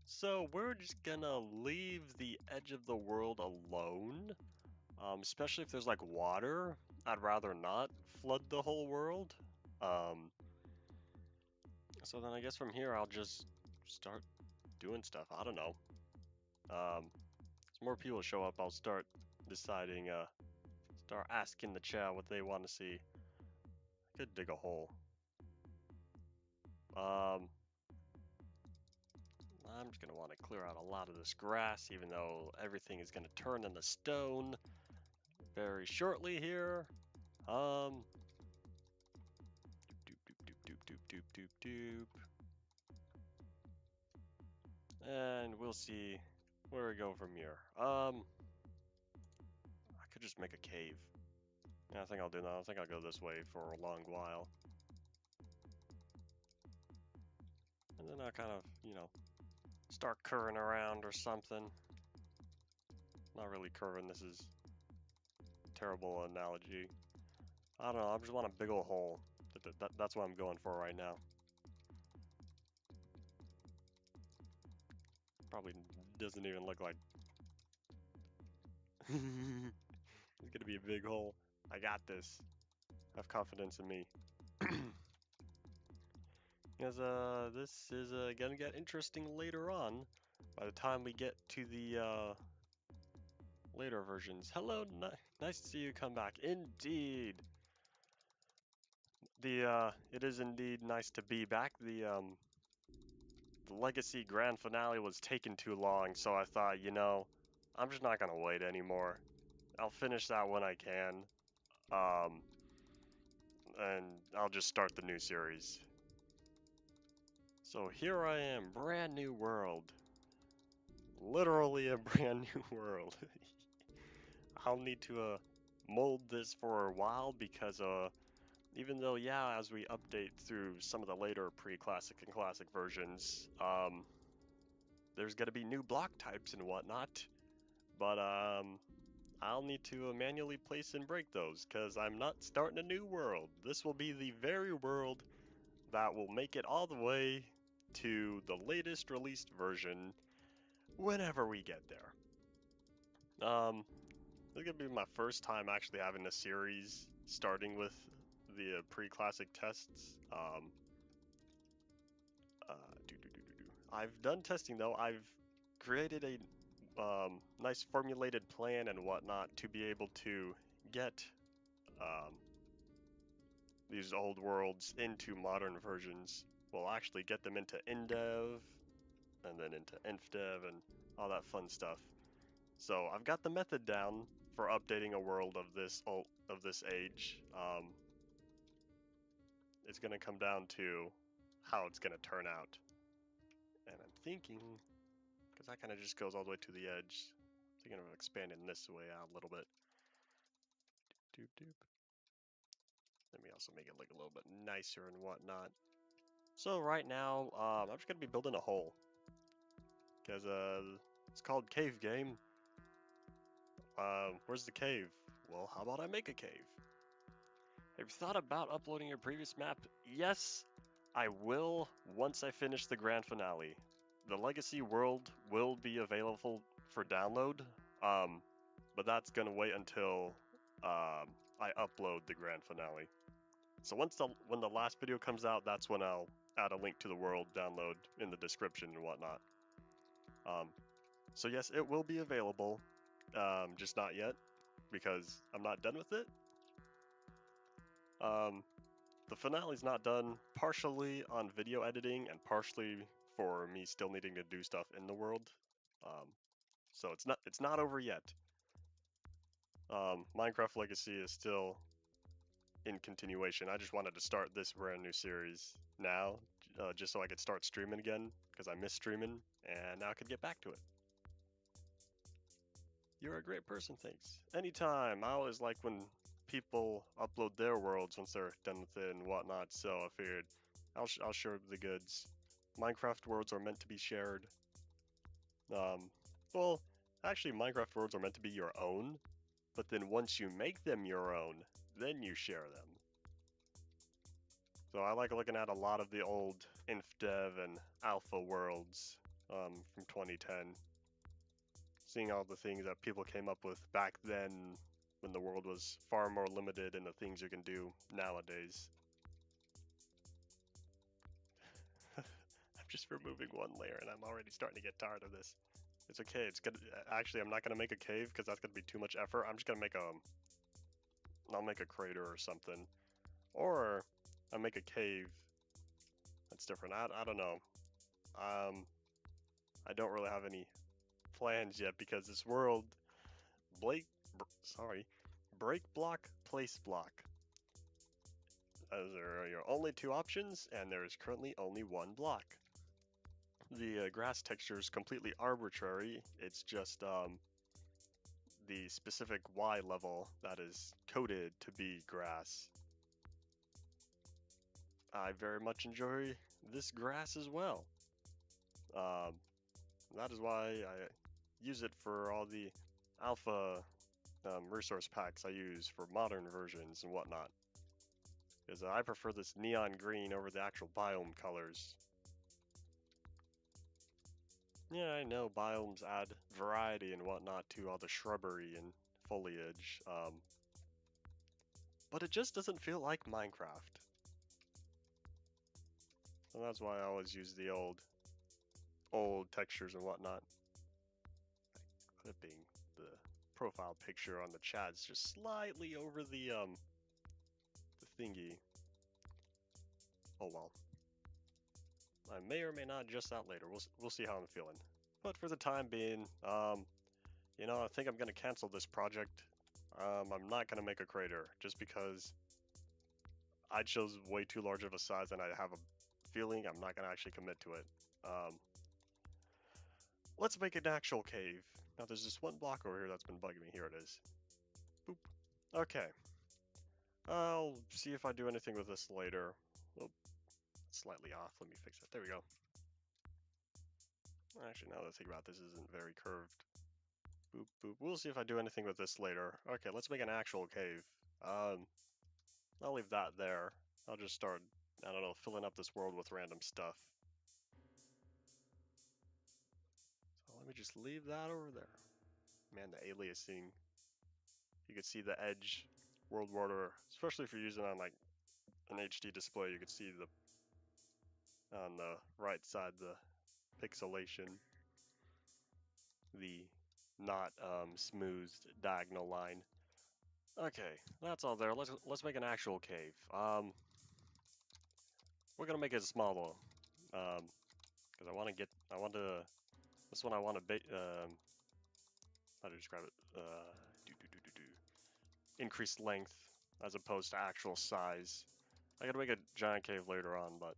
So we're just gonna leave the edge of the world alone. Especially if there's like water, I'd rather not flood the whole world. So then I guess from here I'll just start doing stuff. I don't know. As more people show up, I'll start deciding, start asking the chat what they want to see. I could dig a hole. I'm just gonna want to clear out a lot of this grass, even though everything is gonna turn into stone very shortly here. Doop doop. And we'll see where we go from here. I could just make a cave. Yeah, I think I'll do that. I think I'll go this way for a long while. And then I'll kind of, start curving around or something. Not really curving, this is a terrible analogy. I don't know, I just want a big old hole. That's what I'm going for right now. Probably doesn't even look like... It's gonna be a big hole. I got this. Have confidence in me. Because this is gonna get interesting later on. By the time we get to the later versions. Hello, nice to see you come back. Indeed. It is indeed nice to be back. The Legacy Grand Finale was taking too long, so I thought, I'm just not gonna wait anymore. I'll finish that when I can. And I'll just start the new series. So here I am, brand new world. Literally a brand new world. I'll need to mold this for a while because even though, yeah, as we update through some of the later pre-classic and classic versions, there's gonna be new block types and whatnot, but I'll need to manually place and break those because I'm not starting a new world. This will be the very world that will make it all the way to the latest released version whenever we get there. This is gonna be my first time actually having a series starting with the pre-classic tests. I've done testing though. I've created a nice formulated plan and whatnot to be able to get these old worlds into modern versions. We'll actually get them into InDev and then into InfDev and all that fun stuff. So I've got the method down for updating a world of this age. It's going to come down to how it's going to turn out. And I'm thinking because that kind of just goes all the way to the edge. Thinking of expanding this way out a little bit. Doop doop. Let me also make it look a little bit nicer and whatnot. So right now, I'm just gonna be building a hole, because it's called Cave Game. Where's the cave? Well, how about I make a cave? Have you thought about uploading your previous map? Yes, I will once I finish the grand finale. The Legacy world will be available for download, but that's gonna wait until I upload the grand finale. So when the last video comes out, that's when I'll add a link to the world download in the description and whatnot. So yes, it will be available, just not yet, because I'm not done with it. The finale's not done, partially on video editing and partially for me still needing to do stuff in the world. So it's not over yet. Minecraft Legacy is still in continuation. I just wanted to start this brand new series now, just so I could start streaming again, because I miss streaming, and now I could get back to it. You're a great person, thanks. Anytime. I always like when people upload their worlds once they're done with it and whatnot, so I figured I'll share the goods. Minecraft worlds are meant to be shared. Well, actually Minecraft worlds are meant to be your own, but then once you make them your own, then you share them. So I like looking at a lot of the old InfDev and Alpha worlds from 2010. Seeing all the things that people came up with back then when the world was far more limited in the things you can do nowadays. I'm just removing one layer and I'm already starting to get tired of this. It's okay, it's good. Actually, I'm not gonna make a cave because that's gonna be too much effort. I'm just gonna make I'll make a crater or something. Or I'll make a cave. That's different. I don't know. I don't really have any plans yet because this world, break block, place block. Those are your only two options, and there is currently only one block. The grass texture is completely arbitrary. It's just the specific Y level that is coded to be grass. I very much enjoy this grass as well. That is why I use it for all the alpha resource packs I use for modern versions and whatnot. Because I prefer this neon green over the actual biome colors. Yeah, I know biomes add variety and whatnot to all the shrubbery and foliage, but it just doesn't feel like Minecraft. And that's why I always use the old textures and whatnot. Clipping the profile picture on the chat's just slightly over the thingy. Oh well. I may or may not adjust that later. We'll see how I'm feeling. But for the time being, you know, I think I'm gonna cancel this project. I'm not gonna make a crater just because I chose way too large of a size and I have a feeling I'm not gonna actually commit to it. Let's make an actual cave. Now there's this one block over here that's been bugging me. Here it is. Boop. Okay. I'll see if I do anything with this later. Oh, slightly off. Let me fix it. There we go. Actually, now that I think about this, isn't very curved. Boop, boop. We'll see if I do anything with this later. Okay, let's make an actual cave. I'll leave that there. I'll just start, I don't know, filling up this world with random stuff. So let me just leave that over there. Man, the aliasing. You can see the edge world border, especially if you're using on like an HD display, you can see the on the right side the pixelation, the not smoothed diagonal line. Okay, that's all there. Let's make an actual cave. We're gonna make it small though, because I want to. This one I want to how to describe it? Increased length as opposed to actual size. I gotta make a giant cave later on, but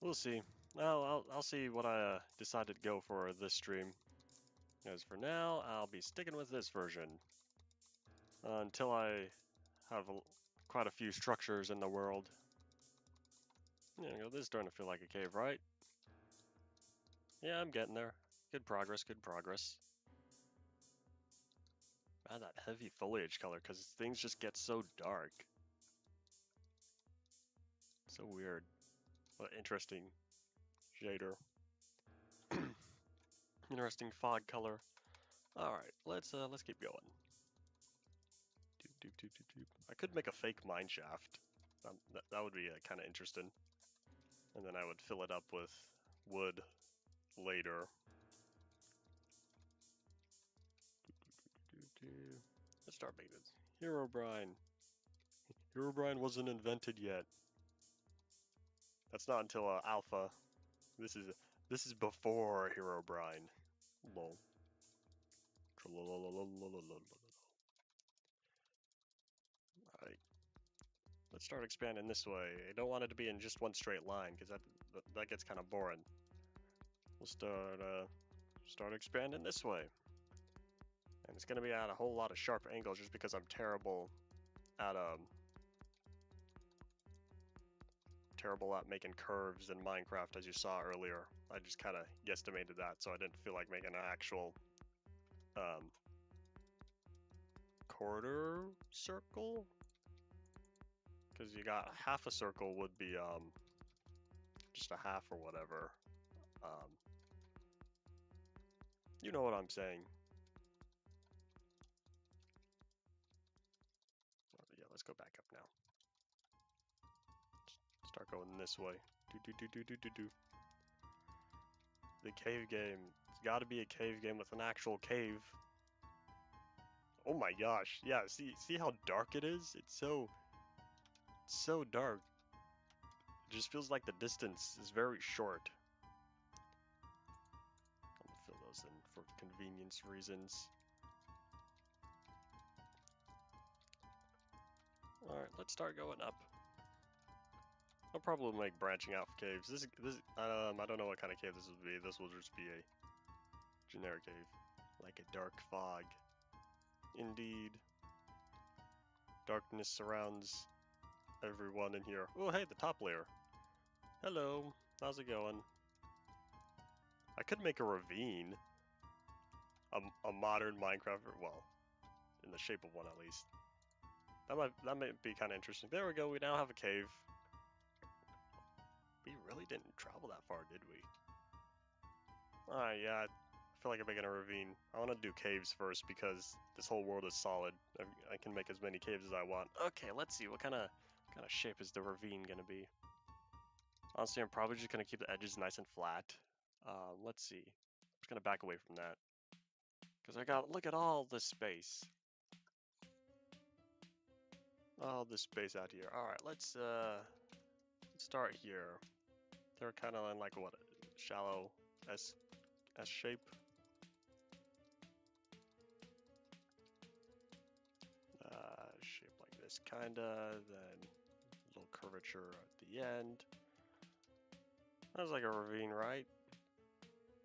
we'll see. Well, I'll see what I decide to go for this stream. As for now, I'll be sticking with this version until I have quite a few structures in the world. This is starting to feel like a cave, right? Yeah, I'm getting there. Good progress, good progress. Ah, that heavy foliage color, because things just get so dark. So weird. What an interesting shader. Interesting fog color. Alright, let's keep going. I could make a fake mine shaft. That would be kind of interesting. And then I would fill it up with wood later. Let's start making this. Herobrine. Herobrine wasn't invented yet. That's not until alpha. This is before Herobrine. Lol. Alright. Let's start expanding this way. I don't want it to be in just one straight line, because that gets kind of boring. We'll start expanding this way. And it's going to be at a whole lot of sharp angles just because I'm terrible at making curves in Minecraft, as you saw earlier. I just kind of guesstimated that, so I didn't feel like making an actual quarter circle. Because you got half a circle would be just a half or whatever. You know what I'm saying. Yeah, let's go back up now. Start going this way. The cave game. It's got to be a cave game with an actual cave. Oh my gosh! Yeah, see how dark it is? It's so dark. It just feels like the distance is very short. I'm gonna fill those in for convenience reasons. All right, let's start going up. I'll probably make branching out caves. I don't know what kind of cave this will be. This will just be a generic cave, like a dark fog. Indeed. Darkness surrounds everyone in here. Oh, hey, the top layer. Hello, how's it going? I could make a ravine. A modern Minecraft, well, in the shape of one at least. That might be kind of interesting. There we go, we now have a cave. We really didn't travel that far, did we? Alright, yeah, I feel like I'm making a ravine. I want to do caves first because this whole world is solid. I can make as many caves as I want. Okay, let's see, what kind of shape is the ravine gonna be? Honestly, I'm probably just gonna keep the edges nice and flat. Let's see. I'm just gonna back away from that. Because look at all this space. All this space out here. Alright, let's start here. They're kind of in like what, a shallow S shape. Shape like this, kinda. Then a little curvature at the end. That's like a ravine, right?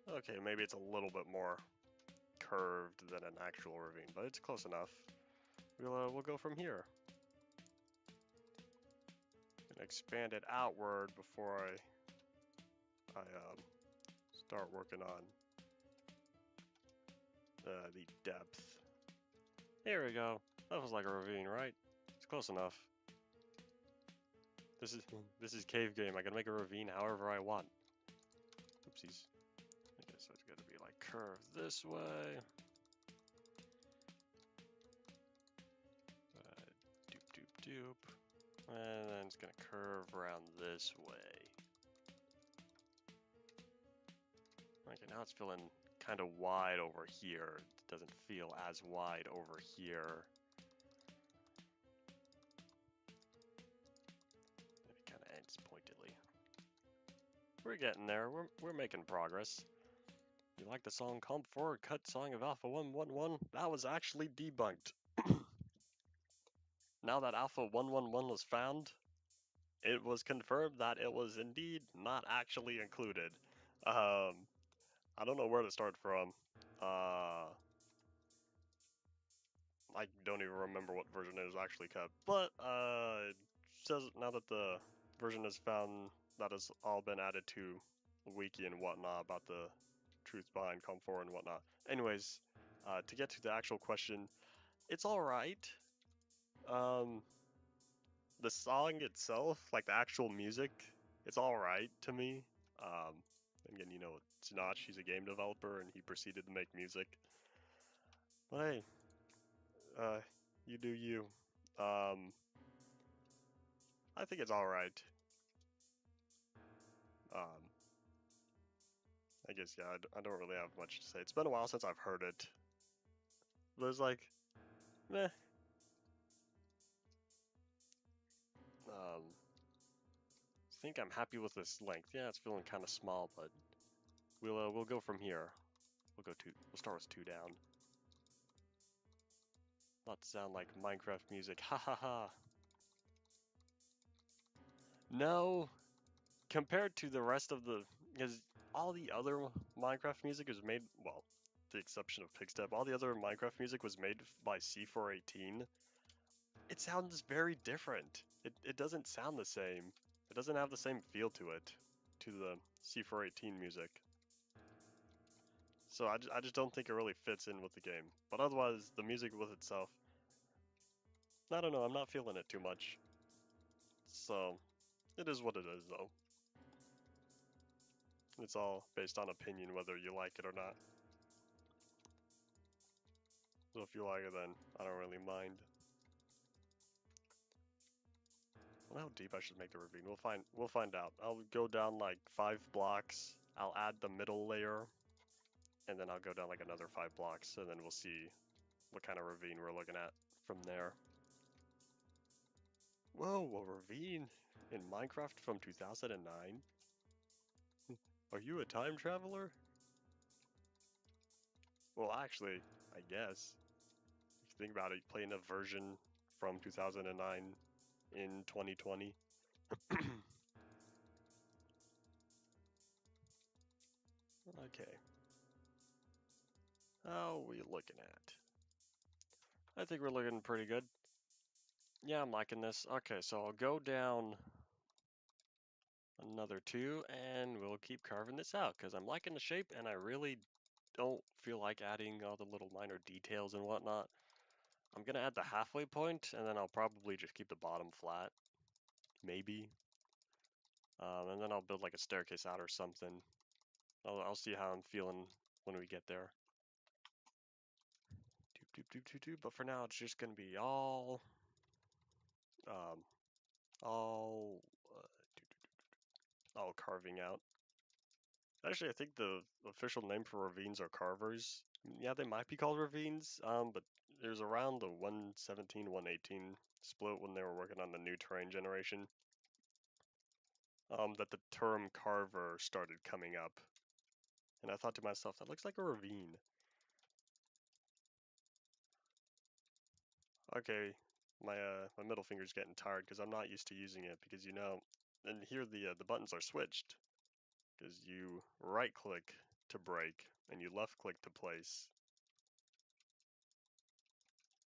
Okay, maybe it's a little bit more curved than an actual ravine, but it's close enough. We'll go from here. And expand it outward before I start working on the depth. Here we go. That was like a ravine, right? It's close enough. This is cave game. I can make a ravine however I want. Oopsies. I guess that's gonna be like curved this way. Doop. And then it's gonna curve around this way. Okay, now it's feeling kind of wide over here. It doesn't feel as wide over here. It kind of ends pointedly. We're getting there. We're making progress. You like the song "Come Forward Cut Song of Alpha 111"? That was actually debunked. Now that Alpha 111 was found, it was confirmed that it was indeed not actually included. I don't know where to start from. I don't even remember what version it is actually kept, but it says now that the version is found that has all been added to the wiki and whatnot about the truth behind COM4 and whatnot. Anyways, to get to the actual question, it's all right. The song itself, like the actual music, it's all right to me. Again, you know, it's not. He's a game developer, and he proceeded to make music. But hey, you do you. Um, I think it's all right. Um, I guess yeah. I don't really have much to say. It's been a while since I've heard it. But it's like, meh. I think I'm happy with this length. Yeah, it's feeling kind of small, but we'll go from here. We'll start with 2 down. Not to sound like Minecraft music. Ha ha ha. No, compared to the rest of because all the other Minecraft music was made, well, the exception of Pigstep, all the other Minecraft music was made by C418. It sounds very different. It doesn't sound the same. It doesn't have the same feel to it, to the C418 music. So I just don't think it really fits in with the game. But otherwise, the music with itself, I don't know, I'm not feeling it too much. So, it is what it is though. It's all based on opinion whether you like it or not. So if you like it, then I don't really mind. I don't know how deep I should make the ravine. We'll find out. I'll go down like 5 blocks. I'll add the middle layer, and then I'll go down like another 5 blocks, and then we'll see what kind of ravine we're looking at from there. Whoa, a ravine in Minecraft from 2009? Are you a time traveler? Well, actually, I guess. If you think about it, playing a version from 2009 in 2020. Okay. How are we looking at? I think we're looking pretty good. Yeah, I'm liking this. Okay, so I'll go down another 2 and we'll keep carving this out because I'm liking the shape and I really don't feel like adding all the little minor details and whatnot. I'm gonna add the halfway point and then I'll probably just keep the bottom flat. Maybe. And then I'll build like a staircase out or something. I'll see how I'm feeling when we get there. Doop, doop, doop, doop, doop. But for now, it's just gonna be all uh, carving out. Actually, I think the official name for ravines are carvers. Yeah, they might be called ravines, but there's around the 117, 118 split when they were working on the new terrain generation, that the term carver started coming up. And I thought to myself, that looks like a ravine. Okay, my middle finger's getting tired because I'm not used to using it because and here the buttons are switched because you right click to break and you left click to place.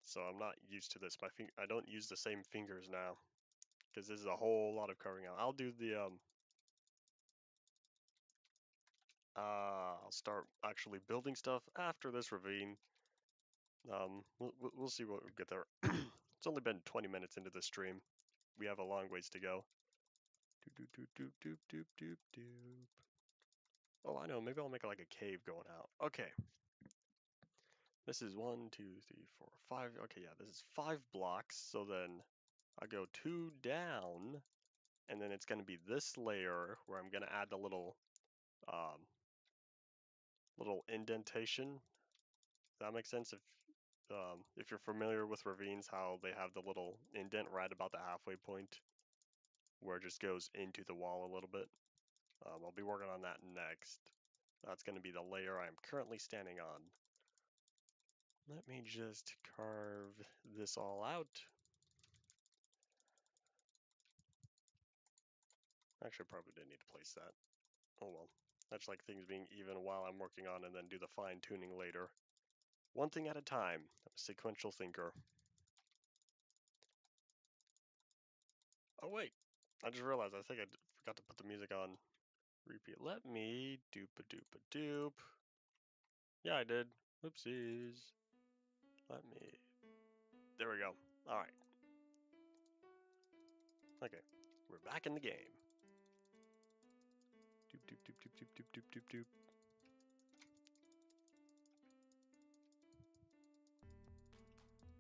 So I'm not used to this. I don't use the same fingers now because this is a whole lot of carving out. I'll do the I'll start actually building stuff after this ravine. We'll see what we get there. It's only been 20 minutes into the stream. We have a long ways to go. Doop, doop, doop, doop, doop, doop, doop. Oh, I know. Maybe I'll make like a cave going out. Okay. This is 1, 2, 3, 4, 5. Okay, yeah, this is 5 blocks. So then I go 2 down, and then it's going to be this layer where I'm going to add the little indentation. Does that make sense? If you're familiar with ravines, how they have the little indent right about the halfway point, where it just goes into the wall a little bit. I'll be working on that next. That's going to be the layer I'm currently standing on. Let me just carve this all out. Actually, I probably didn't need to place that. Oh well. That's like things being even while I'm working on and then do the fine tuning later. One thing at a time. I'm a sequential thinker. Oh wait, I just realized I think I forgot to put the music on repeat. Let me doop-a-doop-a-doop. Yeah, I did. Oopsies. Let me. There we go. All right. Okay, we're back in the game. Doop doop doop doop doop doop doop doop doop.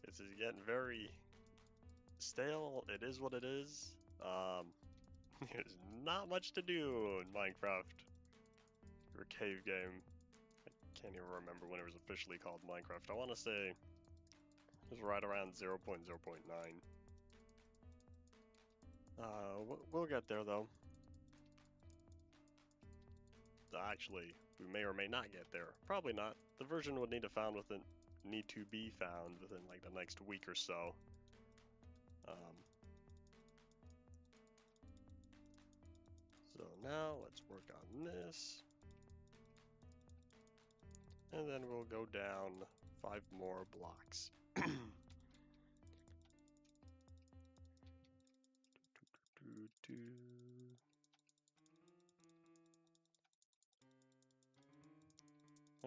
This is getting very stale. It is what it is. There's not much to do in Minecraft. Or a cave game. I can't even remember when it was officially called Minecraft. I want to say it was right around 0.0.9. We'll get there though. Actually, we may or may not get there. Probably not. The version would need to be found within like the next week or so. So now let's work on this. And then we'll go down 5 more blocks.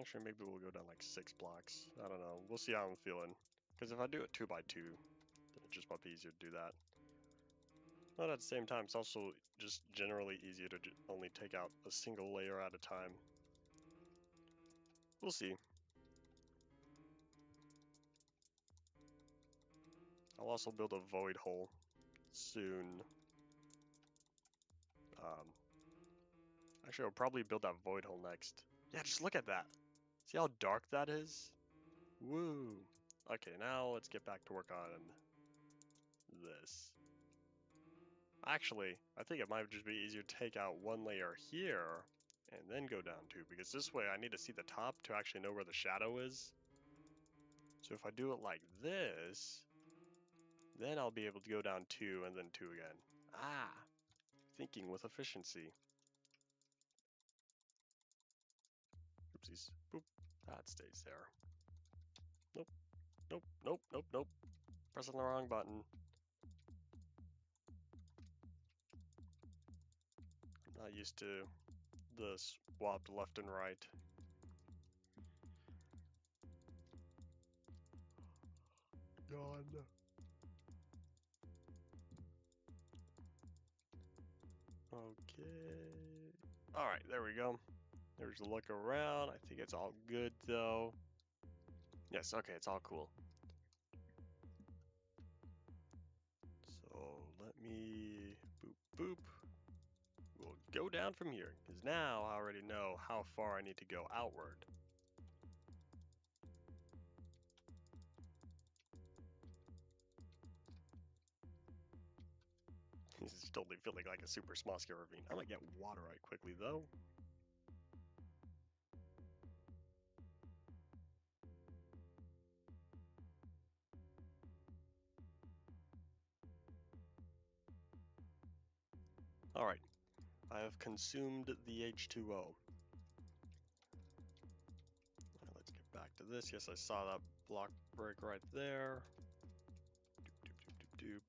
Actually, maybe we'll go down like 6 blocks. I don't know. We'll see how I'm feeling. Because if I do it 2 by 2, then it just might be easier to do that. But at the same time, it's also just generally easier to only take out a single layer at a time. We'll see. I'll also build a void hole soon. Actually, I'll probably build that void hole next. Yeah, just look at that. See how dark that is? Woo! Okay, now let's get back to work on this. Actually, I think it might just be easier to take out 1 layer here and then go down 2, because this way I need to see the top to actually know where the shadow is. So if I do it like this, then I'll be able to go down 2 and then 2 again. Ah! Thinking with efficiency. Oopsies. Boop. That stays there. Nope. Nope. Nope. Nope. Nope. Pressing the wrong button. I'm not used to the swapped left and right. Yawn. Okay. Alright, there we go. There's a look around. I think it's all good though. Yes, okay, it's all cool. So let me boop boop. We'll go down from here, because now I already know how far I need to go outward. This is totally feeling like a super small scale ravine. I'm gonna get water right quickly though. Alright, I have consumed the H2O. Right, let's get back to this. Yes, I saw that block break right there. Doop, doop, doop, doop, doop.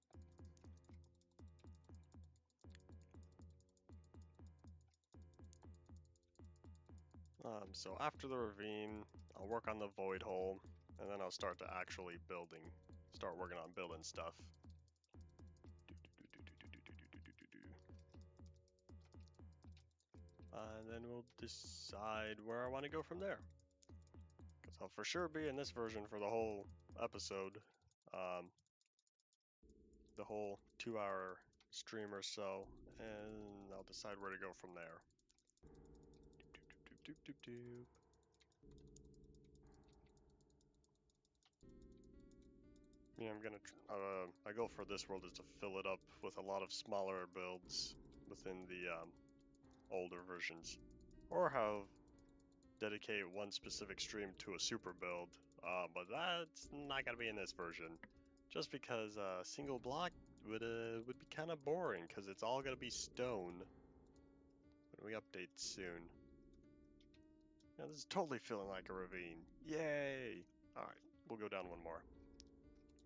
So after the ravine, I'll work on the void hole, and then I'll start to actually start working on building stuff. And then we'll decide where I want to go from there. Because I'll for sure be in this version for the whole episode. The whole 2-hour stream or so, and I'll decide where to go from there. Doop, doop, doop, doop. Yeah, I'm gonna. My goal for this world is to fill it up with a lot of smaller builds within the older versions, or have dedicate one specific stream to a super build. But that's not gonna be in this version, just because a single block would be kind of boring, because it's all gonna be stone. we update soon. Yeah, this is totally feeling like a ravine. Yay! Alright, we'll go down one more.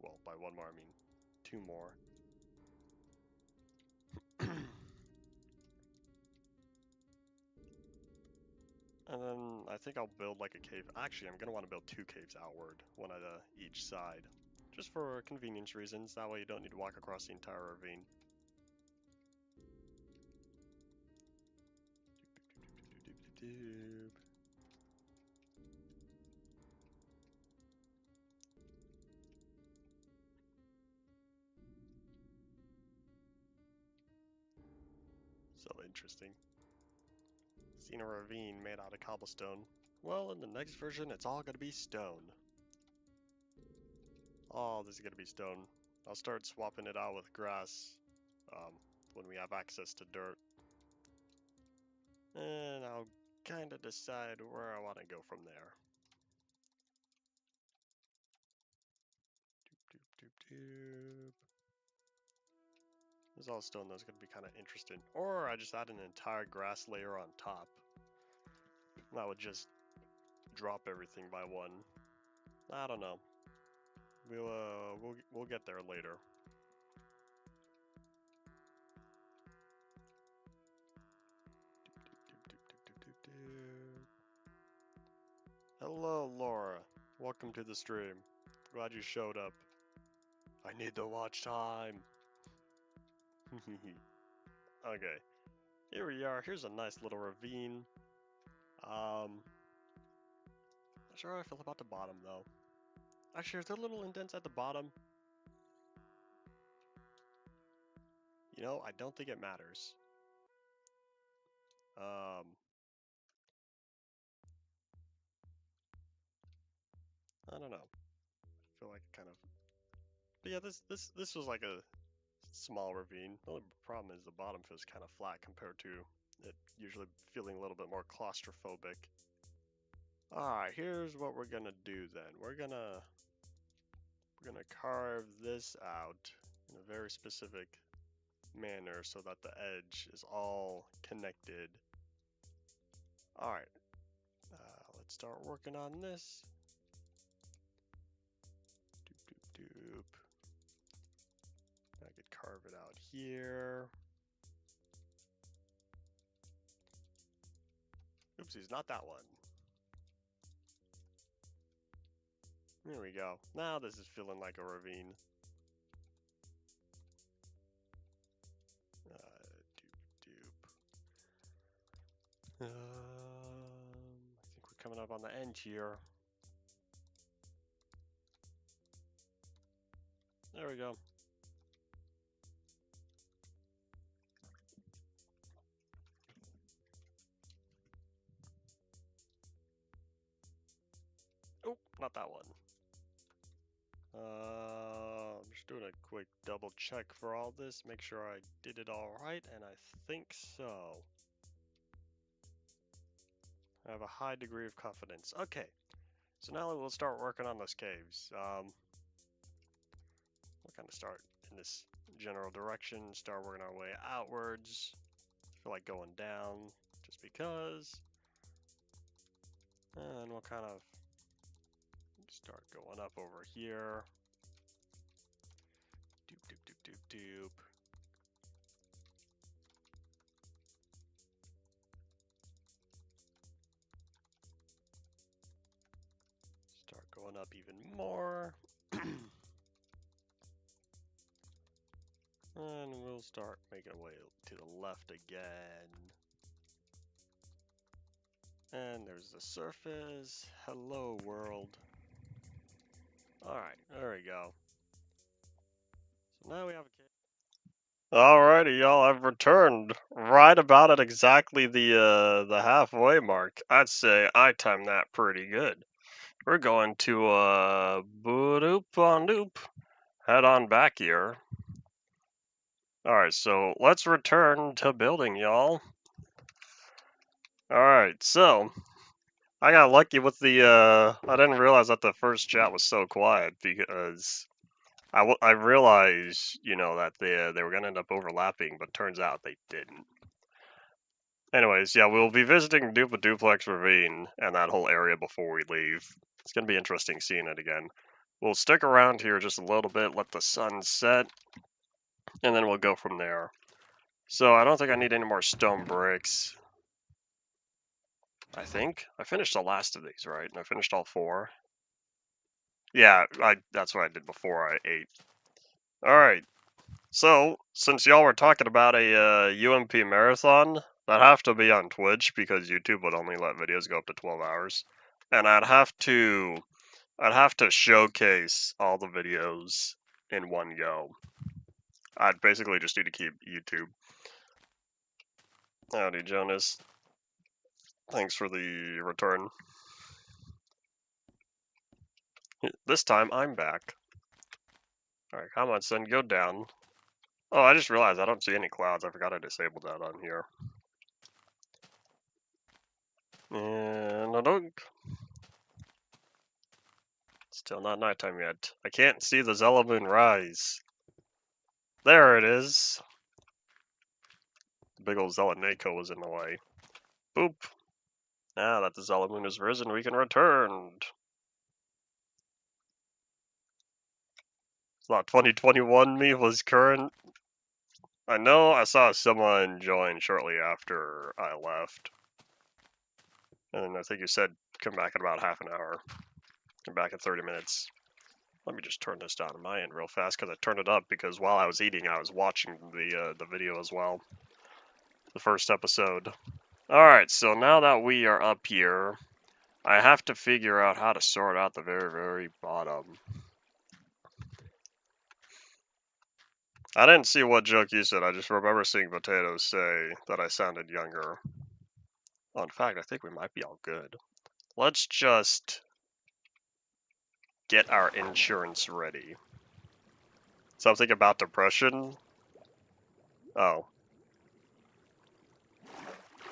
Well, by one more I mean 2 more. And then I think I'll build like a cave. Actually, I'm going to want to build 2 caves outward, one at each side. Just for convenience reasons, that way you don't need to walk across the entire ravine. So interesting. Seen a ravine made out of cobblestone. Well, in the next version, it's all going to be stone. Oh, this is going to be stone. I'll start swapping it out with grass when we have access to dirt. And I'll kind of decide where I want to go from there. Doop, doop, doop. This all stone, though, is going to be kind of interesting. Or I just add an entire grass layer on top. That would just drop everything by 1. I don't know. We'll get there later. Hello, Laura. Welcome to the stream. Glad you showed up. I need the watch time. Okay. Here we are. Here's a nice little ravine. Not sure how I feel about the bottom, though. Actually, are there little indents at the bottom? You know, I don't think it matters. I don't know. I feel like kind of. But yeah, this was like a small ravine. The only problem is the bottom feels kind of flat compared to it usually feeling a little bit more claustrophobic. Alright, here's what we're gonna do then. We're gonna carve this out in a very specific manner so that the edge is all connected. Alright, let's start working on this. Doop, doop, doop. I could carve it out here. Oopsies, not that one. There we go. Now this is feeling like a ravine. Doop, doop. I think we're coming up on the end here. There we go. Oh, not that one. I'm just doing a quick double check for all this, make sure I did it all right, and I think so. I have a high degree of confidence. Okay, so now we'll start working on those caves. We'll kind of start in this general direction, start working our way outwards. I feel like going down just because. And we'll kind of start going up over here. Doop, doop, doop, doop, doop. Start going up even more. And we'll start making our way to the left again. And there's the surface. Hello, world. Alright, there we go. So now we have a cave. Alrighty, y'all, I've returned right about at exactly the halfway mark. I'd say I timed that pretty good. We're going to boop on doop. Head on back here. Alright, so let's return to building, y'all. Alright, so I got lucky with the I didn't realize that the first chat was so quiet because I realized, you know, that they were gonna end up overlapping, but turns out they didn't. Anyways, yeah, we'll be visiting Duplex Ravine and that whole area before we leave. It's gonna be interesting seeing it again. We'll stick around here just a little bit, let the sun set, and then we'll go from there. So I don't think I need any more stone bricks. I think I finished the last of these, right? I finished all 4. Yeah, that's what I did before I ate. All right. So since y'all were talking about a UMP marathon, that'd have to be on Twitch because YouTube would only let videos go up to 12 hours, and I'd have to showcase all the videos in one go. I'd basically just need to keep YouTube. Howdy, Jonas. Thanks for the return. This time I'm back. Alright, come on, son, go down. Oh, I just realized I don't see any clouds. I forgot I disabled that on here. And I don't. Still not nighttime yet. I can't see the Zella moon rise. There it is. The big old Zella Nako was in the way. Boop. Now that the Zella moon has risen, we can return. Thought 2021 me was current. I know I saw someone join shortly after I left. And I think you said come back in about half an hour. Come back in 30 minutes. Let me just turn this down on my end real fast because I turned it up because while I was eating, I was watching the video as well. The first episode. Alright, so now that we are up here, I have to figure out how to sort out the very, very bottom. I didn't see what joke you said, I just remember seeing Potatoes say that I sounded younger. Well, in fact, I think we might be all good. Let's just get our insurance ready. Something about depression? Oh.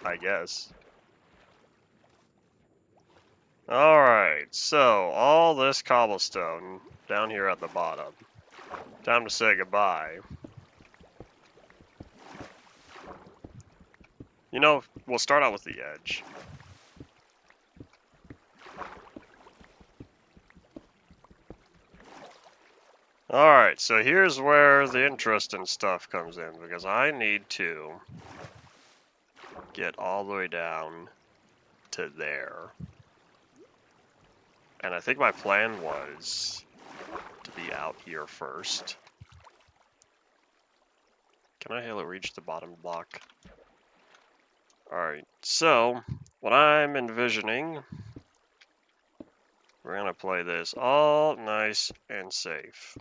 I guess. Alright, so all this cobblestone down here at the bottom. Time to say goodbye. You know, we'll start out with the edge. Alright, so here's where the interesting stuff comes in, because I need to get all the way down to there. And I think my plan was to be out here first. Can I halo reach the bottom block? Alright, so what I'm envisioning, we're gonna play this all nice and safe.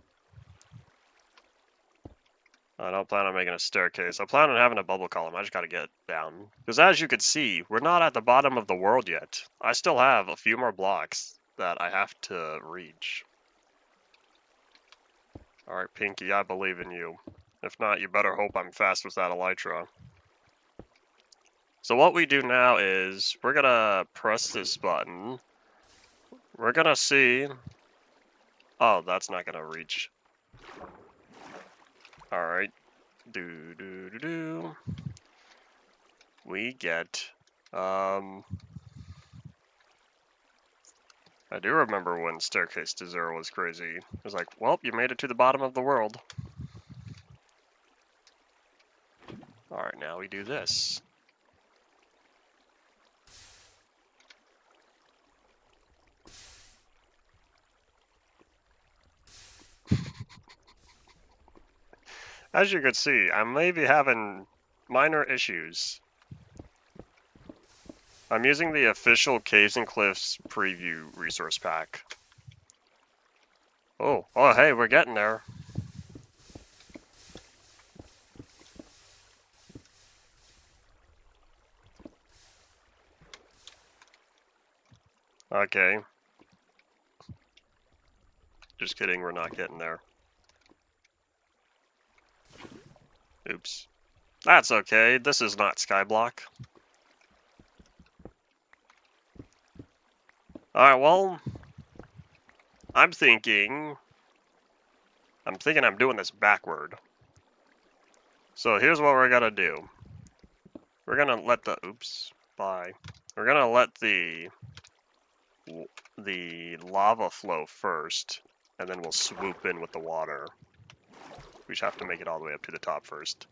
I don't plan on making a staircase. I plan on having a bubble column. I just gotta get down. Because as you can see, we're not at the bottom of the world yet. I still have a few more blocks that I have to reach. Alright, Pinky, I believe in you. If not, you better hope I'm fast with that elytra. So what we do now is, we're gonna press this button. We're gonna see... Oh, that's not gonna reach. Alright. We get... I do remember when Staircase to Zero was crazy. It was like, well, you made it to the bottom of the world. Alright, now we do this. As you can see, I may be having minor issues. I'm using the official Caves and Cliffs preview resource pack. Oh, hey, we're getting there. Okay. Just kidding, we're not getting there. Oops. That's okay, this is not Skyblock. Alright, well, I'm thinking I'm doing this backward. So here's what we're gonna do. We're gonna let the, oops, bye. We're gonna let the lava flow first, and then we'll swoop in with the water. We just have to make it all the way up to the top first.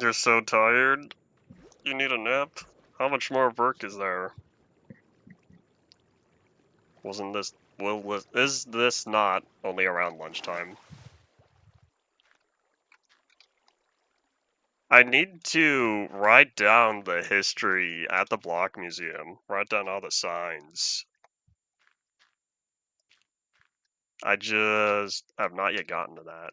You're so tired? You need a nap? How much more work is there? Wasn't this, is this not only around lunchtime? I need to write down the history at the Block Museum. Write down all the signs. I just have not yet gotten to that.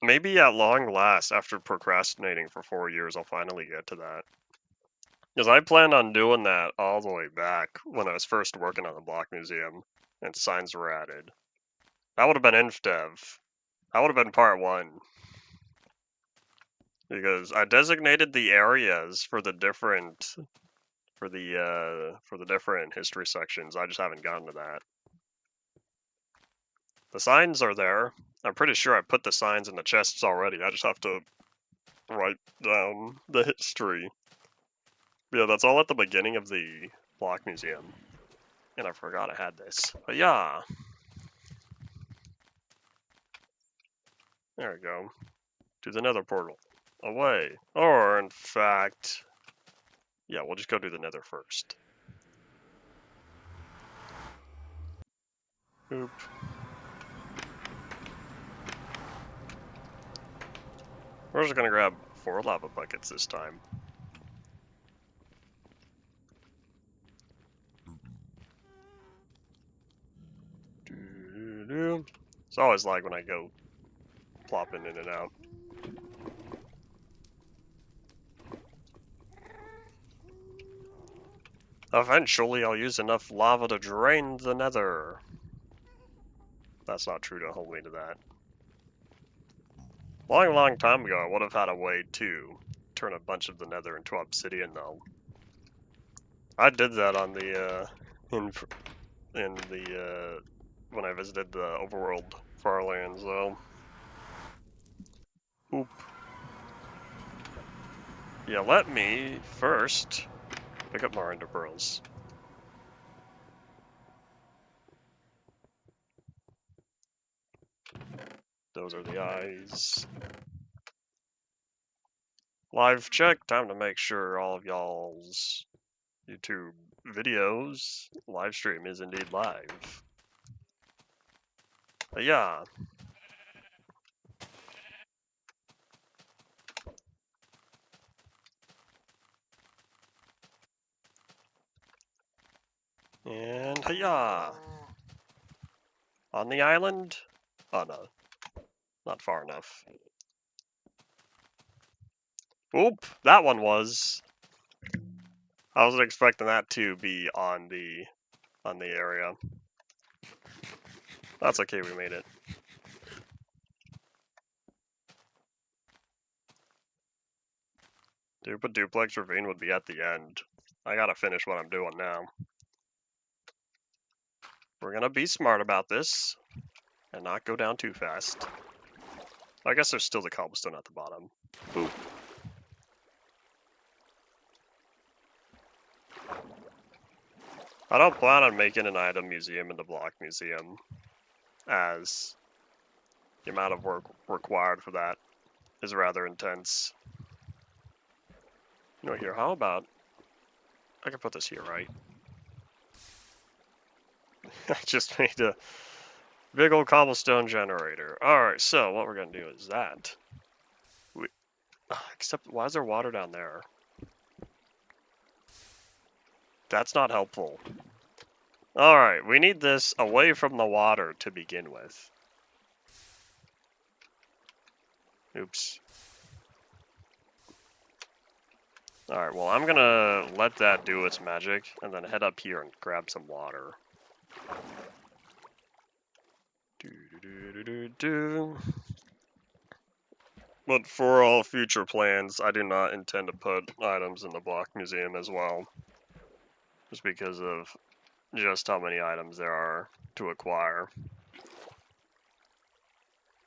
Maybe at long last, after procrastinating for 4 years, I'll finally get to that. Because I planned on doing that all the way back when I was first working on the Block Museum and signs were added. That would have been InfDev. That would have been part 1. Because I designated the areas for the different different history sections. I just haven't gotten to that. The signs are there. I'm pretty sure I put the signs in the chests already. I just have to write down the history. Yeah, that's all at the beginning of the Block Museum. And I forgot I had this. But yeah. There we go. To the nether portal. Away. Or, in fact... Yeah, we'll just go do the nether first. Oop. We're just gonna grab 4 lava buckets this time. It's always like when I go plopping in and out. Eventually I'll use enough lava to drain the nether. That's not true, don't hold me to that. Long time ago, I would have had a way to turn a bunch of the nether into obsidian though. I did that on the, when I visited the overworld Farlands though. Oop. Yeah, let me first pick up more ender pearls. Those are the eyes. Live check, time to make sure all of y'all's YouTube videos live stream is indeed live. But yeah. And hiya! On the island? Oh no, not far enough. Oop, that one was. I wasn't expecting that to be on the area. That's okay, we made it. Duplex Ravine would be at the end. I gotta finish what I'm doing now. We're gonna be smart about this and not go down too fast. I guess there's still the cobblestone at the bottom. Boop. I don't plan on making an item museum in the Block Museum, as the amount of work required for that is rather intense. You know, here, how about, I can put this here, right? I just made a big old cobblestone generator. Alright, so what we're gonna do is that. Except, why is there water down there? That's not helpful. Alright, we need this away from the water to begin with. Oops. Alright, well I'm gonna let that do its magic, and then head up here and grab some water. But for all future plans, I do not intend to put items in the Block Museum as well. Just because of just how many items there are to acquire.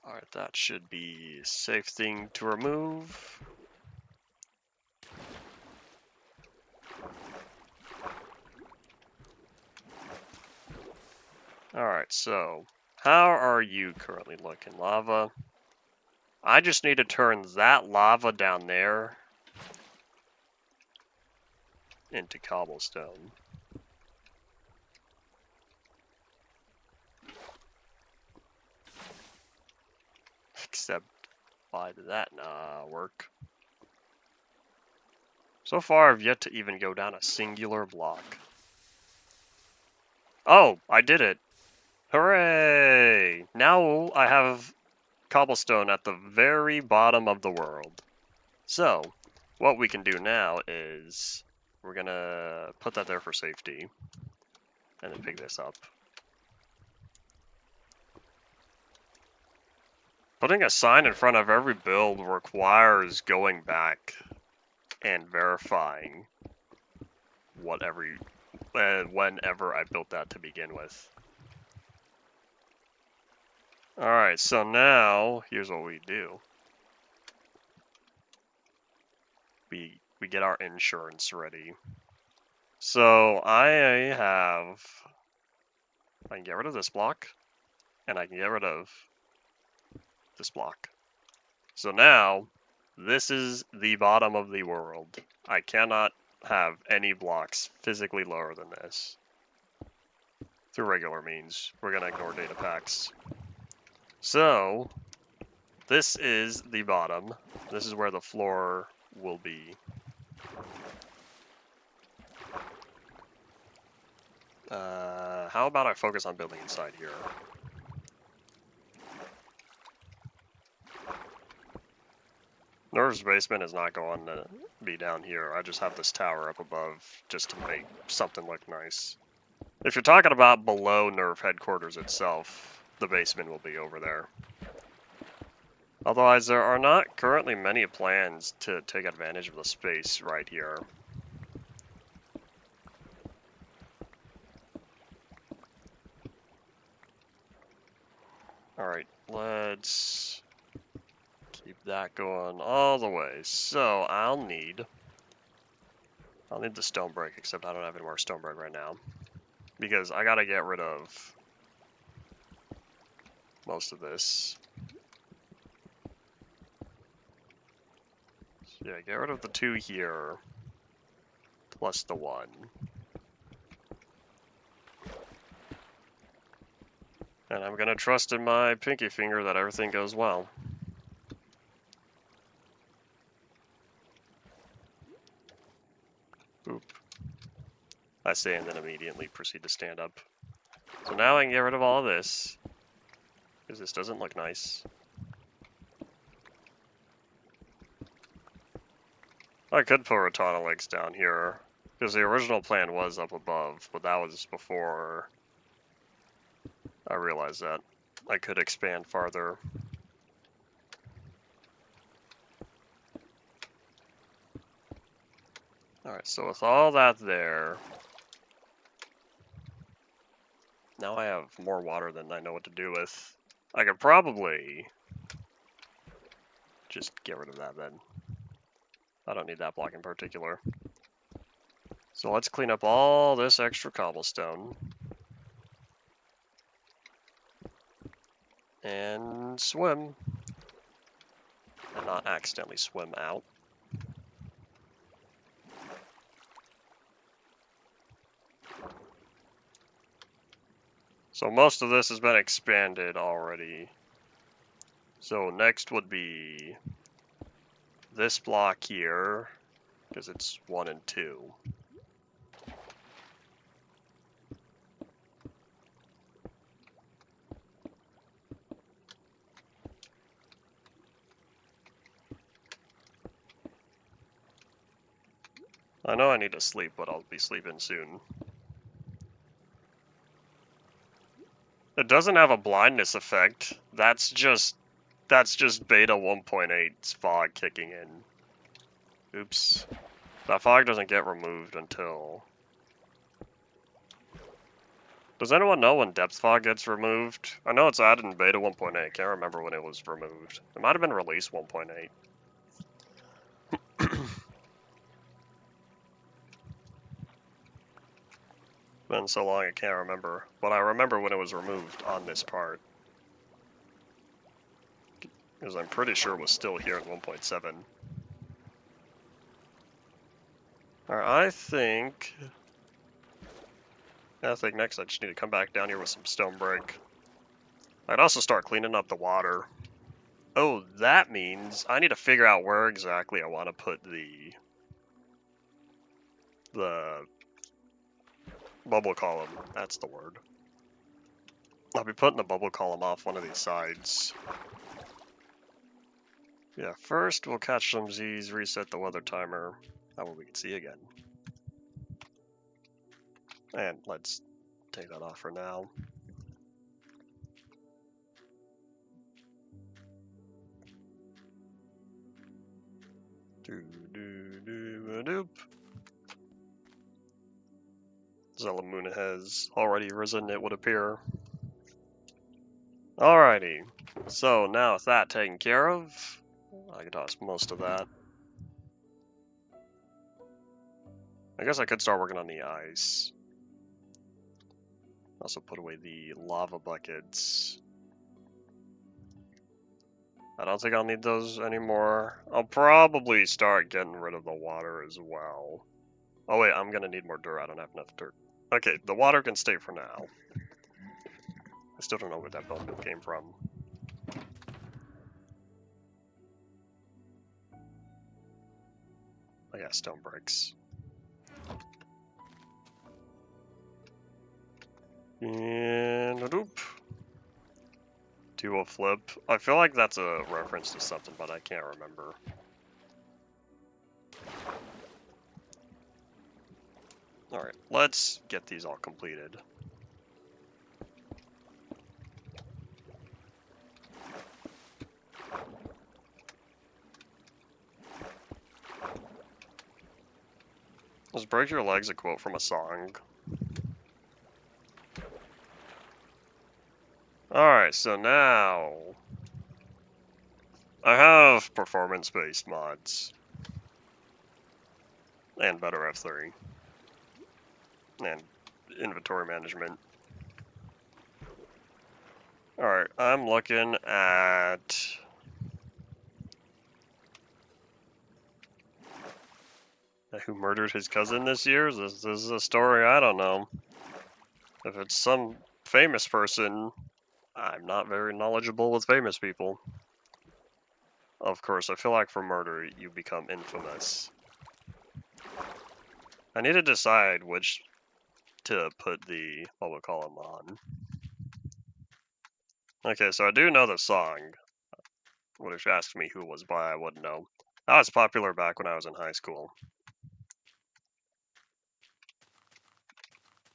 Alright, that should be a safe thing to remove. Alright, so how are you currently looking, lava? I just need to turn that lava down there into cobblestone. Except, why did that not work? So far, I've yet to even go down a singular block. Oh, I did it! Hooray! Now I have cobblestone at the very bottom of the world. So, what we can do now is we're gonna put that there for safety and then pick this up. Putting a sign in front of every build requires going back and verifying whenever I built that to begin with. Alright, so now, here's what we do. We get our insurance ready. So I can get rid of this block, and I can get rid of this block. So now, this is the bottom of the world. I cannot have any blocks physically lower than this. Through regular means. We're going to ignore data packs. So, this is the bottom. This is where the floor will be. How about I focus on building inside here? Nerve's basement is not going to be down here. I just have this tower up above just to make something look nice. If you're talking about below Nerve headquarters itself, the basement will be over there. Otherwise, there are not currently many plans to take advantage of the space right here. Alright, let's keep that going all the way. So, I'll need the stone brick, except I don't have any more stone brick right now. Because I gotta get rid of most of this. So yeah, get rid of the 2 here, plus the 1. And I'm gonna trust in my pinky finger that everything goes well. Oop. I say and then immediately proceed to stand up. So now I can get rid of all of this, because this doesn't look nice. I could put Ratana legs down here, because the original plan was up above, but that was before I realized that I could expand farther. Alright, so with all that there, now I have more water than I know what to do with. I could probably just get rid of that then. I don't need that block in particular. So let's clean up all this extra cobblestone. And swim. And not accidentally swim out. So most of this has been expanded already. So next would be this block here, because it's 1 and 2. I know I need to sleep, but I'll be sleeping soon. It doesn't have a blindness effect. That's just beta 1.8's fog kicking in. Oops. That fog doesn't get removed until Does anyone know when depth fog gets removed? I know it's added in beta 1.8. Can't remember when it was removed. It might have been release 1.8. Been so long I can't remember. But I remember when it was removed on this part. Because I'm pretty sure it was still here in 1.7. Alright, I think next I just need to come back down here with some stone brick. I'd also start cleaning up the water. Oh, that means I need to figure out where exactly I want to put the bubble column. That's the word. I'll be putting the bubble column off one of these sides. Yeah, first we'll catch some Z's, reset the weather timer. That way we can see again. And let's take that off for now. Doop. Zelamuna has already risen, it would appear. Alrighty, so now with that taken care of, I can toss most of that. I guess I could start working on the ice. Also put away the lava buckets. I don't think I'll need those anymore. I'll probably start getting rid of the water as well. Oh wait, I'm gonna need more dirt. I don't have enough dirt. Okay, the water can stay for now. I still don't know where that bone came from. Oh yeah, stone bricks. And doop. Do a flip. I feel like that's a reference to something, but I can't remember. Alright, let's get these all completed. Was "break your legs" a quote from a song? Alright, so now I have performance-based mods and better F3 and inventory management. Alright, I'm looking at who murdered his cousin this year. This is a story I don't know. If it's some famous person, I'm not very knowledgeable with famous people. Of course, I feel like for murder, you become infamous. I need to decide which to put the bubble column on. Okay, so I do know the song. What if you asked me who it was by, I wouldn't know. That was popular back when I was in high school.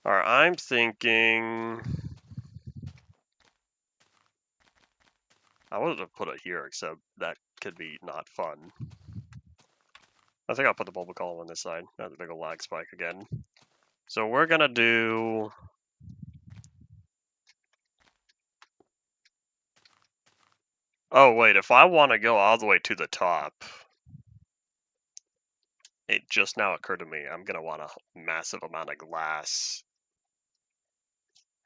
Alright, I'm thinking I would have put it here, except that could be not fun. I think I'll put the bubble column on this side. Now the big ol' lag spike again. So we're gonna do... Oh wait, if I want to go all the way to the top, it just now occurred to me, I'm gonna want a massive amount of glass.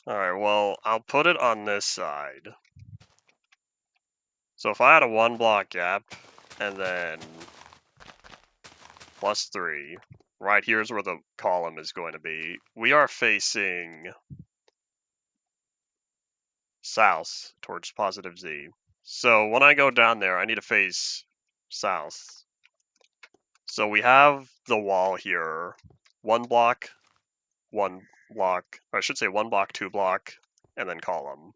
Alright, well, I'll put it on this side. So if I had a 1 block gap, and then +3, right here's where the column is going to be. We are facing south towards positive Z. So when I go down there, I need to face south. So we have the wall here, 1 block, 1 block, or I should say 1 block, 2 block, and then column.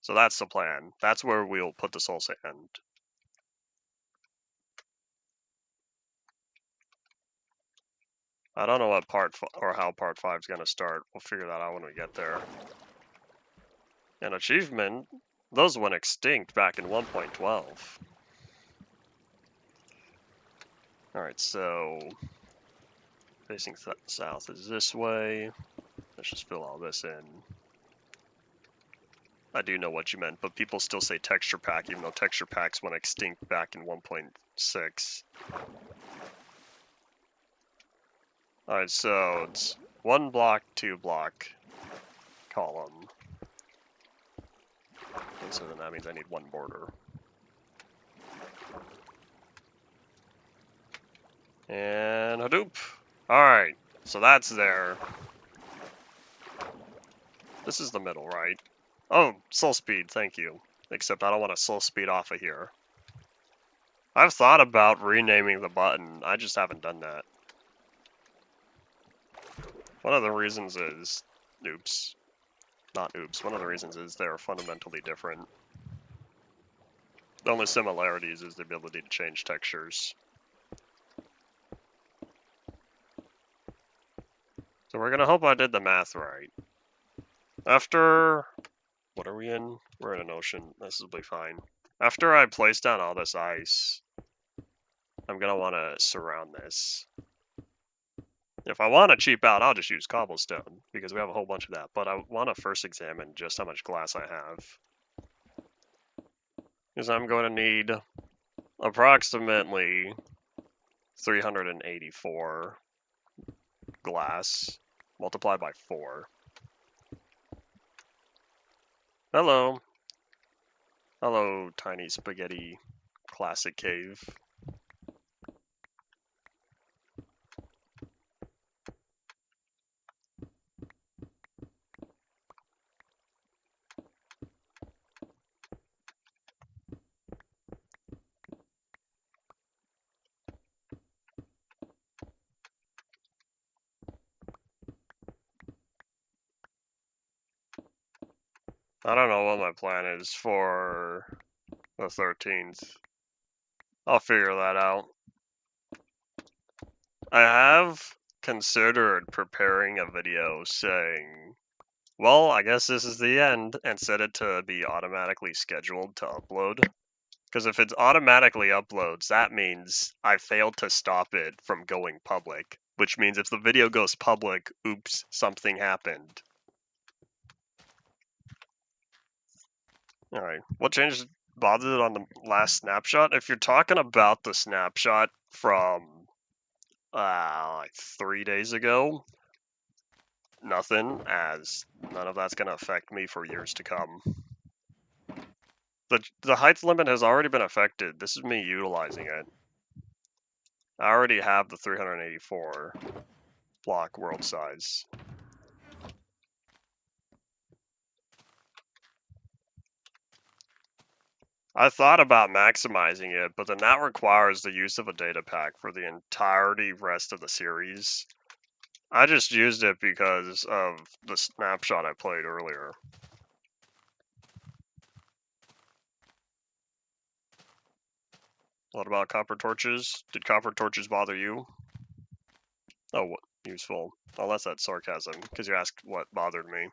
So that's the plan. That's where we'll put the soul sand. I don't know what or how part 5 is going to start. We'll figure that out when we get there. An achievement, those went extinct back in 1.12. Alright, so facing south is this way. Let's just fill all this in. I do know what you meant, but people still say texture pack, even though texture packs went extinct back in 1.6. Alright, so it's 1 block, 2 block column. And so then that means I need 1 border. And Hadoop. Alright, so that's there. This is the middle, right? Oh, soul speed, thank you. Except I don't want to soul speed off of here. I've thought about renaming the button, I just haven't done that. One of the reasons is, oops, not oops, one of the reasons is they're fundamentally different. The only similarities is the ability to change textures. So we're gonna hope I did the math right. After, what are we in? We're in an ocean, this will be fine. After I place down all this ice, I'm gonna wanna surround this. If I want to cheap out, I'll just use cobblestone, because we have a whole bunch of that. But I want to first examine just how much glass I have. Because I'm going to need approximately 384 glass, multiplied by 4. Hello. Hello, tiny spaghetti classic cave. I don't know what my plan is for the 13th. I'll figure that out. I have considered preparing a video saying, well, I guess this is the end, and set it to be automatically scheduled to upload. Because if it automatically uploads, that means I failed to stop it from going public. Which means if the video goes public, oops, something happened. Alright, what changes bothered on the last snapshot? If you're talking about the snapshot from, like 3 days ago, nothing, as none of that's going to affect me for years to come. The height limit has already been affected. This is me utilizing it. I already have the 384 block world size. I thought about maximizing it, but then that requires the use of a data pack for the entirety rest of the series. I just used it because of the snapshot I played earlier. What about copper torches? Did copper torches bother you? Oh, what useful. Unless that's sarcasm, because you asked what bothered me.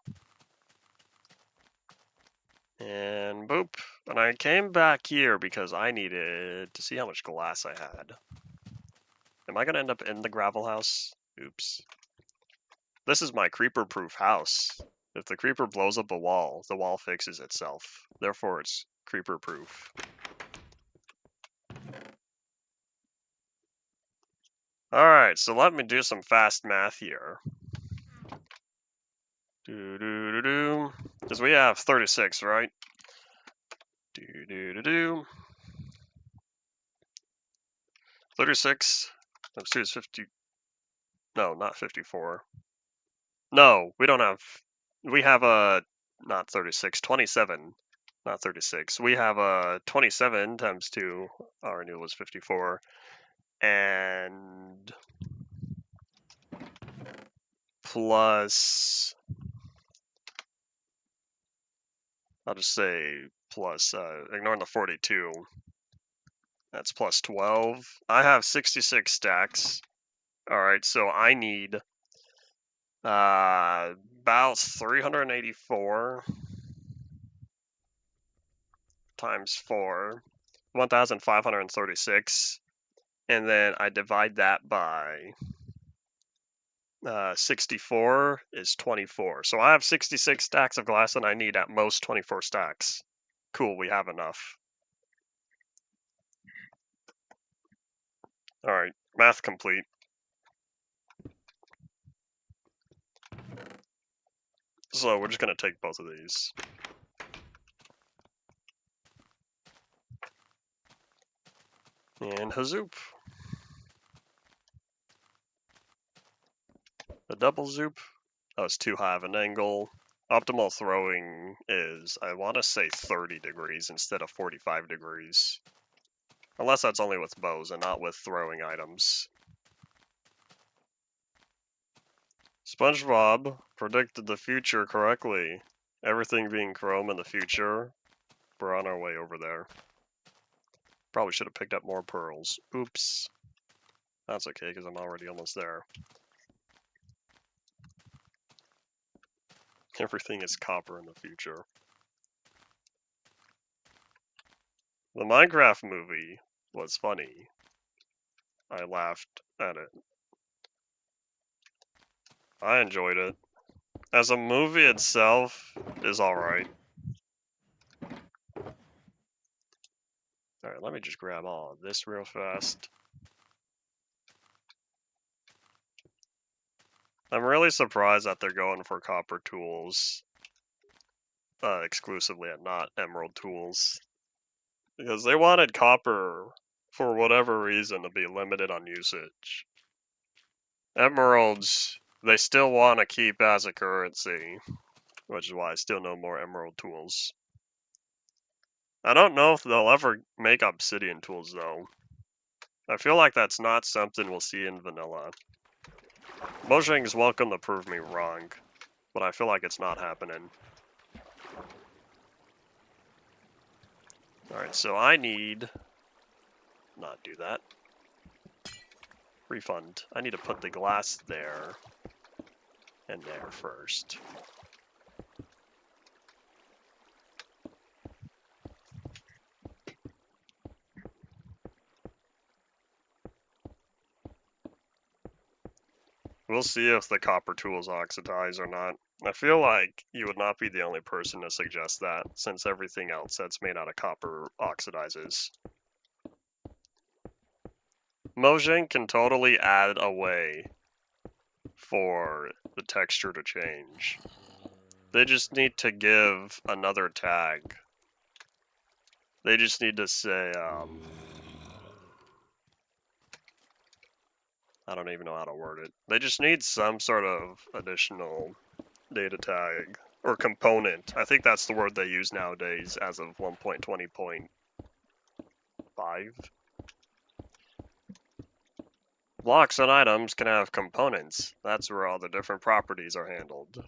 And boop. And I came back here because I needed to see how much glass I had. Am I going to end up in the gravel house? Oops. This is my creeper-proof house. If the creeper blows up the wall fixes itself. Therefore, it's creeper-proof. Alright, so let me do some fast math here. Because we have 36, right? 36 times 2 is 50. No, not 54. No, we don't have. We have a. Not 36, 27. Not 36. We have a 27 times 2. Our renewal was 54. And. Plus. I'll just say plus. Ignoring the 42. That's plus 12. I have 66 stacks. Alright, so I need about 384 times 4, 1,536. And then I divide that by 64 is 24. So I have 66 stacks of glass and I need at most 24 stacks. Cool, we have enough. Alright, math complete. So we're just going to take both of these. And hazoop. A double zoop. Oh, it's too high of an angle. Optimal throwing is, I want to say 30 degrees instead of 45 degrees. Unless that's only with bows and not with throwing items. SpongeBob predicted the future correctly. Everything being chrome in the future. We're on our way over there. Probably should have picked up more pearls. Oops. That's okay, because I'm already almost there. Everything is copper in the future. The Minecraft movie was funny. I laughed at it. I enjoyed it. As a movie itself is alright. Alright, let me just grab all of this real fast. I'm really surprised that they're going for copper tools exclusively and not emerald tools. Because they wanted copper, for whatever reason, to be limited on usage. Emeralds, they still want to keep as a currency, which is why I still know more emerald tools. I don't know if they'll ever make obsidian tools, though. I feel like that's not something we'll see in vanilla. Mojang is welcome to prove me wrong, but I feel like it's not happening. Alright, so I need... not do that. Refund. I need to put the glass there and there first. We'll see if the copper tools oxidize or not. I feel like you would not be the only person to suggest that, since everything else that's made out of copper oxidizes. Mojang can totally add a way for the texture to change. They just need to give another tag. They just need to say, I don't even know how to word it. They just need some sort of additional data tag or component. I think that's the word they use nowadays as of 1.20.5. Blocks and items can have components. That's where all the different properties are handled.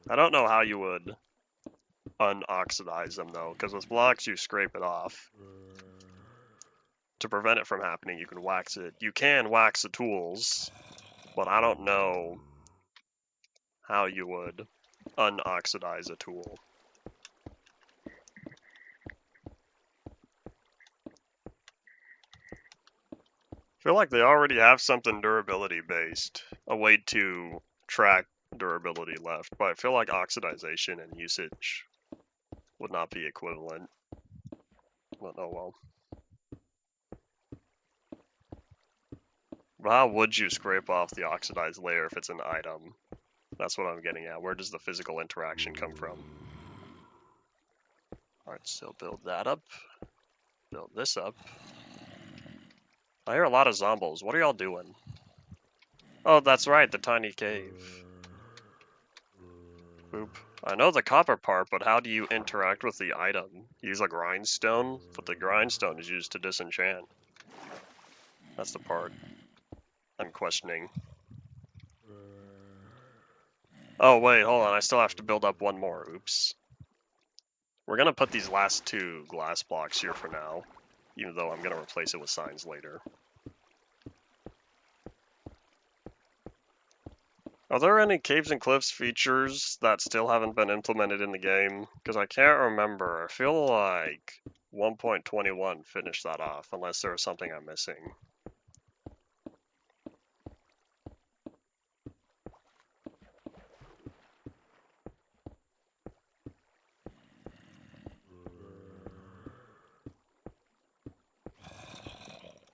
I don't know how you would unoxidize them though, because with blocks you scrape it off. To prevent it from happening, you can wax it. You can wax the tools, but I don't know how you would unoxidize a tool. I feel like they already have something durability based, a way to track durability left, but I feel like oxidization and usage would not be equivalent. But oh well. But how would you scrape off the oxidized layer if it's an item? That's what I'm getting at. Where does the physical interaction come from? Alright, so build that up. Build this up. I hear a lot of zombies. What are y'all doing? Oh, that's right, the tiny cave. Oop. I know the copper part, but how do you interact with the item? Use a grindstone? But the grindstone is used to disenchant. That's the part I'm questioning. Oh wait, hold on, I still have to build up one more. Oops. We're gonna put these last two glass blocks here for now, even though I'm gonna replace it with signs later. Are there any caves and cliffs features that still haven't been implemented in the game? Because I can't remember. I feel like 1.21 finished that off, unless there was something I'm missing.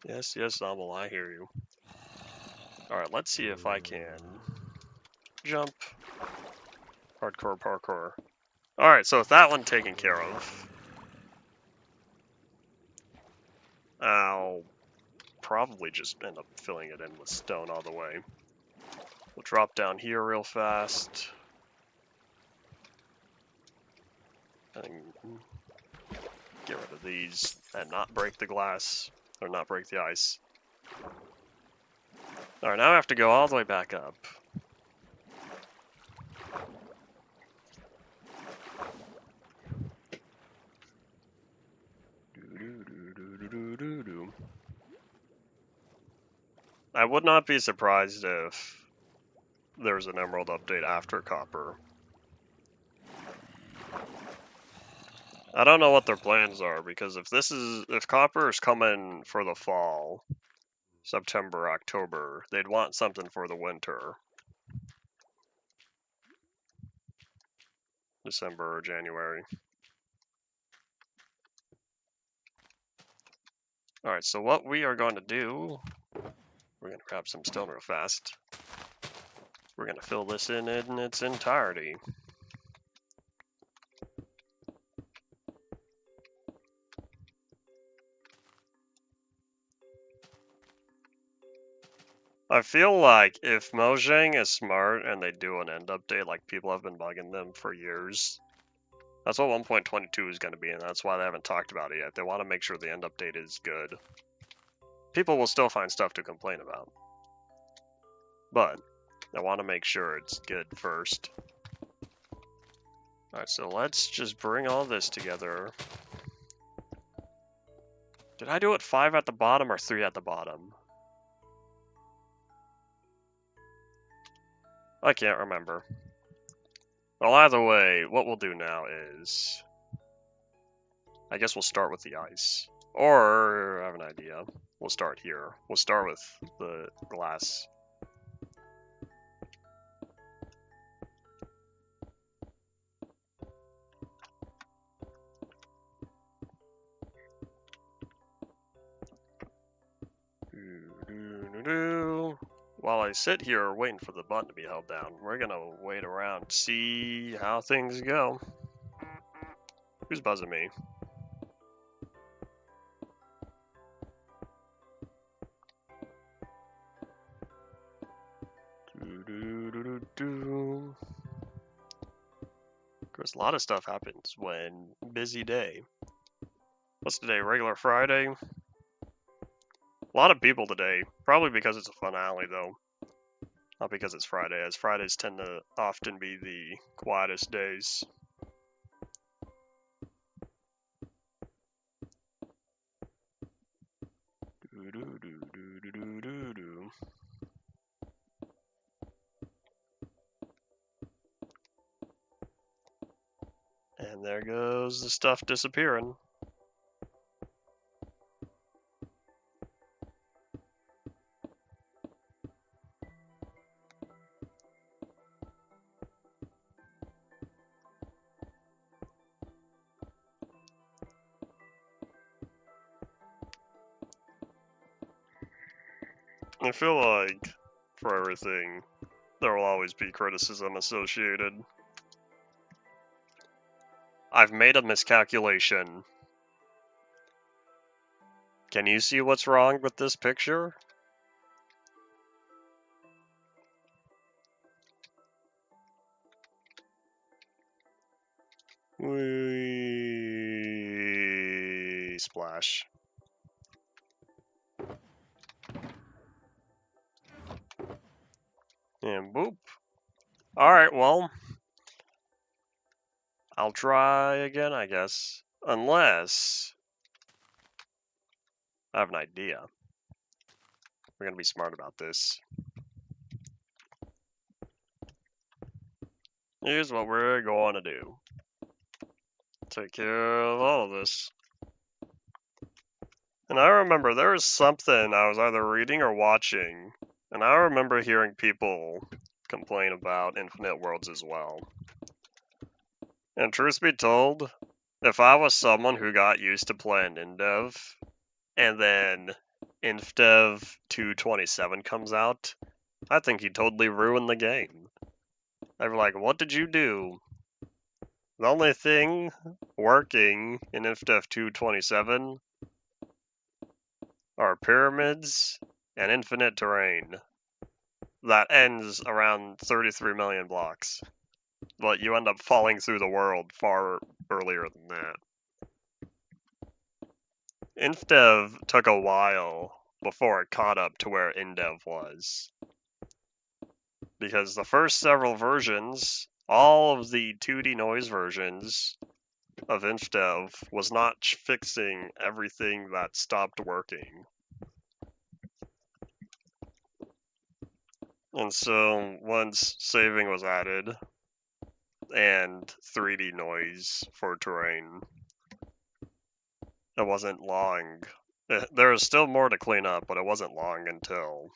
Yes, yes, Novel, I hear you. Alright, let's see if I can jump. Hardcore parkour. Alright, so with that one taken care of, I'll probably just end up filling it in with stone all the way. We'll drop down here real fast. And get rid of these and not break the glass, or not break the ice. Alright, now I have to go all the way back up. I would not be surprised if there's an Emerald update after Copper. I don't know what their plans are, because if Copper is coming for the fall, September, October, they'd want something for the winter. December or January. Alright, so what we are going to do, we're going to grab some stone real fast. We're going to fill this in its entirety. I feel like if Mojang is smart and they do an end update like people have been bugging them for years, that's what 1.22 is going to be, and that's why they haven't talked about it yet. They want to make sure the end update is good. People will still find stuff to complain about, but they want to make sure it's good first. Alright, so let's just bring all this together. Did I do it 5 at the bottom or 3 at the bottom? I can't remember. Well, either way, what we'll do now is, I guess we'll start with the ice. Or, I have an idea. We'll start here. We'll start with the glass. While I sit here waiting for the button to be held down, we're gonna wait around, see how things go. Who's buzzing me? Of course, a lot of stuff happens when busy day. What's today? Regular Friday? A lot of people today, probably because it's a finale though. Not because it's Friday, as Fridays tend to often be the quietest days. And there goes the stuff disappearing. I feel like for everything, there will always be criticism associated. I've made a miscalculation. Can you see what's wrong with this picture? Whee, splash. And boop. Alright, well, I'll try again, I guess. Unless I have an idea. We're gonna be smart about this. Here's what we're going to do. Take care of all of this. And I remember there was something I was either reading or watching, and I remember hearing people complain about infinite worlds as well. And truth be told, if I was someone who got used to playing InDev, and then InfDev 227 comes out, I think he totally ruined the game. They were like, what did you do? The only thing working in InfDev 227 are pyramids and infinite terrain that ends around 33 million blocks. But you end up falling through the world far earlier than that. InfDev took a while before it caught up to where InDev was. Because the first several versions, all of the 2D noise versions of InfDev was not fixing everything that stopped working. And so once saving was added and 3D noise for terrain, it wasn't long. There was still more to clean up, but it wasn't long until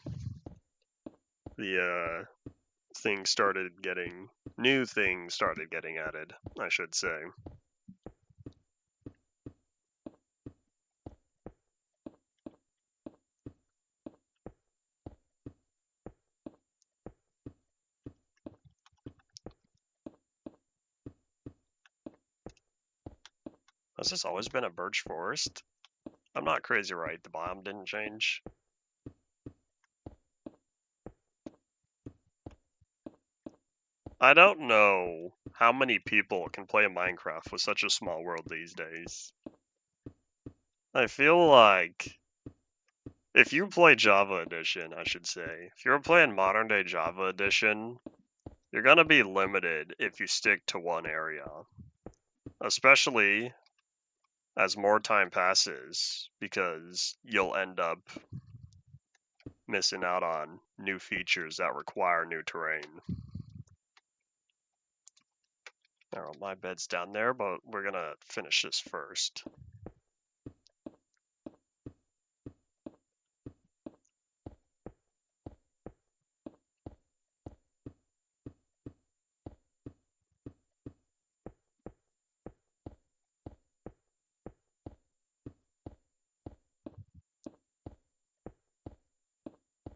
the new things started getting added, I should say. Has this always been a birch forest? I'm not crazy right, the biome didn't change. I don't know how many people can play Minecraft with such a small world these days. I feel like if you play Java Edition, I should say, if you're playing modern day Java Edition, you're gonna be limited if you stick to one area. Especially as more time passes, because you'll end up missing out on new features that require new terrain. Now, my bed's down there, but we're gonna finish this first.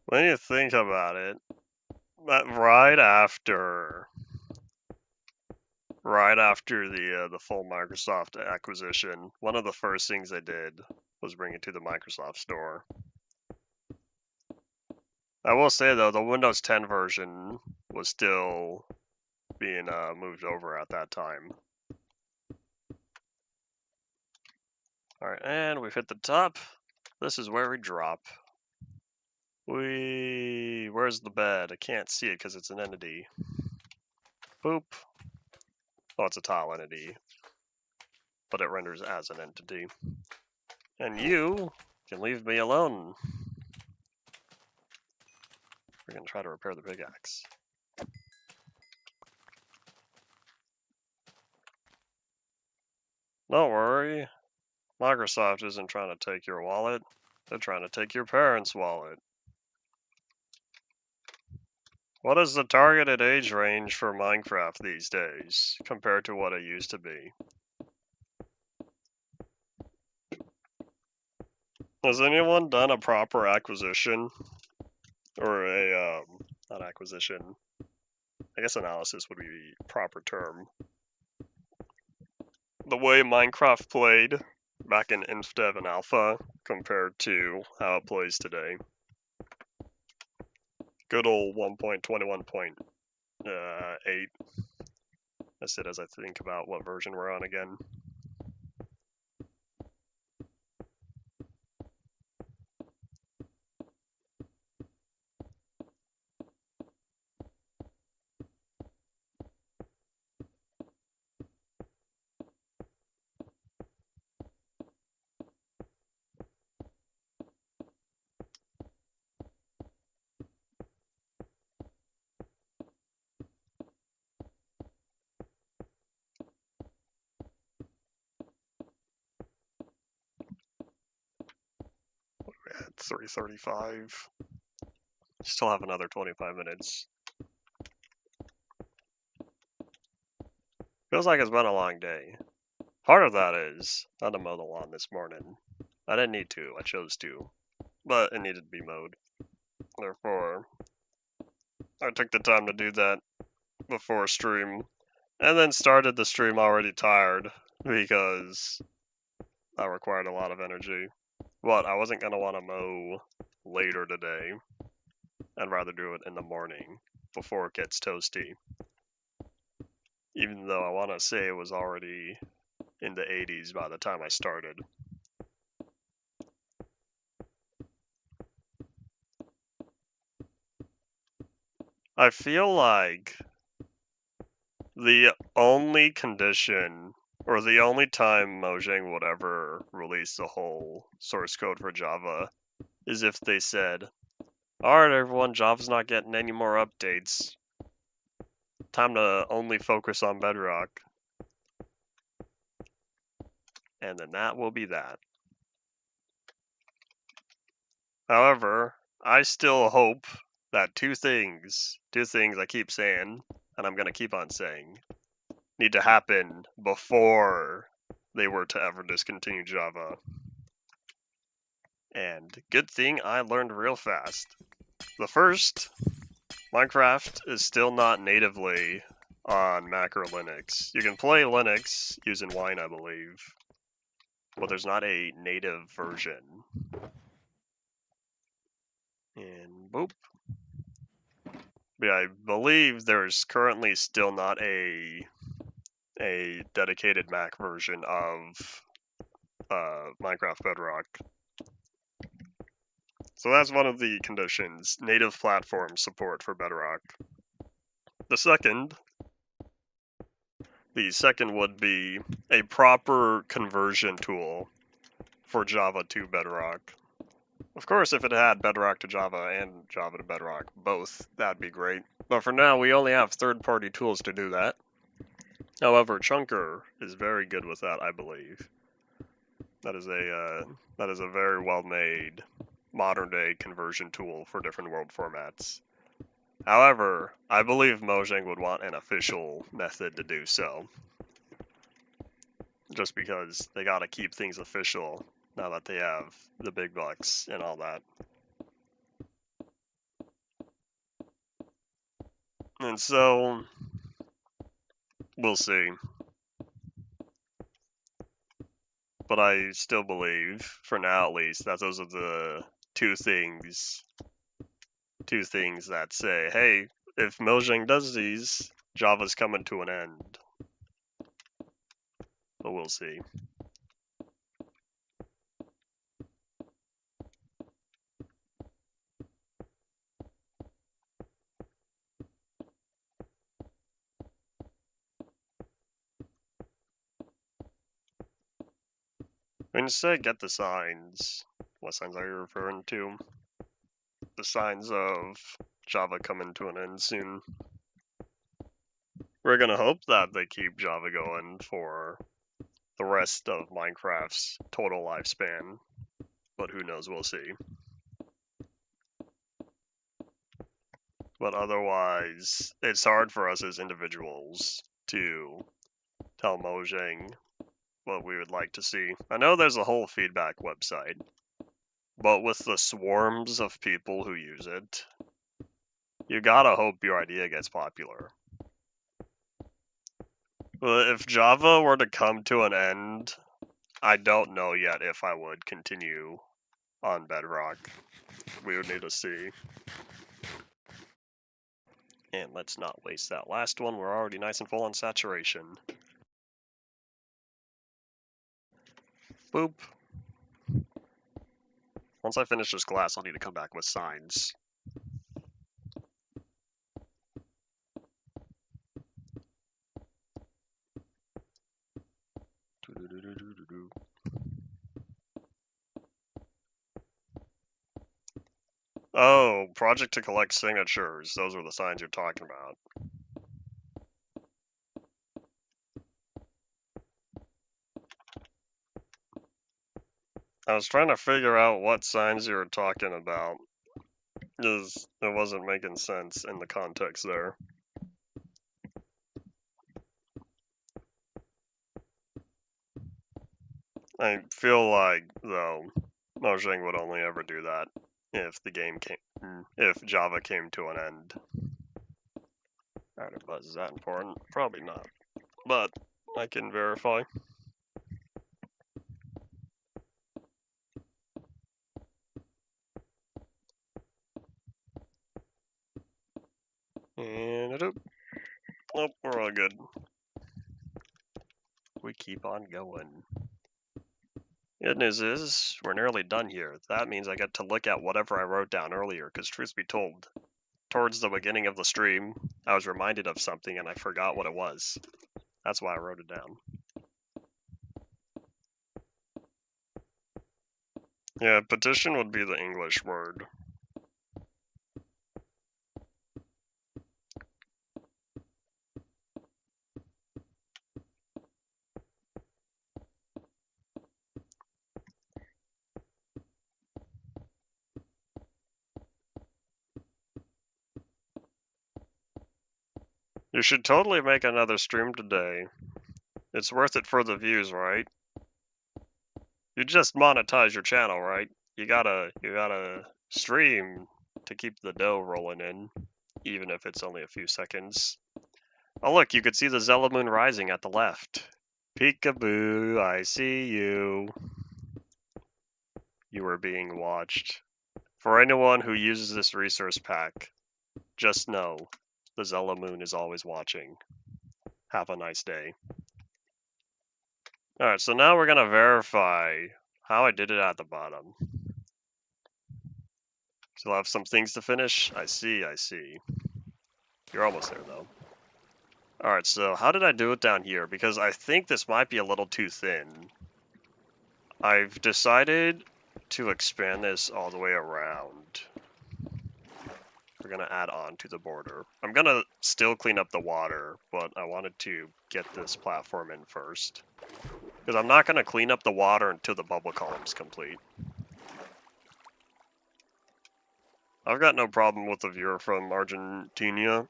When you think about it, that right after the full Microsoft acquisition, one of the first things they did was bring it to the Microsoft Store. I will say though, the Windows 10 version was still being moved over at that time. Alright, and we've hit the top. This is where we drop. Where's the bed? I can't see it because it's an entity. Boop. Oh, it's a tile entity, but it renders as an entity. And you can leave me alone. We're gonna try to repair the pickaxe. Don't worry. Microsoft isn't trying to take your wallet. They're trying to take your parents' wallet. What is the targeted age range for Minecraft these days compared to what it used to be? Has anyone done a proper acquisition? Or a, not acquisition. I guess analysis would be the proper term. The way Minecraft played back in InfDev and Alpha compared to how it plays today. Good old 1.21.8. That's it as I think about what version we're on again. 3:35. Still have another 25 minutes. Feels like it's been a long day. Part of that is I had to mow the lawn this morning. I didn't need to, I chose to, but it needed to be mowed. Therefore, I took the time to do that before stream, and then started the stream already tired because that required a lot of energy. But I wasn't going to want to mow later today. I'd rather do it in the morning before it gets toasty. Even though I want to say it was already in the 80s by the time I started. I feel like the only condition, or the only time Mojang would ever release the whole source code for Java is if they said, alright everyone, Java's not getting any more updates. Time to only focus on Bedrock. And then that will be that. However, I still hope that two things I keep saying, and I'm going to keep on saying, need to happen before they were to ever discontinue Java. And good thing I learned real fast. The first, Minecraft is still not natively on Mac or Linux. You can play Linux using Wine, I believe, but there's not a native version. And boop. Yeah, I believe there's currently still not a dedicated Mac version of Minecraft Bedrock. So that's one of the conditions, native platform support for Bedrock. The second would be a proper conversion tool for Java to Bedrock. Of course, if it had Bedrock to Java and Java to Bedrock, both, that'd be great. But for now, we only have third-party tools to do that. However, Chunker is very good with that, I believe. That is a very well-made modern-day conversion tool for different world formats. However, I believe Mojang would want an official method to do so. Just because they gotta keep things official now that they have the big bucks and all that. And so, we'll see. But I still believe, for now at least, that those are the two things that say, hey, if Mojang does these, Java's coming to an end. But we'll see. When you say get the signs, what signs are you referring to? The signs of Java coming to an end soon. We're gonna hope that they keep Java going for the rest of Minecraft's total lifespan, but who knows, we'll see. But otherwise, it's hard for us as individuals to tell Mojang what we would like to see. I know there's a whole feedback website, but with the swarms of people who use it, you gotta hope your idea gets popular. But if Java were to come to an end, I don't know yet if I would continue on Bedrock. We would need to see. And let's not waste that last one. We're already nice and full on saturation. Boop. Once I finish this glass, I'll need to come back with signs. Oh, project to collect signatures. Those are the signs you're talking about. I was trying to figure out what signs you were talking about, because it wasn't making sense in the context there. I feel like, though, Mojang would only ever do that if the game came, if Java came to an end. Alright, but is that important? Probably not. But I can verify. And it up. Nope, we're all good. We keep on going. Good news is, we're nearly done here. That means I get to look at whatever I wrote down earlier, because truth be told, towards the beginning of the stream, I was reminded of something and I forgot what it was. That's why I wrote it down. Yeah, petition would be the English word. You should totally make another stream today. It's worth it for the views, right? You just monetize your channel, right? You gotta stream to keep the dough rolling in, even if it's only a few seconds. Oh look, you could see the Zella Moon rising at the left. Peekaboo, I see you. You are being watched. For anyone who uses this resource pack, just know the Zella Moon is always watching. Have a nice day. Alright, so now we're gonna verify how I did it at the bottom. Still have some things to finish? I see, I see. You're almost there, though. Alright, so how did I do it down here? Because I think this might be a little too thin. I've decided to expand this all the way around. We're gonna add on to the border. I'm gonna still clean up the water, but I wanted to get this platform in first. Because I'm not gonna clean up the water until the bubble column's complete. I've got no problem with the viewer from Argentina.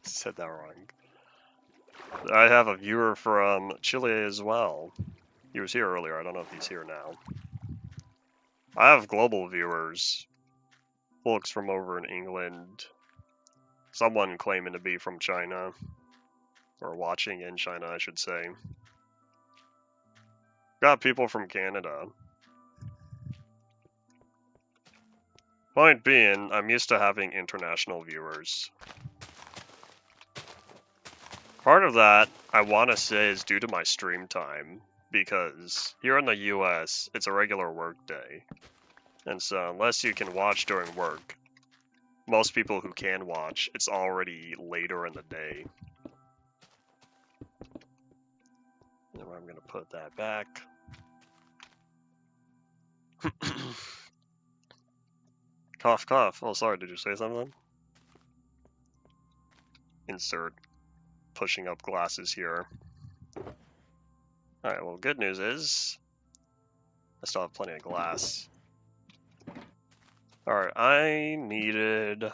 Said that wrong. I have a viewer from Chile as well. He was here earlier. I don't know if he's here now. I have global viewers. Folks from over in England. Someone claiming to be from China. Or watching in China, I should say. Got people from Canada. Point being, I'm used to having international viewers. Part of that, I want to say, is due to my stream time, because here in the US, it's a regular work day. And so, unless you can watch during work, most people who can watch, it's already later in the day. And I'm going to put that back. Cough, cough. Oh, sorry, did you say something? Insert pushing up glasses here. Alright, well, good news is I still have plenty of glass. Alright, I needed...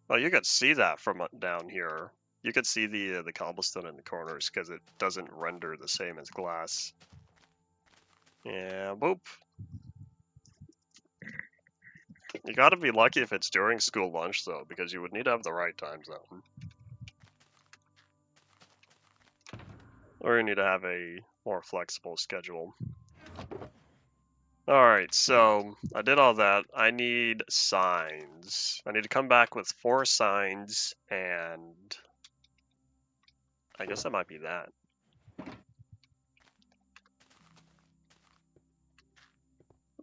Oh, you could see that from down here. You could see the cobblestone in the corners because it doesn't render the same as glass. Yeah, boop. You gotta be lucky if it's during school lunch, though, because you would need to have the right time zone. Or you need to have a more flexible schedule. Alright, so I did all that. I need signs. I need to come back with 4 signs, and I guess that might be that.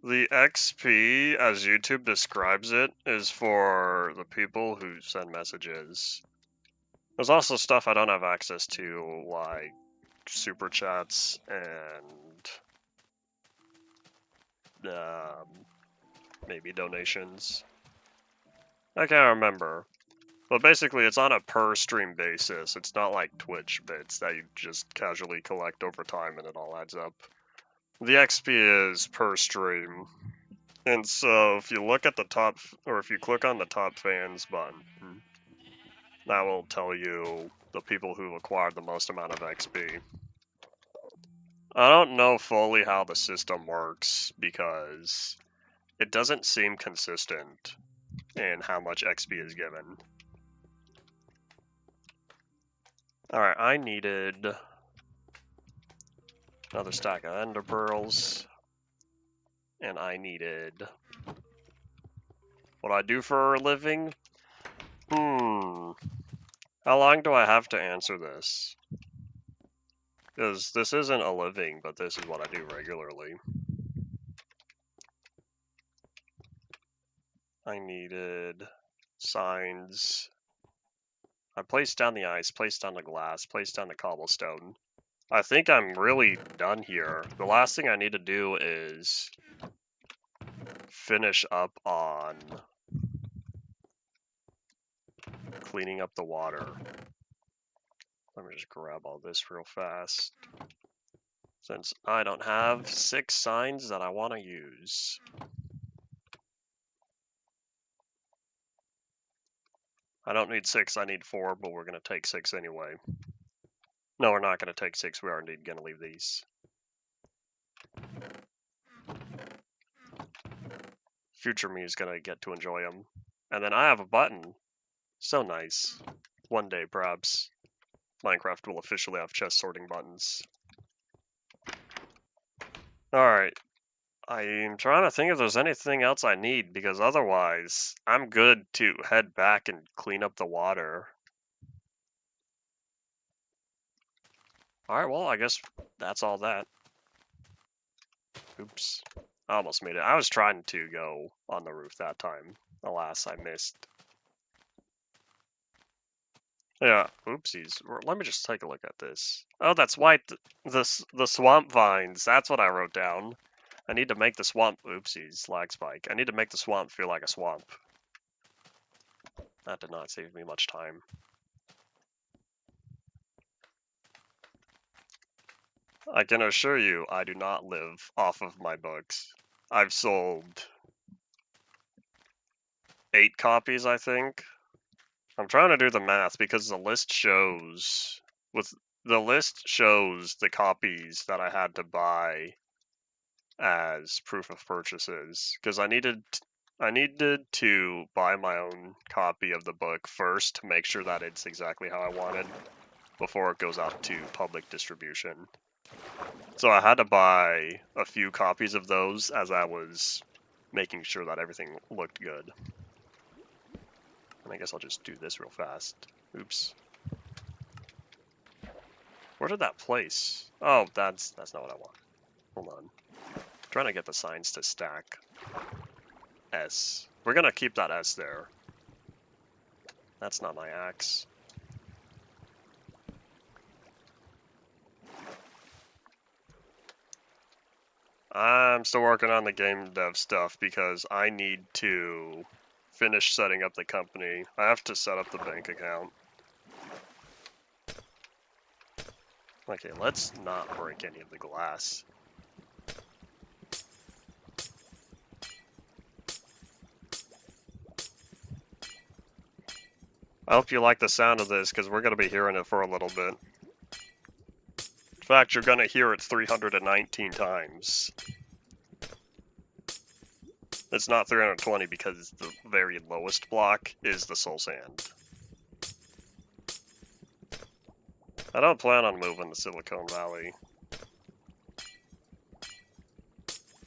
The XP, as YouTube describes it, is for the people who send messages. There's also stuff I don't have access to, like super chats and maybe donations. I can't remember. But basically, it's on a per stream basis. It's not like Twitch bits that you just casually collect over time and it all adds up. The XP is per stream. And so if you look at the top, or if you click on the top fans button, that will tell you the people who acquired the most amount of XP. I don't know fully how the system works because it doesn't seem consistent in how much XP is given. Alright, I needed another stack of ender pearls. And I needed what I do for a living? How long do I have to answer this? Because this isn't a living, but this is what I do regularly. I needed signs. I placed down the ice, placed down the glass, placed down the cobblestone. I think I'm really done here. The last thing I need to do is finish up on cleaning up the water. Let me just grab all this real fast, since I don't have 6 signs that I want to use. I don't need 6, I need 4, but we're going to take 6 anyway. No, we're not going to take 6, we are indeed going to leave these. Future me is going to get to enjoy them. And then I have a button. So nice. One day, perhaps, Minecraft will officially have chest sorting buttons. Alright. I'm trying to think if there's anything else I need, because otherwise, I'm good to head back and clean up the water. Alright, well, I guess that's all that. Oops. I almost made it. I was trying to go on the roof that time. Alas, I missed. Yeah, oopsies. Let me just take a look at this. Oh, that's white. The swamp vines. That's what I wrote down. I need to make the swamp. Oopsies, lag spike. I need to make the swamp feel like a swamp. That did not save me much time. I can assure you, I do not live off of my books. I've sold 8 copies, I think. I'm trying to do the math because the list shows the copies that I had to buy as proof of purchases, because I needed to buy my own copy of the book first to make sure that it's exactly how I wanted before it goes out to public distribution. So I had to buy a few copies of those as I was making sure that everything looked good. And I guess I'll just do this real fast. Oops. Where did that place? Oh, that's not what I want. Hold on. I'm trying to get the signs to stack. S. We're gonna keep that S there. That's not my axe. I'm still working on the game dev stuff because I need to finish setting up the company. I have to set up the bank account. Okay, let's not break any of the glass. I hope you like the sound of this, because we're going to be hearing it for a little bit. In fact, you're going to hear it 319 times. It's not 320 because the very lowest block is the soul sand. I don't plan on moving to Silicon Valley.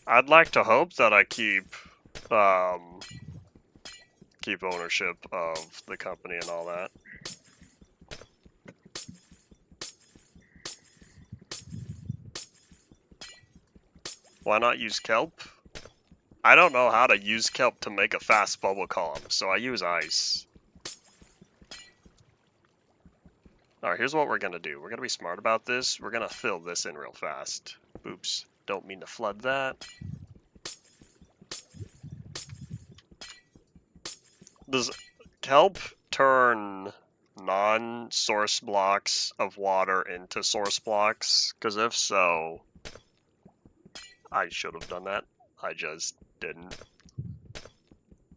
I'd like to hope that I keep ownership of the company and all that. Why not use kelp? I don't know how to use kelp to make a fast bubble column, so I use ice. Alright, here's what we're gonna do. We're gonna be smart about this. We're gonna fill this in real fast. Oops, don't mean to flood that. Does kelp turn non-source blocks of water into source blocks? Because if so, I should have done that. I just didn't.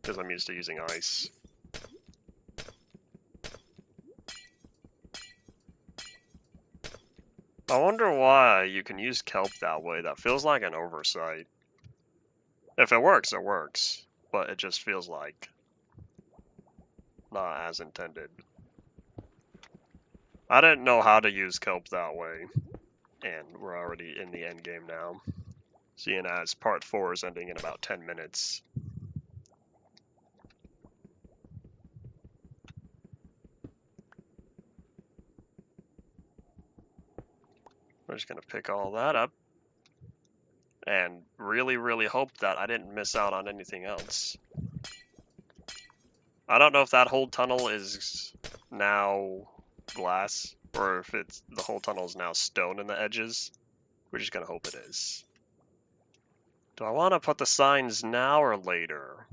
Because I'm used to using ice. I wonder why you can use kelp that way. That feels like an oversight. If it works, it works. But it just feels like not as intended. I didn't know how to use kelp that way. And we're already in the end game now. Seeing as part 4 is ending in about 10 minutes. We're just gonna pick all that up. And really, really hope that I didn't miss out on anything else. I don't know if that whole tunnel is now glass, or if it's the whole tunnel is now stone in the edges. We're just gonna hope it is. Do I want to put the signs now or later?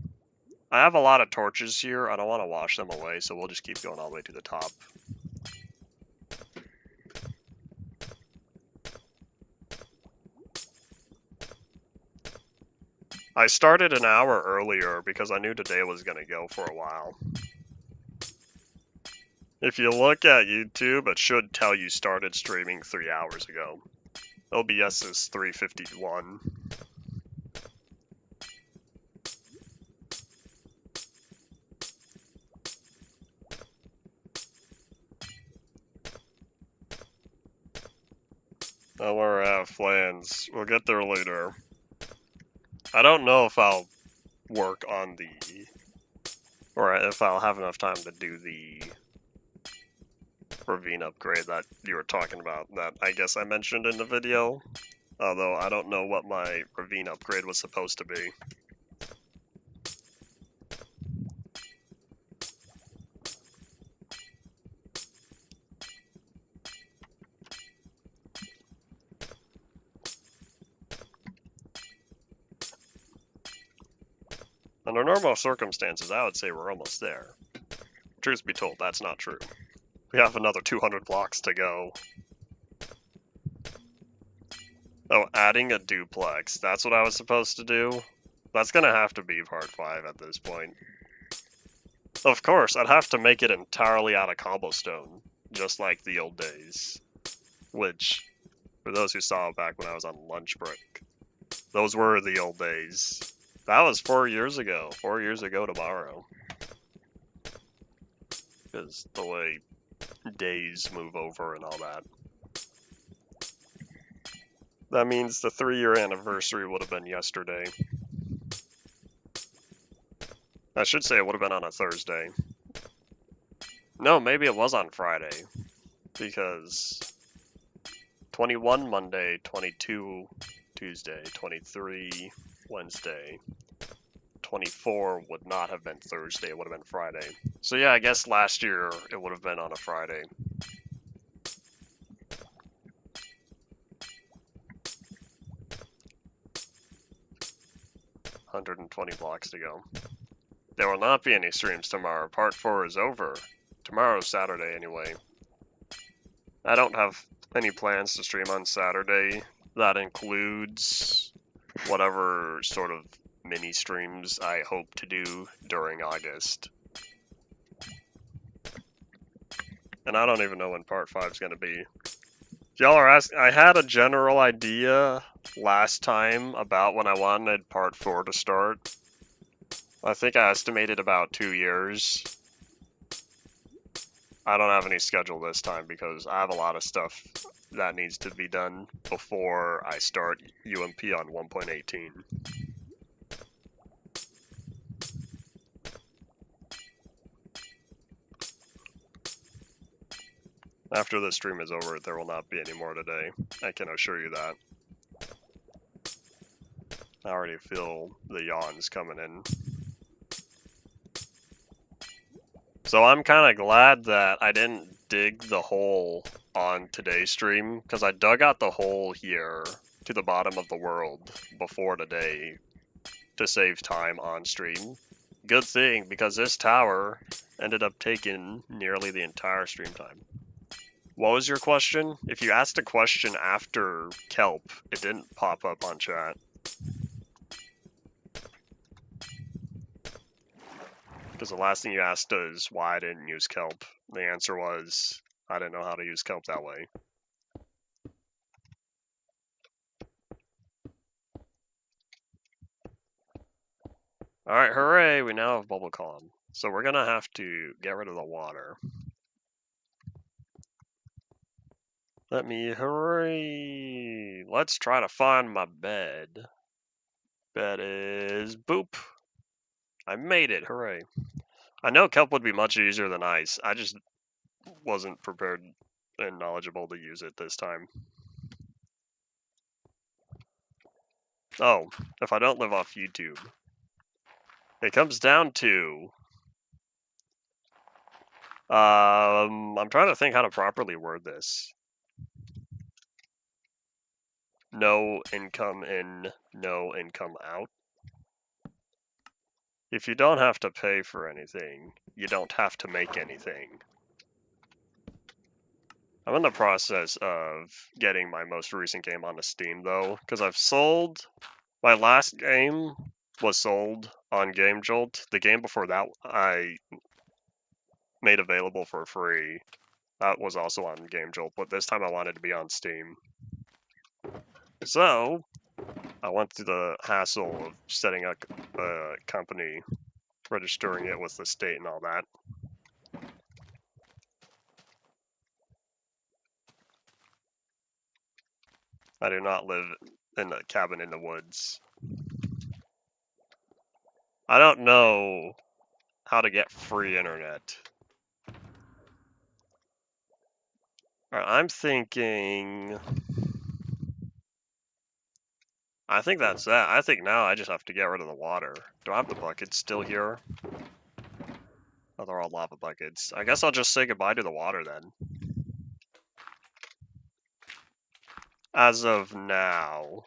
I have a lot of torches here. I don't want to wash them away, so we'll just keep going all the way to the top. I started an hour earlier because I knew today was going to go for a while. If you look at YouTube, it should tell you started streaming 3 hours ago. OBS is 3:51. Don't worry, I have plans. We'll get there later. I don't know if I'll work on the... or if I'll have enough time to do the ravine upgrade that you were talking about, that I guess I mentioned in the video. Although I don't know what my ravine upgrade was supposed to be. Under normal circumstances, I would say we're almost there. Truth be told, that's not true. We have another 200 blocks to go. Oh, adding a duplex. That's what I was supposed to do? That's gonna have to be part 5 at this point. Of course, I'd have to make it entirely out of cobblestone, just like the old days. Which, for those who saw it back when I was on lunch break, those were the old days. That was 4 years ago. 4 years ago tomorrow. Because the way days move over and all that. That means the 3-year anniversary would have been yesterday. I should say it would have been on a Thursday. No, maybe it was on Friday. Because 21 Monday, 22 Tuesday, 23 Wednesday, 24 would not have been Thursday, it would have been Friday. So yeah, I guess last year it would have been on a Friday. $120 blocks to go. There will not be any streams tomorrow. Part 4 is over. Tomorrow's Saturday anyway. I don't have any plans to stream on Saturday. That includes whatever sort of mini streams I hope to do during August. And I don't even know when part 5 is going to be. If y'all are asking, I had a general idea last time about when I wanted part 4 to start. I think I estimated about 2 years. I don't have any schedule this time because I have a lot of stuff that needs to be done before I start UMP on 1.18. After this stream is over, there will not be any more today. I can assure you that. I already feel the yawns coming in. So I'm kind of glad that I didn't dig the hole on today's stream, because I dug out the hole here to the bottom of the world before today to save time on stream. Good thing, because this tower ended up taking nearly the entire stream time. What was your question? If you asked a question after kelp, it didn't pop up on chat. Because the last thing you asked is why I didn't use kelp. The answer was, I didn't know how to use kelp that way. Alright, hooray, we now have bubble column. So we're gonna have to get rid of the water. Hooray! Let's try to find my bed. Bed is boop. I made it, hooray. I know kelp would be much easier than ice. I just wasn't prepared and knowledgeable to use it this time. Oh, if I don't live off YouTube. It comes down to... I'm trying to think how to properly word this. No income in, no income out. If you don't have to pay for anything, you don't have to make anything. I'm in the process of getting my most recent game onto Steam, though, because I've sold... My last game was sold on Game Jolt. The game before that I made available for free. That was also on Game Jolt, but this time I wanted to be on Steam. So, I went through the hassle of setting up a company, registering it with the state and all that. I do not live in a cabin in the woods. I don't know how to get free internet. Alright, I'm thinking... I think that's that. I think now I just have to get rid of the water. Do I have the buckets still here? Oh, they're all lava buckets. I guess I'll just say goodbye to the water then. As of now,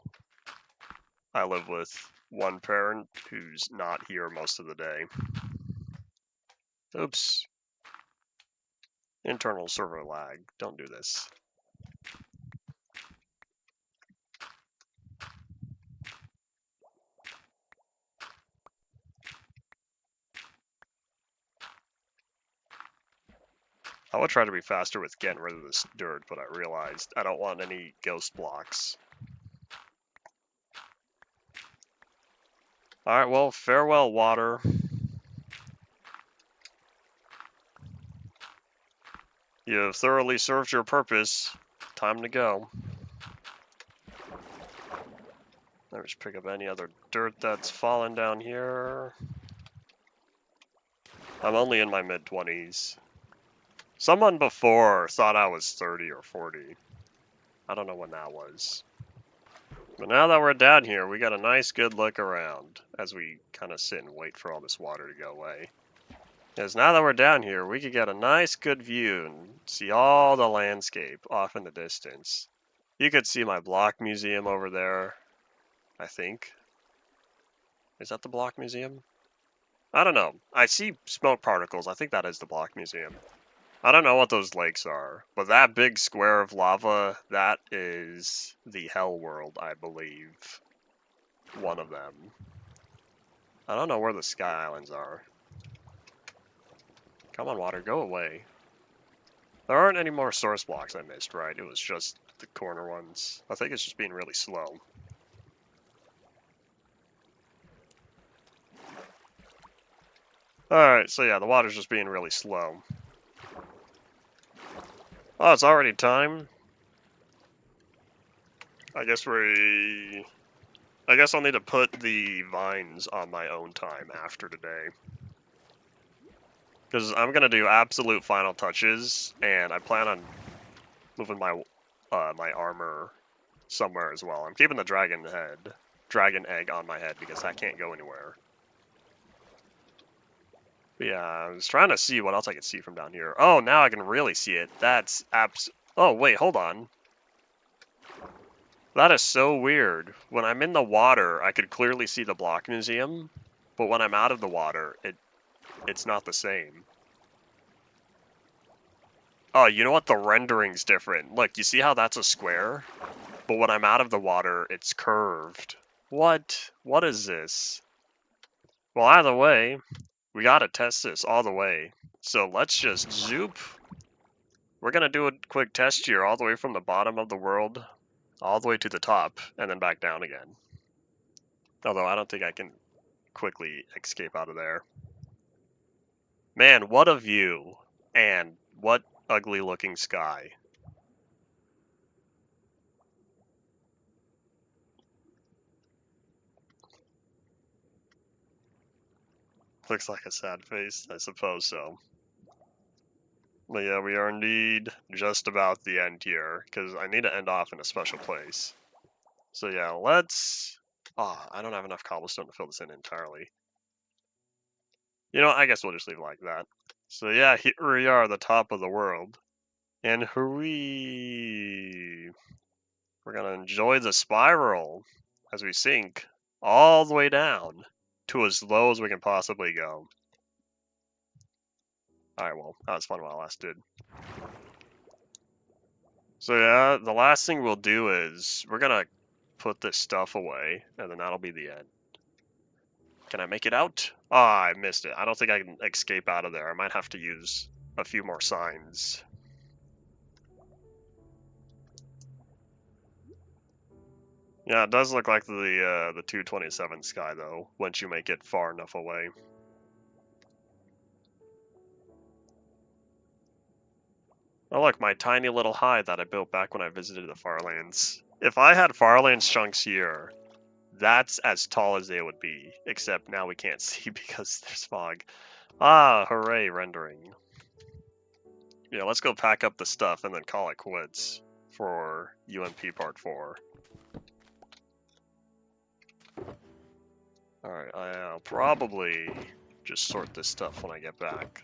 I live with one parent who's not here most of the day. Oops. Internal server lag. Don't do this. I would try to be faster with getting rid of this dirt, but I realized I don't want any ghost blocks. Alright, well, farewell, water. You have thoroughly served your purpose. Time to go. Let me just pick up any other dirt that's fallen down here. I'm only in my mid-20s. Someone before thought I was 30 or 40. I don't know when that was. But now that we're down here, we got a nice good look around as we kind of sit and wait for all this water to go away. Because now that we're down here, we could get a nice good view and see all the landscape off in the distance. You could see my block museum over there, I think. Is that the block museum? I don't know. I see smoke particles. I think that is the block museum. I don't know what those lakes are, but that big square of lava, that is the Hell World, I believe. One of them. I don't know where the Sky Islands are. Come on, water, go away. There aren't any more source blocks I missed, right? It was just the corner ones. I think it's just being really slow. Alright, so yeah, the water's just being really slow. Oh, it's already time? I guess I'll need to put the vines on my own time after today. Because I'm going to do absolute final touches, and I plan on moving my my armor somewhere as well. I'm keeping the dragon egg on my head because I can't go anywhere. But yeah, I was trying to see what else I could see from down here. Oh, now I can really see it. That's Oh, wait, hold on. That is so weird. When I'm in the water, I could clearly see the block museum, but when I'm out of the water, it's not the same. Oh, you know what? The rendering's different. Look, you see how that's a square? But when I'm out of the water, it's curved. What? What is this? Well, either way, we gotta test this all the way. So let's just zoop. We're gonna do a quick test here all the way from the bottom of the world all the way to the top and then back down again. Although I don't think I can quickly escape out of there. Man, what a view. And what ugly looking sky. Looks like a sad face, I suppose so. But yeah, we are indeed just about the end here, because I need to end off in a special place. So yeah, let's... Ah, I don't have enough cobblestone to fill this in entirely. You know, I guess we'll just leave it like that. So yeah, here we are, the top of the world. And hooray! We're gonna enjoy the spiral as we sink all the way down to as low as we can possibly go. Alright, well, that was fun while it lasted. So yeah, the last thing we'll do is we're gonna put this stuff away, and then that'll be the end. Can I make it out? Ah, I missed it. I don't think I can escape out of there. I might have to use a few more signs. Yeah, it does look like the 227 sky though, once you make it far enough away. Oh look, my tiny little hide that I built back when I visited the Farlands. If I had Farlands chunks here, that's as tall as they would be, except now we can't see because there's fog. Ah, hooray, rendering. Yeah, let's go pack up the stuff and then call it quits for UMP Part 4. Alright, I'll probably just sort this stuff when I get back.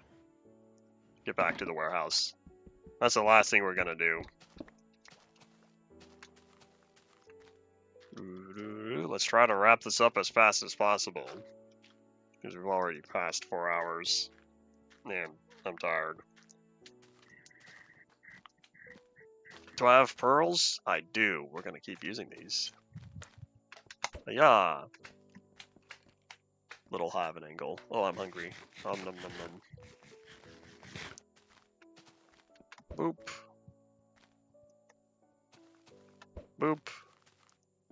Get back to the warehouse. That's the last thing we're gonna do. Let's try to wrap this up as fast as possible. Because we've already passed 4 hours. And I'm tired. Do I have pearls? I do. We're gonna keep using these. Yeah. Little hive and angle. Oh, I'm hungry. Nom nom nom nom. Boop. Boop.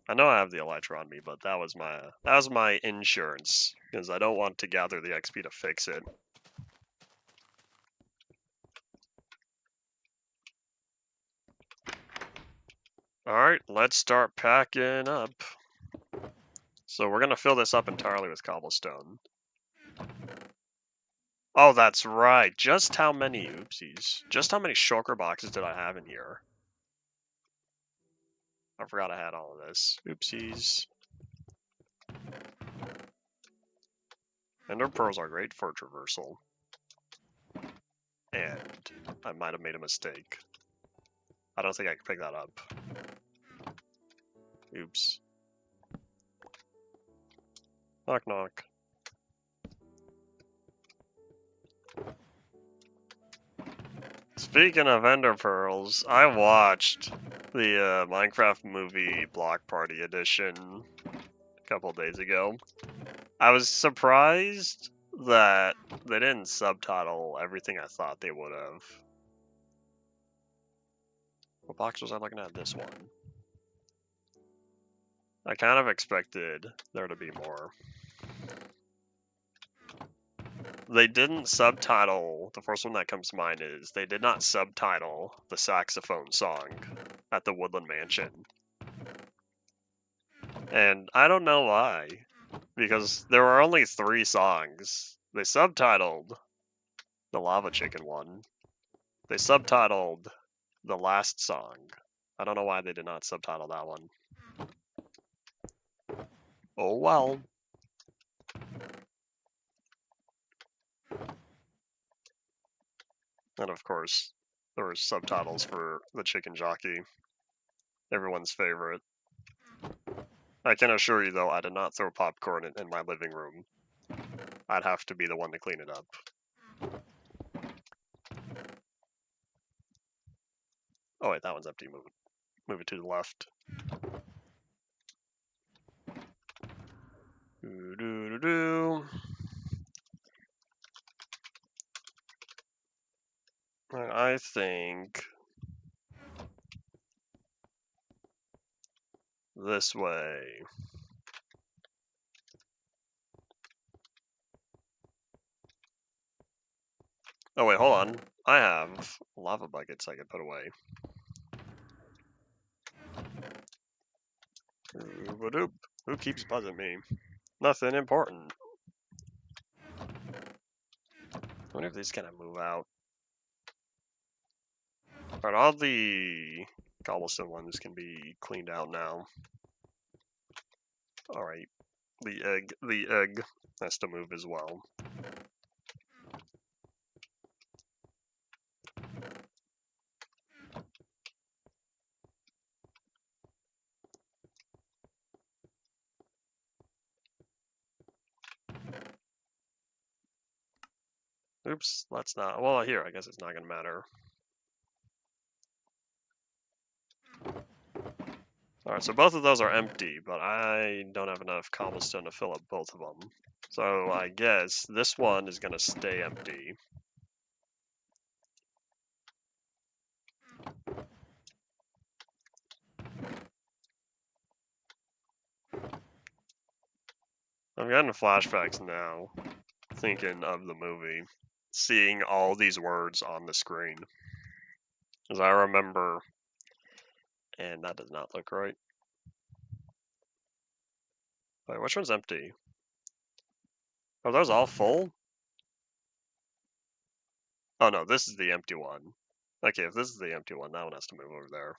I know I have the elytra on me, but that was my insurance because I don't want to gather the XP to fix it. All right, let's start packing up. So we're gonna fill this up entirely with cobblestone. Oh, that's right. Just how many oopsies? Just how many shulker boxes did I have in here? I forgot I had all of this. Oopsies. Ender pearls are great for traversal. And I might have made a mistake. I don't think I can pick that up. Oops. Knock knock. Speaking of Ender Pearls, I watched the Minecraft movie Block Party Edition a couple days ago. I was surprised that they didn't subtitle everything I thought they would have. What box was I looking at? This one. I kind of expected there to be more. They didn't subtitle, the first one that comes to mind is, they did not subtitle the saxophone song at the Woodland Mansion. And I don't know why, because there were only 3 songs. They subtitled the Lava Chicken one. They subtitled the last song. I don't know why they did not subtitle that one. Oh well. And of course, there were subtitles for the Chicken Jockey, everyone's favorite. I can assure you though, I did not throw popcorn in my living room. I'd have to be the one to clean it up. Oh wait, that one's empty. Move it to the left. I think this way. Oh wait, hold on. I have lava buckets I can put away. Ooh-ba-doop. Who keeps buzzing me? Nothing important. I wonder if these kind of move out. Alright, all the cobblestone ones can be cleaned out now. Alright, the egg has to move as well. Oops, that's not, well, here, I guess it's not gonna matter. Alright, so both of those are empty, but I don't have enough cobblestone to fill up both of them. So I guess this one is gonna stay empty. I'm getting flashbacks now, thinking of the movie, seeing all these words on the screen. As I remember, and that does not look right. Wait, which one's empty? Are those all full? Oh no, this is the empty one. Okay, if this is the empty one, that one has to move over there.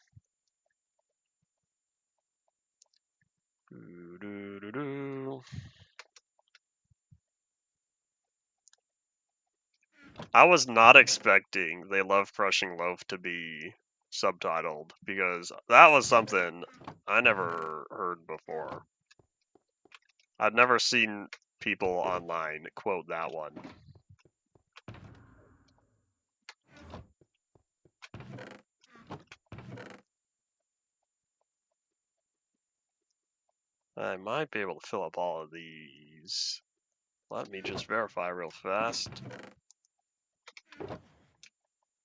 Doo-doo-doo-doo. I was not expecting They Love Crushing Loaf to be subtitled, because that was something I never heard before. I'd never seen people online quote that one. I might be able to fill up all of these. Let me just verify real fast.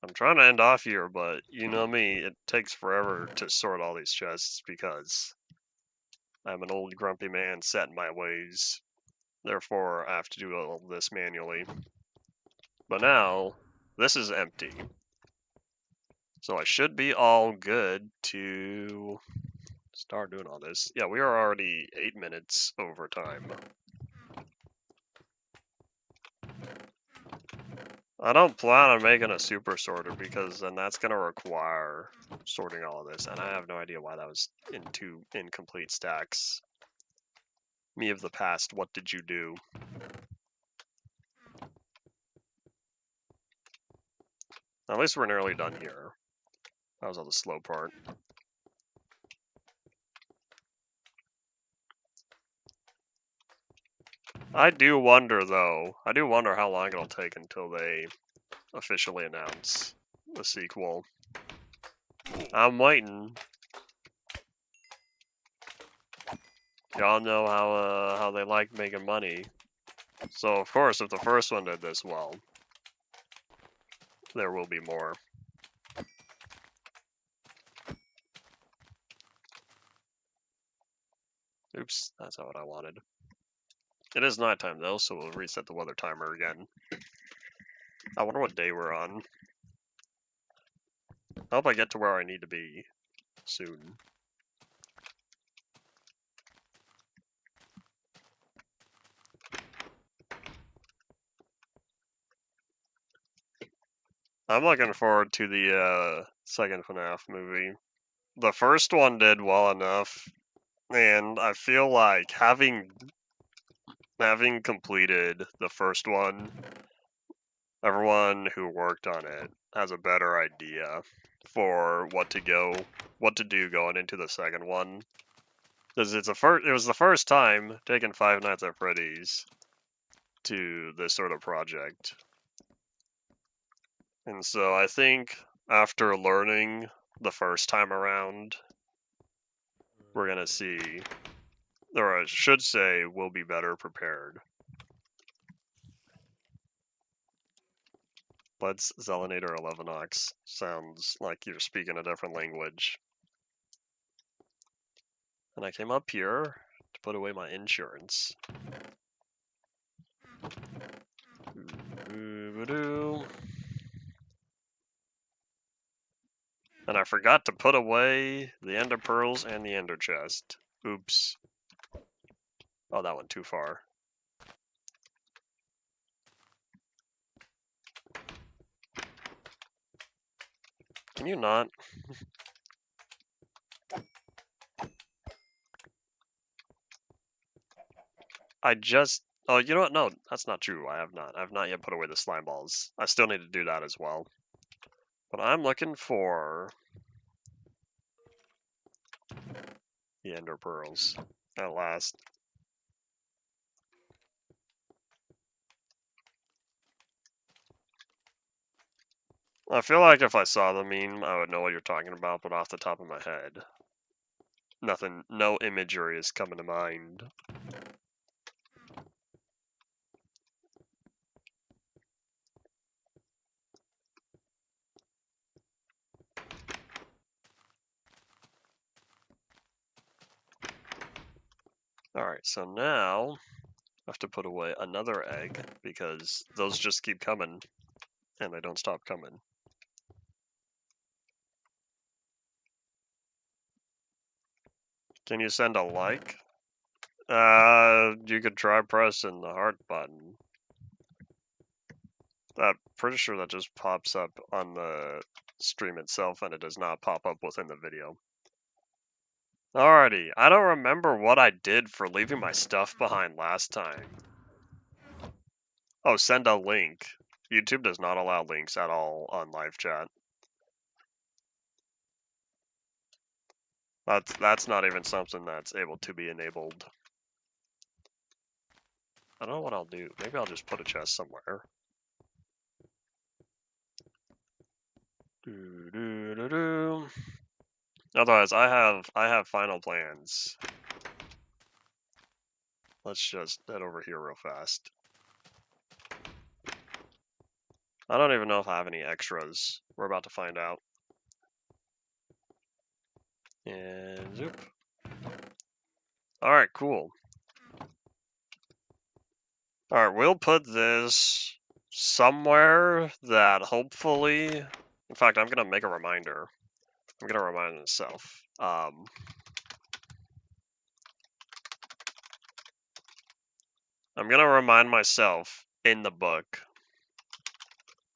I'm trying to end off here, but you know me, it takes forever to sort all these chests because I'm an old grumpy man set in my ways. Therefore, I have to do all this manually. But now, this is empty. So I should be all good to start doing all this. Yeah, we are already 8 minutes over time. I don't plan on making a super sorter because then that's going to require sorting all of this, and I have no idea why that was in 2 incomplete stacks. Me of the past, what did you do? At least we're nearly done here. That was all the slow part. I do wonder, though. I do wonder how long it'll take until they officially announce the sequel. I'm waiting. Y'all know how they like making money. So of course, if the first one did this well, there will be more. Oops, that's not what I wanted. It is nighttime though, so we'll reset the weather timer again. I wonder what day we're on. I hope I get to where I need to be soon. I'm looking forward to the second FNAF movie. The first one did well enough, and I feel like having completed the first one, everyone who worked on it has a better idea for what to do going into the second one. Because it was the first time taking Five Nights at Freddy's to this sort of project. And so I think after learning the first time around, we're gonna see, or I should say, we'll be better prepared. Let's Zelenator 11ox. Sounds like you're speaking a different language. And I came up here to put away my insurance. And I forgot to put away the ender pearls and the ender chest. Oops. Oh, that went too far. Can you not? I just... Oh, you know what? No, that's not true. I have not. I have not yet put away the slime balls. I still need to do that as well. But I'm looking for the ender pearls at last. I feel like if I saw the meme, I would know what you're talking about, but off the top of my head, nothing, no imagery is coming to mind. Alright, so now I have to put away another egg because those just keep coming and they don't stop coming. Can you send a like? You could try pressing the heart button. I'm pretty sure that just pops up on the stream itself and it does not pop up within the video. Alrighty, I don't remember what I did for leaving my stuff behind last time. Oh, send a link. YouTube does not allow links at all on live chat. That's not even something that's able to be enabled. I don't know what I'll do. Maybe I'll just put a chest somewhere. Otherwise, I have final plans. Let's just head over here real fast. I don't even know if I have any extras. We're about to find out. And zoop. Alright, cool. Alright, we'll put this somewhere that hopefully... In fact, I'm going to make a reminder. I'm going to remind myself. I'm going to remind myself in the book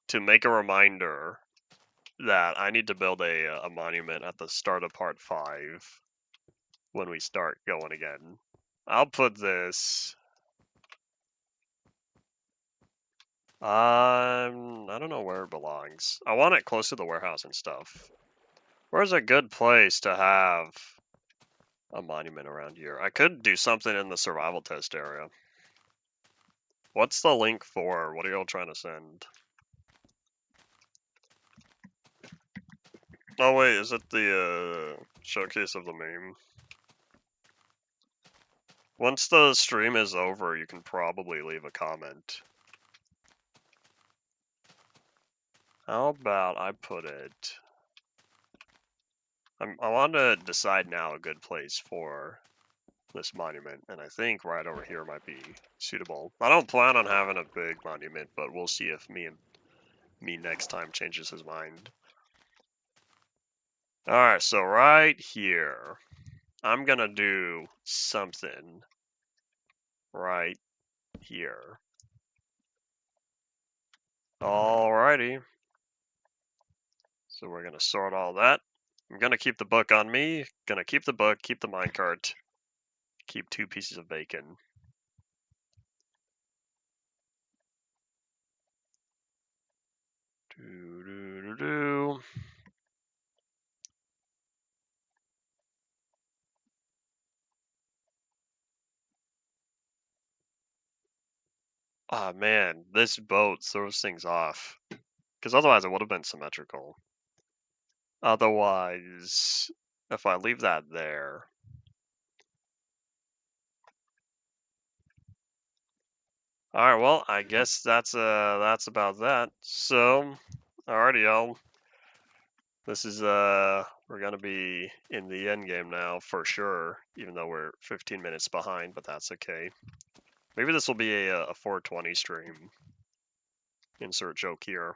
to make a reminder that I need to build a monument at the start of part 5 when we start going again. I'll put this... I don't know where it belongs. I want it close to the warehouse and stuff. Where's a good place to have a monument around here? I could do something in the survival test area. What's the link for? What are y'all trying to send? Oh wait, is it the showcase of the meme? Once the stream is over, you can probably leave a comment. How about I put it... I want to decide now a good place for this monument, and I think right over here might be suitable. I don't plan on having a big monument, but we'll see if me next time changes his mind. Alright, so right here, I'm gonna do something right here. Alrighty. So we're gonna sort all that. I'm gonna keep the book on me, gonna keep the book, keep the minecart, keep 2 pieces of bacon. Do. Ah, man, this boat throws things off. Because otherwise it would have been symmetrical. Otherwise, if I leave that there... All right, well, I guess that's about that. So, alrighty, y'all. This is we're gonna be in the end game now for sure, even though we're 15 minutes behind, but that's okay. Maybe this will be a 420 stream. Insert joke here.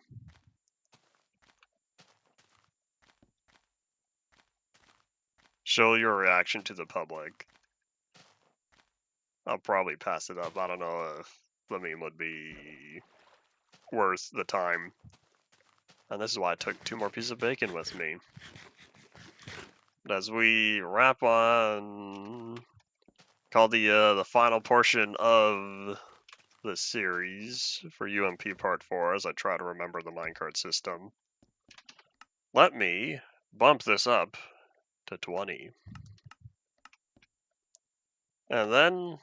Show your reaction to the public. I'll probably pass it up. I don't know if the meme would be worth the time. And this is why I took 2 more pieces of bacon with me. But as we wrap on, call the final portion of the series for UMP Part 4, as I try to remember the minecart system. Let me bump this up to 20. And then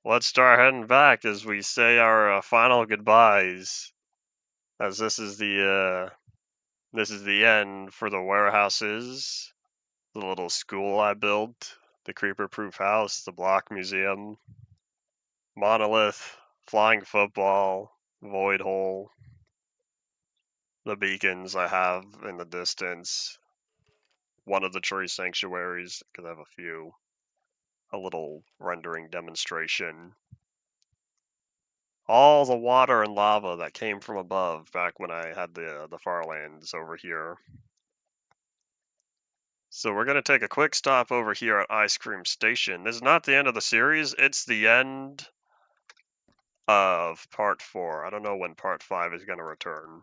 let's start heading back as we say our final goodbyes. As this is the end for the warehouses, the little school I built, the creeper-proof house, the block museum, monolith, flying football, void hole, the beacons I have in the distance, one of the tree sanctuaries, because I have a few, a little rendering demonstration, all the water and lava that came from above back when I had the Farlands over here. So we're going to take a quick stop over here at Ice Cream Station. This is not the end of the series, it's the end of Part 4. I don't know when Part 5 is going to return.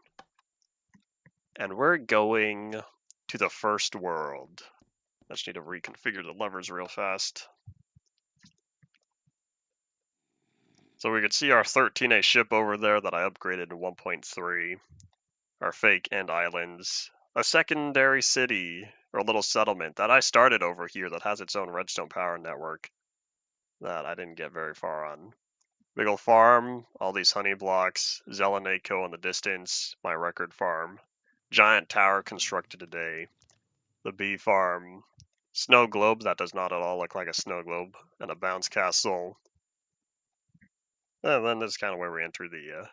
And we're going to the first world. I just need to reconfigure the levers real fast. So we could see our 13A ship over there that I upgraded to 1.3. Our fake end islands. A secondary city, or a little settlement, that I started over here that has its own redstone power network that I didn't get very far on. Big ol' farm, all these honey blocks, Zelanaco in the distance, my record farm. Giant tower constructed today. The bee farm. Snow globe that does not at all look like a snow globe. And a bounce castle. And then this is kind of where we enter the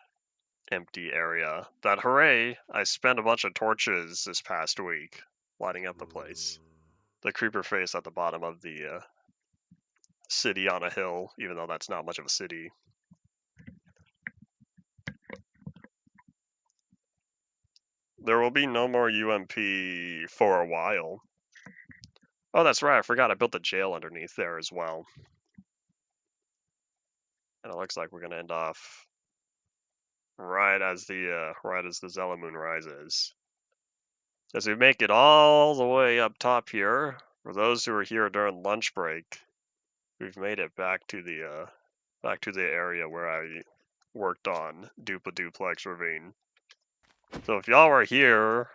empty area. That hooray, I spent a bunch of torches this past week lighting up the place. The creeper face at the bottom of the city on a hill, even though that's not much of a city. There will be no more UMP for a while. Oh, that's right, I forgot I built a jail underneath there as well. And it looks like we're gonna end off right as the Zella moon rises. As we make it all the way up top here, for those who are here during lunch break, we've made it back to the area where I worked on Duplex Ravine. So if y'all were here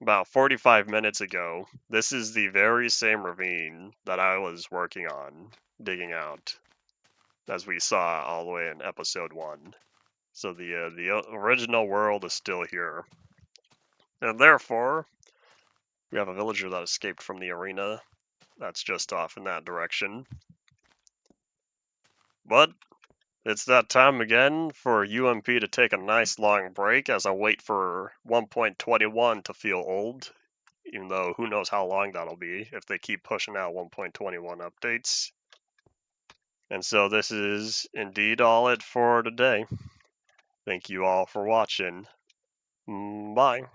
about 45 minutes ago, this is the very same ravine that I was working on, digging out, as we saw all the way in episode 1. So the original world is still here. And therefore, we have a villager that escaped from the arena. That's just off in that direction. But it's that time again for UMP to take a nice long break as I wait for 1.21 to feel old, even though who knows how long that'll be if they keep pushing out 1.21 updates. And so this is indeed all it for today. Thank you all for watching. Bye.